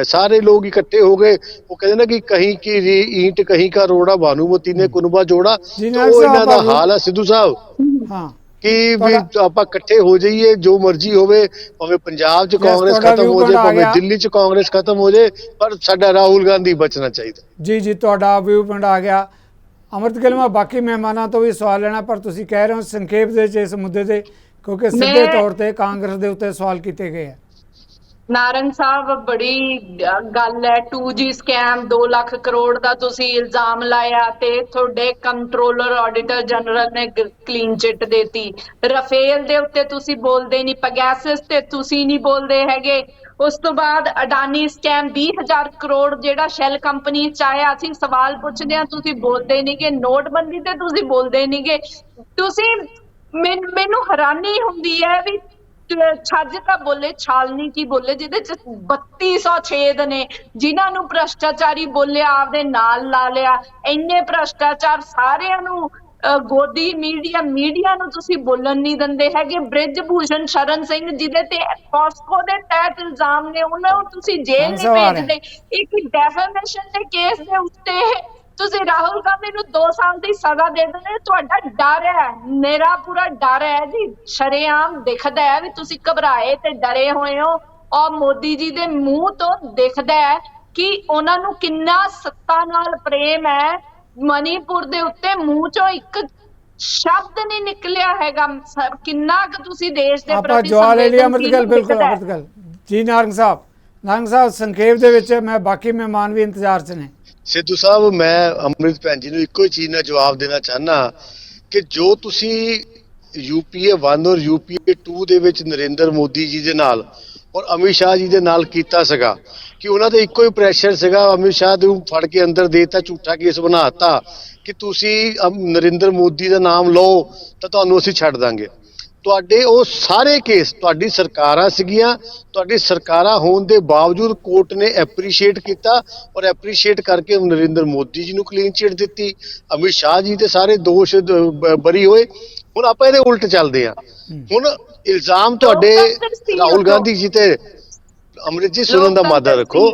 ਸਾਰੇ ਲੋਕ ਇਕੱਠੇ ਹੋ ਗਏ, ਉਹ ਕਹਿੰਦੇ ਨਾ ਕਿ ਕहीं की ईंट कहीं का रोड़ा, भानुमती ने कुनबा जोड़ा, ਜੀ तो ਨਾਇਕ ਉਹ ਸਾਹਿਬ ਇਹਨਾਂ ਦਾ ਆਪਾਂ- ਹਾਲ ਹੈ ਸਿੱਧੂ ਸਾਹਿਬ ਹਾਂ ਕਿ ਵੀ ਤੁਹਾਡਾ- ਆਪਾਂ ਇਕੱਠੇ ਹੋ ਜਾਈਏ, ਜੋ ਮਰਜ਼ੀ ਹੋਵੇ, ਭਾਵੇਂ ਪੰਜਾਬ 'ਚ ਕਾਂਗਰਸ ਤੁਹਾਡਾ ਖਤਮ ਹੋ viewpoint ਜਾਏ, ਆ ਭਾਵੇਂ ਗਿਆ। ਦਿੱਲੀ 'ਚ ਕਾਂਗਰਸ ਖਤਮ ਹੋ ਜਾਏ, ਪਰ ਸਾਡਾ ਰਾਹੁਲ ਗਾਂਧੀ ਬਚਣਾ ਚਾਹੀਦਾ। ਜੀ ਜੀ ਤੁਹਾਡਾ ਵਿਊ ਪੁਆਇੰਟ ਆ ਗਿਆ। ਅੰਮ੍ਰਿਤ ਗਿੱਲ, ਮੈਂ ਬਾਕੀ ਮਹਿਮਾਨਾਂ ਤੋਂ ਵੀ ਸਵਾਲ ਲੈਣਾ, ਪਰ ਤੁਸੀਂ ਕਹਿ ਰਹੇ ਹੋ ਸੰਖੇਪ ਦੇ ਵਿੱਚ ਇਸ ਮੁੱਦੇ ਤੇ, ਕਿਉਂਕਿ ਸਿੱਧੇ ਤੌਰ ਤੇ ਕਾਂਗਰਸ ਦੇ ਉੱਤੇ ਸਵਾਲ ਕੀਤੇ ਗਏ ਆ। ਨਾਰੰਗ ਸਾਹਿਬ, ਬੜੀ ਗੱਲ ਹੈ 2G ਸਕੈਮ 2 ਲੱਖ ਕਰੋੜ ਦਾ ਤੁਸੀਂ ਇਲਜ਼ਾਮ ਲਾਇਆ ਤੇ ਤੁਹਾਡੇ ਕੰਟਰੋਲਰ ਆਡੀਟਰ ਜਨਰਲ ਨੇ ਕਲੀਨ ਚਿੱਟ ਦੇਤੀ। ਰਫੇਲ ਦੇ ਉੱਤੇ ਤੁਸੀਂ ਬੋਲਦੇ ਨਹੀਂ, ਪੈਗਾਸਸ ਤੇ ਤੁਸੀਂ ਨਹੀਂ ਬੋਲਦੇ ਹੈਗੇ। ਉਸ ਤੋਂ ਬਾਅਦ ਅਡਾਨੀ ਸਕੈਮ 20,000 ਕਰੋੜ ਜਿਹੜਾ ਸ਼ੈਲ ਕੰਪਨੀ ਚ ਆਇਆ, ਅਸੀਂ ਸਵਾਲ ਪੁੱਛਦੇ ਹਾਂ ਤੁਸੀਂ ਬੋਲਦੇ ਨਹੀਂਗੇ। ਨੋਟਬੰਦੀ ਤੇ ਤੁਸੀਂ ਬੋਲਦੇ ਨਹੀਂਗੇ। ਤੁਸੀਂ ਮੈਨੂੰ ਹੈਰਾਨੀ ਹੁੰਦੀ ਹੈ ਵੀ ਛੱਜ ਤਾਂ ਬੋਲੇ, ਛਾਲਨੀ ਕੀ ਬੋਲੇ, ਜਿਹਦੇ ਚ 3200 ਛੇਦ ਨੇ, ਜਿਨ੍ਹਾਂ ਨੂੰ ਭ੍ਰਸ਼ਟਾਚਾਰੀ ਬੋਲਿਆ ਆਪਦੇ ਨਾਲ ਲਾ ਲਿਆ। ਇੰਨੇ ਭ੍ਰਸ਼ਟਾਚਾਰ ਸਾਰਿਆਂ ਨੂੰ ਗੋਦੀ ਮੀਡੀਆ ਨੂੰ ਤੁਸੀਂ ਬੋਲਣ ਨਹੀਂ ਦਿੰਦੇ ਹੈਗੇ। ਬ੍ਰਿਜ ਭੂਸ਼ਣ ਸ਼ਰਨ ਸਿੰਘ ਜਿਹਦੇ ਤੇ ਪੋਸਕੋ ਦੇ ਤਹਿਤ ਇਲਜ਼ਾਮ ਨੇ, ਉਹਨਾਂ ਨੂੰ ਤੁਸੀਂ ਜੇਲ੍ਹ ਨਹੀਂ ਭੇਜਦੇ। ਇੱਕ ਡੈਫੇਮੇਸ਼ਨ ਦੇ ਕੇਸ ਦੇ ਉੱਤੇ ਤੁਸੀਂ ਰਾਹੁਲ ਗਾਂਧੀ ਨੂੰ 2 ਸਾਲ ਦੀ ਸਜ਼ਾ ਦੇ ਦਿੰਦੇ। ਤੁਹਾਡਾ ਡਰ ਹੈ, ਮੇਰਾ ਪੂਰਾ ਡਰ ਹੈ ਜੀ, ਸ਼ਰੇਆਮ ਦਿਖਦਾ ਹੈ ਵੀ ਤੁਸੀਂ ਘਬਰਾਏ ਤੇ ਡਰੇ ਹੋਏ ਹੋ। ਔਰ ਮੋਦੀ ਜੀ ਦੇ ਮੂੰਹ ਤੋਂ ਦਿਖਦਾ ਹੈ ਕਿ ਉਹਨਾਂ ਨੂੰ ਕਿੰਨਾ ਸੱਤਾ ਨਾਲ ਪ੍ਰੇਮ ਹੈ। ਮਨੀਪੁਰ ਦੇ ਉੱਤੇ ਮੂੰਹ ਚੋਂ ਇੱਕ ਸ਼ਬਦ ਨਹੀਂ ਨਿਕਲਿਆ ਹੈਗਾ। ਕਿੰਨਾ ਕੁ ਤੁਸੀਂ ਦੇਸ਼ ਦੇ ਆਪਾਂ ਪ੍ਰਤੀ ਜਵਾਬ ਲੈ ਲਿਆ ਅੰਮ੍ਰਿਤ ਗਿੱਲ, ਬਿਲਕੁਲ ਦਿਖਦਾ ਹੈ। ਅੰਮ੍ਰਿਤ ਗਿੱਲ ਜੀ। ਨਾਰੰਗ ਸਾਹਿਬ ਸੰਖੇਪ ਦੇ ਵਿੱਚ, ਮੈਂ ਬਾਕੀ ਮਹਿਮਾਨ ਵੀ ਇੰਤਜ਼ਾਰ 'ਚ ਨੇ। ਸਿੱਧੂ ਸਾਹਿਬ, ਮੈਂ ਅੰਮ੍ਰਿਤ ਭੈਣ ਜੀ ਨੂੰ ਇੱਕੋ ਹੀ ਚੀਜ਼ ਨਾਲ ਜਵਾਬ ਦੇਣਾ ਚਾਹੁੰਦਾ ਕਿ ਜੋ ਤੁਸੀਂ UPA 1 ਔਰ UPA 2 ਦੇ ਵਿੱਚ ਨਰਿੰਦਰ ਮੋਦੀ ਜੀ ਦੇ ਨਾਲ ਔਰ ਅਮਿਤ ਸ਼ਾਹ ਜੀ ਦੇ ਨਾਲ ਕੀਤਾ ਸੀਗਾ, ਕਿ ਉਹਨਾਂ ਦੇ ਇੱਕੋ ਹੀ ਪ੍ਰੈਸ਼ਰ ਸੀਗਾ, ਅਮਿਤ ਸ਼ਾਹ ਨੂੰ ਫੜ ਕੇ ਅੰਦਰ ਦੇਤਾ, ਝੂਠਾ ਕੇਸ ਬਣਾਤਾ ਕਿ ਤੁਸੀਂ ਨਰਿੰਦਰ ਮੋਦੀ ਦਾ ਨਾਮ ਲਓ ਤਾਂ ਤੁਹਾਨੂੰ ਅਸੀਂ ਛੱਡ ਦਾਂਗੇ। ਤੁਹਾਡੇ ਉਹ ਸਾਰੇ ਕੇਸ, ਤੁਹਾਡੀ ਸਰਕਾਰਾਂ ਸੀਗੀਆਂ, ਤੁਹਾਡੀ ਸਰਕਾਰਾਂ ਹੋਣ ਦੇ ਬਾਵਜੂਦ ਕੋਰਟ ਨੇ ਐਪਰੀਸ਼ੀਏਟ ਕੀਤਾ ਔਰ ਐਪਰੀਸ਼ੀਏਟ ਕਰਕੇ ਨਰਿੰਦਰ ਮੋਦੀ ਜੀ ਨੂੰ ਕਲੀਨ ਚਿੱਟ ਦਿੱਤੀ। ਅਮਿਤ ਸ਼ਾਹ ਜੀ ਤੇ ਸਾਰੇ ਦੋਸ਼ ਬਰੀ ਹੋਏ। ਹੁਣ ਆਪਾਂ ਇਹਦੇ ਉਲਟ ਚੱਲਦੇ ਆ। ਹੁਣ ਇਲਜ਼ਾਮ ਤੁਹਾਡੇ ਰਾਹੁਲ ਗਾਂਧੀ ਜੀ ਤੇ, ਅੰਮ੍ਰਿਤ ਜੀ ਸੁਣਨ ਦਾ ਮਾਦਾ ਰੱਖੋ,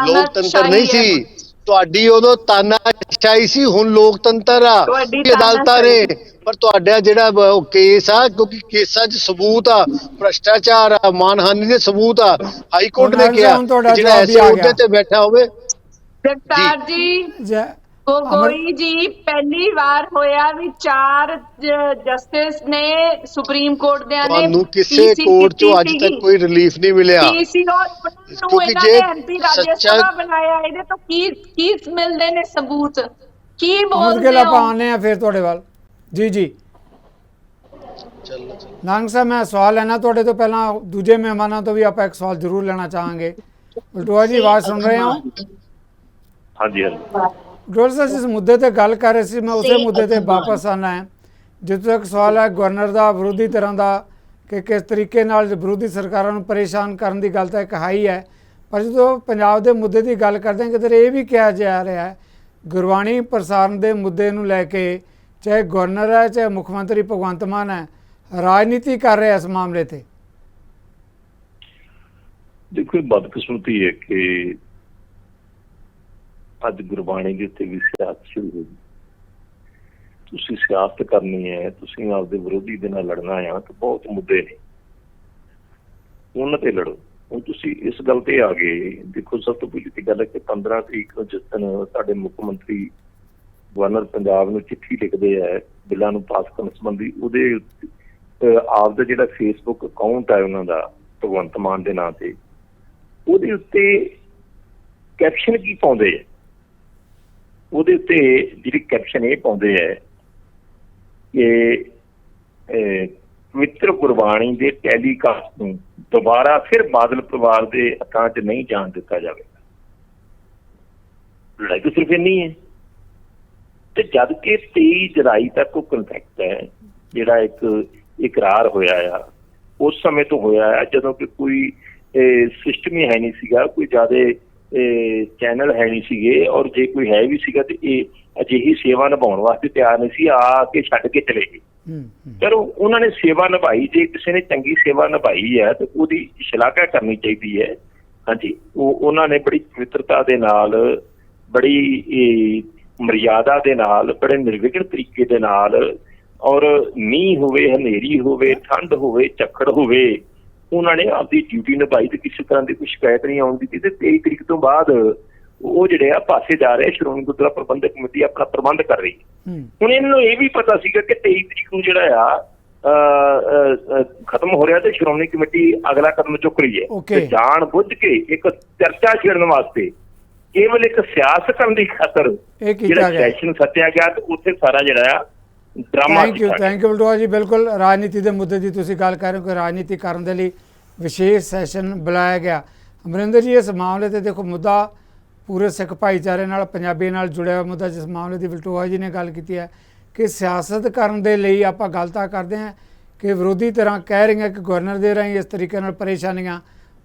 ਲੋਕਤੰਤਰ ਨਹੀਂ ਸੀ ਤੁਹਾਡੀ, ਉਦੋਂ ਤਾਨਾਸ਼ਾਹੀ ਸੀ। ਹੁਣ ਲੋਕਤੰਤਰ ਆ, ਅਦਾਲਤਾਂ ਨੇ। ਪਰ ਤੁਹਾਡਾ ਜਿਹੜਾ ਕੇਸ ਆ, ਕਿਉਂਕਿ ਕੇਸਾਂ 'ਚ ਸਬੂਤ ਆ, ਭ੍ਰਸ਼ਟਾਚਾਰ ਆ, ਮਾਨਹਾਨੀ ਦੇ ਸਬੂਤ ਆ। ਹਾਈ ਕੋਰਟ ਨੇ ਕਿਹਾ ਜਿਹੜਾ ਐਸੇ ਅਹੁਦੇ ਤੇ ਬੈਠਾ ਹੋਵੇ। ਜਗਤਾਰ ਜੀ, ਗੋਗੋਈ ਜੀ, ਪਹਿਲੀ ਵਾਰ ਹੋਇਆ ਵੀ 4 ਜਸਟਿਸ ਨੇ ਸੁਪਰੀਮ ਕੋਰਟ ਦੇ ਨੇ ਤੁਹਾਨੂੰ ਕਿਸੇ ਕੋਰਟ 'ਚੋਂ ਅੱਜ ਤੱਕ ਕੋਈ ਰਿਲੀਫ ਨਹੀਂ ਮਿਲਿਆ, ਕਿਉਂਕਿ ਜੇ ਸੱਚਾ ਬਣਾਇਆ। ਇਹਦੇ ਤੋਂ ਕੀ ਮਿਲਦੇ ਨੇ ਸਬੂਤ, ਕੀ ਬੋਲਦੇ ਆਪਾਂ ਆਨੇ ਆ ਫਿਰ ਤੁਹਾਡੇ ਵੱਲ। ਜੀ ਨਾਰੰਗ ਸਾਹਿਬ, ਮੈਂ ਸਵਾਲ ਲੈਣਾ ਤੁਹਾਡੇ ਤੋਂ ਪਹਿਲਾਂ ਦੂਜੇ ਮਹਿਮਾਨਾਂ ਤੋਂ ਵੀ ਆਪਾਂ ਇੱਕ ਸਵਾਲ ਜ਼ਰੂਰ ਲੈਣਾ ਚਾਹਾਂਗੇ। ਬਲਟੋਆ ਜੀ, ਆਵਾਜ਼ ਸੁਣ ਰਹੇ ਹੋ? ਹਾਂਜੀ। ਡੋਲ ਸਾਹਿਬ, ਜਿਸ ਮੁੱਦੇ ਤੇ ਗੱਲ ਕਰ ਰਹੇ ਸੀ, ਮੈਂ ਉਸੇ ਮੁੱਦੇ ਤੇ ਵਾਪਸ ਆਉਣਾ ਹੈ। ਜਿੱਥੇ ਤੱਕ ਸਵਾਲ ਹੈ ਗਵਰਨਰ ਦਾ, ਵਿਰੋਧੀ ਧਿਰਾਂ ਦਾ, ਕਿ ਕਿਸ ਤਰੀਕੇ ਨਾਲ ਵਿਰੋਧੀ ਸਰਕਾਰਾਂ ਨੂੰ ਪਰੇਸ਼ਾਨ ਕਰਨ ਦੀ ਗੱਲ ਤਾਂ ਇੱਕ ਹਾਈ ਹੈ, ਪਰ ਜਦੋਂ ਪੰਜਾਬ ਦੇ ਮੁੱਦੇ ਦੀ ਗੱਲ ਕਰਦੇ ਹਾਂ, ਕਿਤੇ ਇਹ ਵੀ ਕਿਹਾ ਜਾ ਰਿਹਾ ਹੈ ਗੁਰਬਾਣੀ ਪ੍ਰਸਾਰਨ ਦੇ ਮੁੱਦੇ ਨੂੰ ਲੈ ਕੇ, ਚਾਹੇ ਗਵਰਨਰ ਹੈ ਚਾਹੇ ਮੁੱਖ ਮੰਤਰੀ ਭਗਵੰਤ ਮਾਨ ਹੈ, ਰਾਜਨੀਤੀ ਕਰ ਰਿਹਾ ਇਸ ਮਾਮਲੇ ਤੇ। ਦੇਖੋ, ਬਦਕਿਸਮਤੀ ਹੈ ਕਿ ਅੱਜ ਗੁਰਬਾਣੀ ਦੇ ਉੱਤੇ ਵੀ ਸਿਆਸਤ ਸ਼ੁਰੂ ਹੋ ਗਈ। ਤੁਸੀਂ ਸਿਆਸਤ ਕਰਨੀ ਹੈ, ਤੁਸੀਂ ਆਪਦੇ ਵਿਰੋਧੀ ਦੇ ਨਾਲ ਲੜਨਾ ਆ, ਤਾਂ ਬਹੁਤ ਮੁੱਦੇ ਨੇ, ਉਹਨਾਂ ਤੇ ਲੜੋ। ਹੁਣ ਤੁਸੀਂ ਇਸ ਗੱਲ ਤੇ ਆ ਗਏ। ਦੇਖੋ, ਸਭ ਤੋਂ ਪਹਿਲੀ ਤਾਂ ਗੱਲ ਹੈ ਕਿ 15 ਤਰੀਕ ਨੂੰ ਜਿਸ ਦਿਨ ਸਾਡੇ ਮੁੱਖ ਮੰਤਰੀ ਗਵਰਨਰ ਪੰਜਾਬ ਨੂੰ ਚਿੱਠੀ ਲਿਖਦੇ ਹੈ ਬਿੱਲਾਂ ਨੂੰ ਪਾਸ ਕਰਨ ਸੰਬੰਧੀ, ਉਹਦੇ ਆਪ ਦਾ ਜਿਹੜਾ ਫੇਸਬੁੱਕ ਅਕਾਊਂਟ ਹੈ ਉਹਨਾਂ ਦਾ, ਭਗਵੰਤ ਮਾਨ ਦੇ ਨਾਂ ਤੇ, ਉਹਦੇ ਉੱਤੇ ਕੈਪਸ਼ਨ ਕੀ ਪਾਉਂਦੇ ਹੈ? ਉਹਦੇ ਉੱਤੇ ਜਿਹੜੀ ਕੈਪਸ਼ਨ ਇਹ ਪਾਉਂਦੇ ਹੈ ਕਿ ਪਵਿੱਤਰ ਗੁਰਬਾਣੀ ਦੇ ਟੈਲੀਕਾਸਟ ਨੂੰ ਦੁਬਾਰਾ ਫਿਰ ਬਾਦਲ ਪਰਿਵਾਰ ਦੇ ਹੱਥਾਂ 'ਚ ਨਹੀਂ ਜਾਣ ਦਿੱਤਾ ਜਾਵੇਗਾ। ਲੜਾਈ ਤਾਂ ਸਿਰਫ ਇੰਨੀ ਹੈ। ਤੇ ਜਦ ਕਿ 23 ਜੁਲਾਈ ਤੱਕ ਉਹ ਕੰਟੈਕਟ ਹੈ, ਜਿਹੜਾ ਇੱਕ ਇਕਰਾਰ ਹੋਇਆ ਆ ਉਸ ਸਮੇਂ ਤੋਂ ਹੋਇਆ ਆ ਜਦੋਂ ਕਿ ਕੋਈ ਸਿਸਟਮ ਹੀ ਹੈ ਨਹੀਂ ਸੀਗਾ, ਕੋਈ ਜ਼ਿਆਦਾ ਚੈਨਲ ਹੈ ਨਹੀਂ ਸੀਗੇ, ਔਰ ਜੇ ਕੋਈ ਹੈ ਵੀ ਸੀਗਾ ਤੇ ਇਹ ਅਜਿਹੀ ਸੇਵਾ ਨਿਭਾਉਣ ਵਾਸਤੇ ਤਿਆਰ ਨਹੀਂ ਸੀ, ਆ ਕੇ ਛੱਡ ਕੇ ਚਲੇ ਗਏ। ਪਰ ਉਹਨਾਂ ਨੇ ਸੇਵਾ ਨਿਭਾਈ, ਜੇ ਕਿਸੇ ਨੇ ਚੰਗੀ ਸੇਵਾ ਨਿਭਾਈ ਹੈ ਤੇ ਉਹਦੀ ਸ਼ਲਾਘਾ ਕਰਨੀ ਚਾਹੀਦੀ ਹੈ। ਹਾਂਜੀ, ਉਹਨਾਂ ਨੇ ਬੜੀ ਪਵਿੱਤਰਤਾ ਦੇ ਨਾਲ, ਬੜੀ ਮਰਿਆਦਾ ਦੇ ਨਾਲ, ਬੜੇ ਨਿਰਵਿਘਨ ਤਰੀਕੇ ਦੇ ਨਾਲ, ਔਰ ਮੀਂਹ ਹੋਵੇ, ਹਨੇਰੀ ਹੋਵੇ, ਠੰਡ ਹੋਵੇ, ਝੱਖੜ ਹੋਵੇ, ਉਹਨਾਂ ਨੇ ਆਪਦੀ ਡਿਊਟੀ ਨਿਭਾਈ ਤੇ ਕਿਸੇ ਤਰ੍ਹਾਂ ਦੀ ਕੋਈ ਸ਼ਿਕਾਇਤ ਨਹੀਂ ਆਉਣ ਦਿੱਤੀ। ਤੇ 23 ਤਰੀਕ ਤੋਂ ਬਾਅਦ ਉਹ ਜਿਹੜੇ ਆ ਪਾਸੇ ਜਾ ਰਹੇ, ਸ਼੍ਰੋਮਣੀ ਗੁਰਦੁਆਰਾ ਪ੍ਰਬੰਧਕ ਕਮੇਟੀ ਆਪਣਾ ਪ੍ਰਬੰਧ ਕਰ ਰਹੀ। ਹੁਣ ਇਹਨਾਂ ਨੂੰ ਇਹ ਵੀ ਪਤਾ ਸੀਗਾ ਕਿ 23 ਤਰੀਕ ਨੂੰ ਜਿਹੜਾ ਆ ਖਤਮ ਹੋ ਰਿਹਾ ਤੇ ਸ਼੍ਰੋਮਣੀ ਕਮੇਟੀ ਅਗਲਾ ਕਦਮ ਚੁੱਕ ਰਹੀ ਹੈ। ਤੇ ਜਾਣ ਬੁੱਝ ਕੇ ਇੱਕ ਚਰਚਾ ਛੇੜਨ ਵਾਸਤੇ, ਕੇਵਲ ਇੱਕ ਸਿਆਸਤ ਕਰਨ ਦੀ ਖਾਤਰ ਜਿਹੜਾ ਸੈਸ਼ਨ ਸੱਦਿਆ ਗਿਆ ਤੇ ਉੱਥੇ ਸਾਰਾ ਜਿਹੜਾ ਆ ਡਰਾਮਾ। ਥੈਂਕ ਯੂ ਬਲਟੋਹਾ ਜੀ। ਬਿਲਕੁਲ ਰਾਜਨੀਤੀ ਦੇ ਮੁੱਦੇ ਦੀ ਤੁਸੀਂ ਗੱਲ ਕਰ ਰਹੇ ਹੋ ਕਿ ਰਾਜਨੀਤੀ ਕਰਨ ਦੇ ਲਈ ਵਿਸ਼ੇਸ਼ ਸੈਸ਼ਨ ਬੁਲਾਇਆ ਗਿਆ। ਅਮਰਿੰਦਰ ਜੀ, ਇਸ ਮਾਮਲੇ ਤੇ ਦੇਖੋ ਮੁੱਦਾ ਪੂਰੇ ਸਿੱਖ ਭਾਈਚਾਰੇ ਨਾਲ, ਪੰਜਾਬੀ ਨਾਲ ਜੁੜਿਆ ਹੋਇਆ ਮੁੱਦਾ, ਜਿਸ ਮਾਮਲੇ ਦੀ ਬਲਟੋਹਾ ਜੀ ਨੇ ਗੱਲ ਕੀਤੀ ਹੈ ਕਿ ਸਿਆਸਤ ਕਰਨ ਦੇ ਲਈ ਆਪਾਂ ਗੱਲ ਤਾਂ ਕਰਦੇ ਹਾਂ ਕਿ ਵਿਰੋਧੀ ਧਿਰਾਂ ਕਹਿ ਰਹੀਆਂ ਕਿ ਗਵਰਨਰ ਦੇ ਰਾਹੀਂ ਇਸ ਤਰੀਕੇ ਨਾਲ ਪਰੇਸ਼ਾਨੀਆਂ,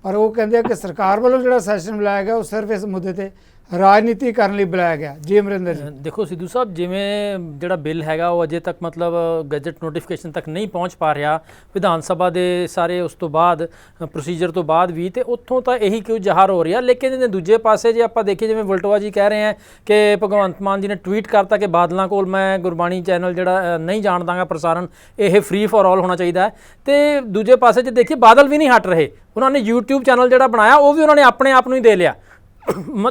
ਪਰ ਉਹ ਕਹਿੰਦੇ ਆ ਕਿ ਸਰਕਾਰ ਵੱਲੋਂ ਜਿਹੜਾ ਸੈਸ਼ਨ ਬੁਲਾਇਆ ਗਿਆ ਉਹ ਸਿਰਫ ਇਸ ਮੁੱਦੇ ਤੇ ਰਾਜਨੀਤੀ ਕਰਨ ਲਈ ਬੁਲਾਇਆ ਗਿਆ। ਜੀ ਅਮਰਿੰਦਰ ਜੀ। ਦੇਖੋ ਸਿੱਧੂ ਸਾਹਿਬ, ਜਿਵੇਂ ਜਿਹੜਾ ਬਿੱਲ ਹੈਗਾ ਉਹ ਅਜੇ ਤੱਕ ਮਤਲਬ ਗੈਜਟ ਨੋਟੀਫਿਕੇਸ਼ਨ ਤੱਕ ਨਹੀਂ ਪਹੁੰਚ ਪਾ ਰਿਹਾ ਵਿਧਾਨ ਸਭਾ ਦੇ ਸਾਰੇ ਉਸ ਤੋਂ ਬਾਅਦ ਪ੍ਰੋਸੀਜਰ ਤੋਂ ਬਾਅਦ ਵੀ, ਤੇ ਉੱਥੋਂ ਤਾਂ ਇਹੀ ਕਿਉਂ ਜ਼ਾਹਰ ਹੋ ਰਿਹਾ। ਲੇਕਿਨ ਇਹਦੇ ਦੂਜੇ ਪਾਸੇ ਜੇ ਆਪਾਂ ਦੇਖੀਏ, ਜਿਵੇਂ ਬਲਟੋਹਾ ਜੀ ਕਹਿ ਰਹੇ ਹੈ ਕਿ ਭਗਵੰਤ ਮਾਨ ਜੀ ਨੇ ਟਵੀਟ ਕਰਤਾ ਕਿ ਬਾਦਲਾਂ ਕੋਲ ਮੈਂ ਗੁਰਬਾਣੀ ਚੈਨਲ ਜਿਹੜਾ ਨਹੀਂ ਜਾਣ ਦਾਂਗਾ ਪ੍ਰਸਾਰਣ, ਇਹ ਫ੍ਰੀ ਫॉर ਆਲ ਹੋਣਾ ਚਾਹੀਦਾ ਹੈ। ਤੇ ਦੂਜੇ ਪਾਸੇ ਜੇ ਦੇਖੀਏ, ਬਾਦਲ ਵੀ ਨਹੀਂ ਹਟ ਰਹੇ, ਉਹਨਾਂ ਨੇ YouTube ਚੈਨਲ ਜਿਹੜਾ ਬਣਾਇਆ ਉਹ ਵੀ ਉਹਨਾਂ ਨੇ ਆਪਣੇ ਆਪ ਨੂੰ ਹੀ ਦੇ ਲਿਆ।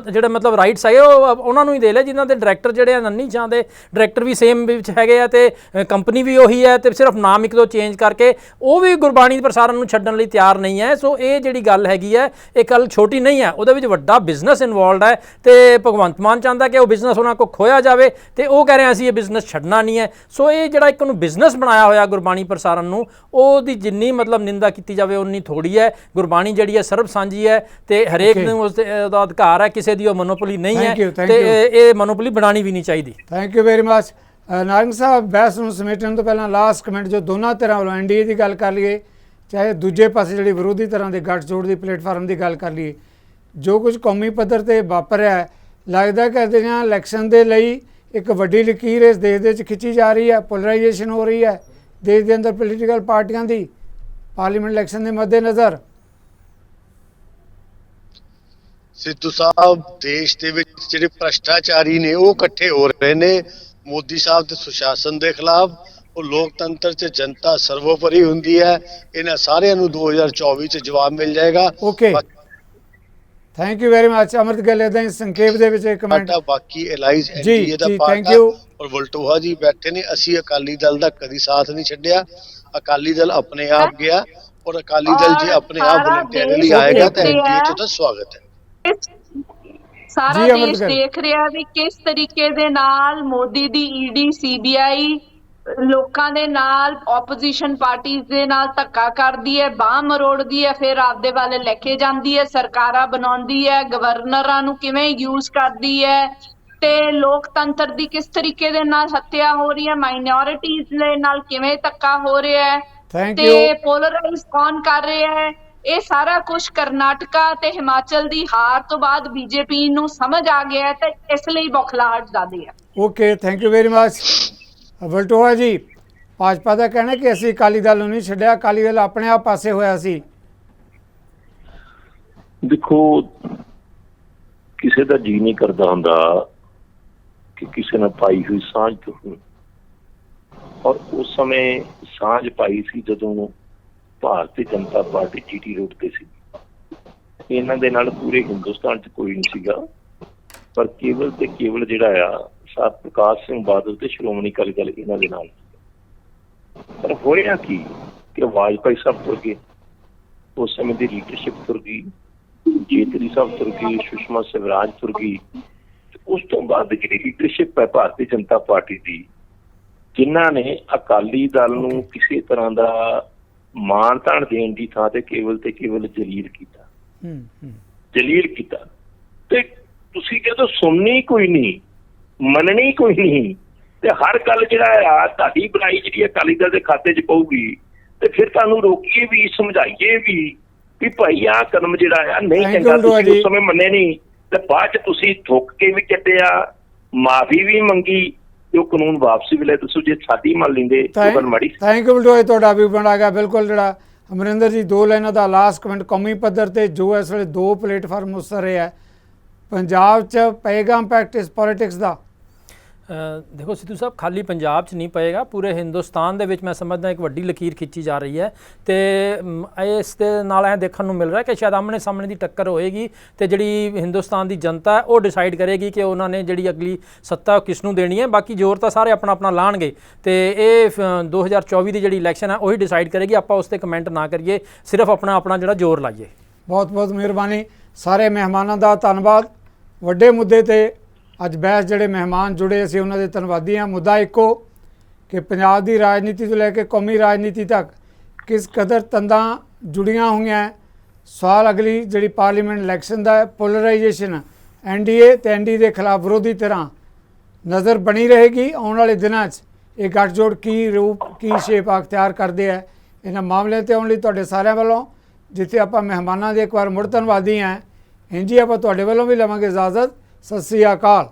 ਜਿਹੜੇ ਮਤਲਬ ਰਾਈਟਸ ਹੈਗੇ ਉਹ ਉਹਨਾਂ ਨੂੰ ਹੀ ਦੇ ਲਿਆ, ਜਿਨ੍ਹਾਂ ਦੇ ਡਾਇਰੈਕਟਰ ਜਿਹੜੇ ਆ ਨੰਨੀ ਸ਼ਾਹ ਦੇ ਡਾਇਰੈਕਟਰ ਵੀ ਸੇਮ ਵਿੱਚ ਹੈਗੇ ਆ ਤੇ ਕੰਪਨੀ ਵੀ ਉਹੀ ਹੈ, ਤੇ ਸਿਰਫ ਨਾਮ ਇੱਕ ਦੋ ਚੇਂਜ ਕਰਕੇ ਉਹ ਵੀ ਗੁਰਬਾਣੀ ਪ੍ਰਸਾਰਣ ਨੂੰ ਛੱਡਣ ਲਈ ਤਿਆਰ ਨਹੀਂ ਹੈ। ਸੋ ਇਹ ਜਿਹੜੀ ਗੱਲ ਹੈਗੀ ਹੈ ਇਹ ਗੱਲ ਛੋਟੀ ਨਹੀਂ ਹੈ, ਉਹਦੇ ਵਿੱਚ ਵੱਡਾ ਬਿਜ਼ਨਸ ਇਨਵੋਲਵਡ ਹੈ ਤੇ ਭਗਵੰਤ ਮਾਨ ਚਾਹੁੰਦਾ ਕਿ ਉਹ ਬਿਜ਼ਨਸ ਉਹਨਾਂ ਕੋਲ ਖੋਇਆ ਜਾਵੇ ਤੇ ਉਹ ਕਹਿ ਰਹੇ ਅਸੀਂ ਇਹ ਬਿਜ਼ਨਸ ਛੱਡਣਾ ਨਹੀਂ ਹੈ। ਸੋ ਇਹ ਜਿਹੜਾ ਇੱਕ ਨੂੰ ਬਿਜ਼ਨਸ ਬਣਾਇਆ ਹੋਇਆ ਗੁਰਬਾਣੀ ਪ੍ਰਸਾਰਣ ਨੂੰ, ਉਹਦੀ ਜਿੰਨੀ ਮਤਲਬ ਨਿੰਦਾ ਕੀਤੀ ਜਾਵੇ ਉਨੀ ਥੋੜੀ ਹੈ। ਗੁਰਬਾਣੀ ਜਿਹੜੀ ਹੈ ਸਰਬ ਸਾਂਝੀ ਹੈ ਤੇ ਹਰੇਕ ਨੂੰ ਉਹਦਾ ਅਧਿਕਾਰ ਹੈ, ਕਿਸੇ ਦੀ ਉਹ ਮੋਨੋਪੋਲੀ ਨਹੀਂ ਹੈ ਤੇ ਇਹ ਮੋਨੋਪੋਲੀ ਬਣਾਣੀ ਵੀ ਨਹੀਂ ਚਾਹੀਦੀ। Thank you very much. Narang ਸਾਹਿਬ, ਬਹਿਸ ਨੂੰ ਸਮੇਟਣ ਤੋਂ ਪਹਿਲਾਂ ਲਾਸਟ ਕਮੈਂਟ, ਜੋ ਦੋਨਾਂ ਧਿਰਾਂ ਵੱਲੋਂ ਐਨਡੀਏ ਦੀ ਗੱਲ ਕਰ ਲਈਏ, ਚਾਹੇ ਦੂਜੇ ਪਾਸੇ ਜਿਹੜੀ ਵਿਰੋਧੀ ਧਿਰਾਂ ਦੇ ਗੱਠਜੋੜ ਦੀ ਪਲੇਟਫਾਰਮ ਦੀ ਗੱਲ ਕਰ ਲਈਏ, ਜੋ ਕੁਝ ਕੌਮੀ ਪੱਧਰ ਤੇ ਵਾਪਰ ਰਿਹਾ ਹੈ, ਲੱਗਦਾ ਕਿ ਅਜਿਹੀਆਂ ਇਲੈਕਸ਼ਨ ਦੇ ਲਈ ਇੱਕ ਵੱਡੀ ਲਕੀਰ ਇਸ ਦੇਸ਼ ਦੇ ਵਿੱਚ ਖਿੱਚੀ ਜਾ ਰਹੀ ਹੈ, ਪੋਲਰਾਈਜੇਸ਼ਨ ਹੋ ਰਹੀ ਹੈ ਦੇਸ਼ ਦੇ ਅੰਦਰ ਪੋਲੀਟੀਕਲ ਪਾਰਟੀਆਂ ਦੀ ਪਾਰਲੀਮੈਂਟ ਇਲੈਕਸ਼ਨ ਦੇ ਮੱਦੇਨਜ਼ਰ। ਸਿੱਧੂ ਸਾਹਿਬ, ਦੇਸ਼ ਦੇ ਵਿੱਚ ਜਿਹੜੇ ਭ੍ਰਸ਼ਟਾਚਾਰੀ ਨੇ ਉਹ ਇਕੱਠੇ ਹੋ ਰਹੇ ਨੇ ਮੋਦੀ ਸਾਹਿਬ ਦੇ ਸੁਸ਼ਾਸਨ ਦੇ ਖਿਲਾਫ। ਉਹ ਲੋਕਤੰਤਰ 'ਚ ਜਨਤਾ ਸਰਵੋਪਰੀ ਹੁੰਦੀ ਹੈ। ਇਹਨਾਂ ਸਾਰਿਆਂ ਨੂੰ 2024 'ਚ ਜਵਾਬ ਮਿਲ ਜਾਏਗਾ। Okay, thank you very much. ਅਮਰਤ ਗੱਲ ਇਦਾਂ ਹੀ ਸੰਖੇਪ ਦੇ ਵਿੱਚ ਇੱਕ ਕਮੈਂਟ। ਬਾਕੀ ਐਲਾਈਜ਼ ਐਨਡੀਏ ਦਾ ਪਾਰਟ ਹੈ ਔਰ ਵਲਟੋਹਾ ਜੀ ਬੈਠੇ ਨੇ। ਅਸੀਂ ਅਕਾਲੀ ਦਲ ਦਾ ਕਦੀ ਸਾਥ ਨਹੀਂ ਛੱਡਿਆ। ਅਕਾਲੀ ਦਲ ਆਪਣੇ ਆਪ ਗਿਆ ਔਰ ਅਕਾਲੀ ਦਲ ਜੇ ਆਪਣੇ ਆਪ ਵਲੰਟੀਅਰਲੀ ਆਏਗਾ ਤਾਂ ਐਨਡੀਏ 'ਚ ਤਾਂ ਸਵਾਗਤ ਹੈ। ਸਾਰਾ ਦੇਸ਼ ਦੇਖ ਰਿਹਾ ਵੀ ਕਿਸ ਤਰੀਕੇ ਦੇ ਨਾਲ ਮੋਦੀ ਦੀ ਈਡੀ ਸੀਬੀਆਈ ਲੋਕਾਂ ਦੇ ਨਾਲ, ਆਪੋਜੀਸ਼ਨ ਪਾਰਟੀਆਂ ਦੇ ਨਾਲ ਧੱਕਾ ਕਰਦੀ ਹੈ, ਬਾਹ ਮਰੋੜਦੀ ਹੈ, ਫਿਰ ਆਪਦੇ ਵੱਲ ਲੈ ਕੇ ਜਾਂਦੀ ਹੈ, ਸਰਕਾਰਾਂ ਬਣਾਉਂਦੀ ਹੈ, ਗਵਰਨਰਾਂ ਨੂੰ ਕਿਵੇਂ ਯੂਜ਼ ਕਰਦੀ ਹੈ ਤੇ ਲੋਕਤੰਤਰ ਦੀ ਕਿਸ ਤਰੀਕੇ ਦੇ ਨਾਲ ਹੱਤਿਆ ਹੋ ਰਹੀ ਹੈ, ਮਾਈਨੋਰਿਟੀਜ਼ ਦੇ ਨਾਲ ਕਿਵੇਂ ਧੱਕਾ ਹੋ ਰਿਹਾ ਹੈ ਤੇ ਪੋਲਰਾਈਜ਼ ਕੌਣ ਕਰ ਰਿਹਾ ਹੈ। ਇਹ ਸਾਰਾ ਕੁਝ ਕਰਨਾਟਕਾ ਤੇ ਹਿਮਾਚਲ ਦੀ ਹਾਰ ਤੋਂ ਬਾਅਦ ਬੀਜੇਪੀ ਨੂੰ ਸਮਝ ਆ ਗਿਆ ਤੇ ਇਸ ਲਈ ਬੌਖਲਾਹਟ ਜ਼ਿਆਦਾ ਹੈ। Okay, thank you very much. Valtoha ਜੀ, ਭਾਜਪਾ ਦਾ ਕਹਿਣਾ ਕਿ ਅਸੀਂ ਅਕਾਲੀ ਦਲ ਨੂੰ ਨਹੀਂ ਛੱਡਿਆ, ਅਕਾਲੀ ਦਲ ਆਪਣੇ ਆਪ ਪਾਸੇ ਹੋਇਆ ਸੀ। ਦੇਖੋ, ਕਿਸੇ ਦਾ ਜੀ ਨਹੀਂ ਕਰਦਾ ਹੁੰਦਾ ਕਿ ਕਿਸੇ ਨਾਲ ਪਾਈ ਹੋਈ ਸਾਂਝ ਤੋਂ, ਔਰ ਉਸ ਸਮੇਂ ਸਾਂਝ ਪਾਈ ਸੀ ਜਦੋਂ Bharatiya Janata party GT road ਤੇ ਸੀ। ਇਹਨਾਂ ਦੇ ਨਾਲ ਪੂਰੇ ਹਿੰਦੁਸਤਾਨ 'ਚ ਕੋਈ ਨਹੀਂ ਸੀਗਾ, ਪਰ ਕੇਵਲ ਤੇ ਕੇਵਲ ਜਿਹੜਾ ਆ ਸਰ ਪ੍ਰਕਾਸ਼ ਸਿੰਘ ਬਾਦਲ ਤੇ ਸ਼੍ਰੋਮਣੀ ਅਕਾਲੀ ਦਲ ਇਹਨਾਂ ਦੇ ਨਾਲ। ਪਰ ਹੋਇਆ ਕੀ ਕਿ ਵਾਜਪਾਈ ਸਾਹਿਬ ਤੁਰ ਗਏ, ਉਸ ਸਮੇਂ ਦੀ ਲੀਡਰਸ਼ਿਪ ਤੁਰ ਗਈ, ਜੇਤਲੀ ਸਾਹਿਬ ਤੁਰ ਗਈ, ਸੁਸ਼ਮਾ ਸਵਰਾਜ ਤੁਰ ਗਈ। ਉਸ ਤੋਂ ਬਾਅਦ ਜਿਹੜੀ ਲੀਡਰਸ਼ਿਪ ਹੈ ਭਾਰਤੀ ਜਨਤਾ ਪਾਰਟੀ ਦੀ, ਜਿਨ੍ਹਾਂ ਨੇ ਅਕਾਲੀ ਦਲ ਨੂੰ ਕਿਸੇ ਤਰ੍ਹਾਂ ਦਾ ਮਾਣ ਤਾਣ ਦੇਣ ਦੀ ਥਾਂ ਤੇ ਕੇਵਲ ਜਲੀਲ ਕੀਤਾ ਤੇ ਤੁਸੀਂ ਜਦੋਂ ਸੁਣਨੀ ਕੋਈ ਨਹੀਂ, ਮੰਨਣੀ ਕੋਈ ਨਹੀਂ, ਤੇ ਹਰ ਗੱਲ ਜਿਹੜਾ ਆ ਤੁਹਾਡੀ ਬਣਾਈ ਜਿਹੜੀ ਅਕਾਲੀ ਦਲ ਦੇ ਖਾਤੇ 'ਚ ਪਊਗੀ ਤੇ ਫਿਰ ਤੁਹਾਨੂੰ ਰੋਕੀਏ ਵੀ, ਸਮਝਾਈਏ ਵੀ ਭਾਈ ਆਹ ਕਦਮ ਜਿਹੜਾ ਆ ਨਹੀਂ ਚੰਗਾ, ਤੁਸੀਂ ਉਸ ਸਮੇਂ ਮੰਨੇ ਨਹੀਂ ਤੇ ਬਾਅਦ 'ਚ ਤੁਸੀਂ ਥੁੱਕ ਕੇ ਵੀ ਕੱਟਿਆ, ਮਾਫੀ ਵੀ ਮੰਗੀ ਤੇ ਉਹ ਕਾਨੂੰਨ ਵਾਪਸੀ ਵੇਲੇ ਦੱਸੋ ਜੇ ਸਾਡੀ ਮੰਨ ਲੈਂਦੇ ਤਾਂ ਗੱਲ ਮਾੜੀ। ਥੈਂਕ ਯੂ ਬਲਟੋਏ, ਤੁਹਾਡਾ ਵੀ ਬਣਾ ਗਿਆ ਬਿਲਕੁਲ। ਜਿਹੜਾ ਅਮਰਿੰਦਰ ਜੀ 2 ਲਾਈਨਾਂ ਦਾ ਲਾਸਟ ਕਮੈਂਟ, ਕੌਮੀ ਪੱਧਰ ਤੇ ਜੋ ਇਸ ਵੇਲੇ 2 ਪਲੇਟਫਾਰਮ ਉਸਰ ਰਹੇ ਹੈ, ਪੰਜਾਬ 'ਚ ਪਏਗਾ ਇੰਪੈਕਟ ਇਸ ਪੋਲੀਟਿਕਸ ਦਾ? ਦੇਖੋ ਸਿੱਧੂ ਸਾਹਿਬ, ਖਾਲੀ ਪੰਜਾਬ 'ਚ ਨਹੀਂ ਪਏਗਾ, ਪੂਰੇ ਹਿੰਦੁਸਤਾਨ ਦੇ ਵਿੱਚ ਮੈਂ ਸਮਝਦਾ ਇੱਕ ਵੱਡੀ ਲਕੀਰ ਖਿੱਚੀ ਜਾ ਰਹੀ ਹੈ ਤੇ ਇਸ ਦੇ ਨਾਲ ਇਹ ਦੇਖਣ ਨੂੰ ਮਿਲ ਰਿਹਾ ਕਿ ਸ਼ਾਇਦ ਆਮਣੇ ਸਾਹਮਣੇ ਦੀ ਟੱਕਰ ਹੋਏਗੀ ਤੇ ਜਿਹੜੀ ਹਿੰਦੁਸਤਾਨ ਦੀ ਜਨਤਾ ਹੈ ਉਹ ਡਿਸਾਈਡ ਕਰੇਗੀ ਕਿ ਉਹਨਾਂ ਨੇ ਜਿਹੜੀ ਅਗਲੀ ਸੱਤਾ ਕਿਸ ਨੂੰ ਦੇਣੀ ਹੈ। ਬਾਕੀ ਜ਼ੋਰ ਤਾਂ ਸਾਰੇ ਆਪਣਾ ਆਪਣਾ ਲਾਣਗੇ ਤੇ ਇਹ 2024 ਦੀ ਜਿਹੜੀ ਇਲੈਕਸ਼ਨ ਹੈ ਉਹੀ ਡਿਸਾਈਡ ਕਰੇਗੀ। ਆਪਾਂ ਉਸ 'ਤੇ ਕਮੈਂਟ ਨਾ ਕਰੀਏ, ਸਿਰਫ ਆਪਣਾ ਜਿਹੜਾ ਜ਼ੋਰ ਲਾਈਏ। ਬਹੁਤ ਬਹੁਤ ਮਿਹਰਬਾਨੀ, ਸਾਰੇ ਮਹਿਮਾਨਾਂ ਦਾ ਧੰਨਵਾਦ। ਵੱਡੇ ਮੁੱਦੇ ਤੇ ਅੱਜ ਬਹਿਸ ਜਿਹੜੇ ਮਹਿਮਾਨ ਜੁੜੇ ਅਸੀਂ ਉਹਨਾਂ ਦੇ ਧੰਨਵਾਦੀ ਹਾਂ। ਮੁੱਦਾ ਇੱਕੋ ਕਿ ਪੰਜਾਬ ਦੀ ਰਾਜਨੀਤੀ ਤੋਂ ਲੈ ਕੇ ਕੌਮੀ ਰਾਜਨੀਤੀ ਤੱਕ ਕਿਸ ਕਦਰ ਤੰਦਾਂ ਜੁੜੀਆਂ ਹੋਈਆਂ। ਸਵਾਲ ਅਗਲੀ ਜਿਹੜੀ ਪਾਰਲੀਮੈਂਟ ਇਲੈਕਸ਼ਨ ਦਾ ਹੈ, ਪੋਲਰਾਈਜੇਸ਼ਨ NDA ਤੇ NDA ਦੇ ਖਿਲਾਫ ਵਿਰੋਧੀ ਤਰ੍ਹਾਂ ਨਜ਼ਰ ਬਣੀ ਰਹੇਗੀ। ਆਉਣ ਵਾਲੇ ਦਿਨਾਂ 'ਚ ਇਹ ਗੱਠਜੋੜ ਕੀ ਰੂਪ ਕੀ ਸ਼ੇਪ ਅਖਤਿਆਰ ਕਰਦੇ ਹੈ। ਇਹਨਾਂ ਮਾਮਲਿਆਂ 'ਤੇ ਆਉਣ ਲਈ ਤੁਹਾਡੇ ਸਾਰਿਆਂ ਵੱਲੋਂ, ਜਿੱਥੇ ਆਪਾਂ ਮਹਿਮਾਨਾਂ ਦੇ ਇੱਕ ਵਾਰ ਮੁੜ ਧੰਨਵਾਦੀ ਹਾਂ, ਇੰਝ ਹੀ ਆਪਾਂ ਤੁਹਾਡੇ ਵੱਲੋਂ ਵੀ ਲਵਾਂਗੇ ਇਜਾਜ਼ਤ। ਸਤਿ ਸ੍ਰੀ ਅਕਾਲ।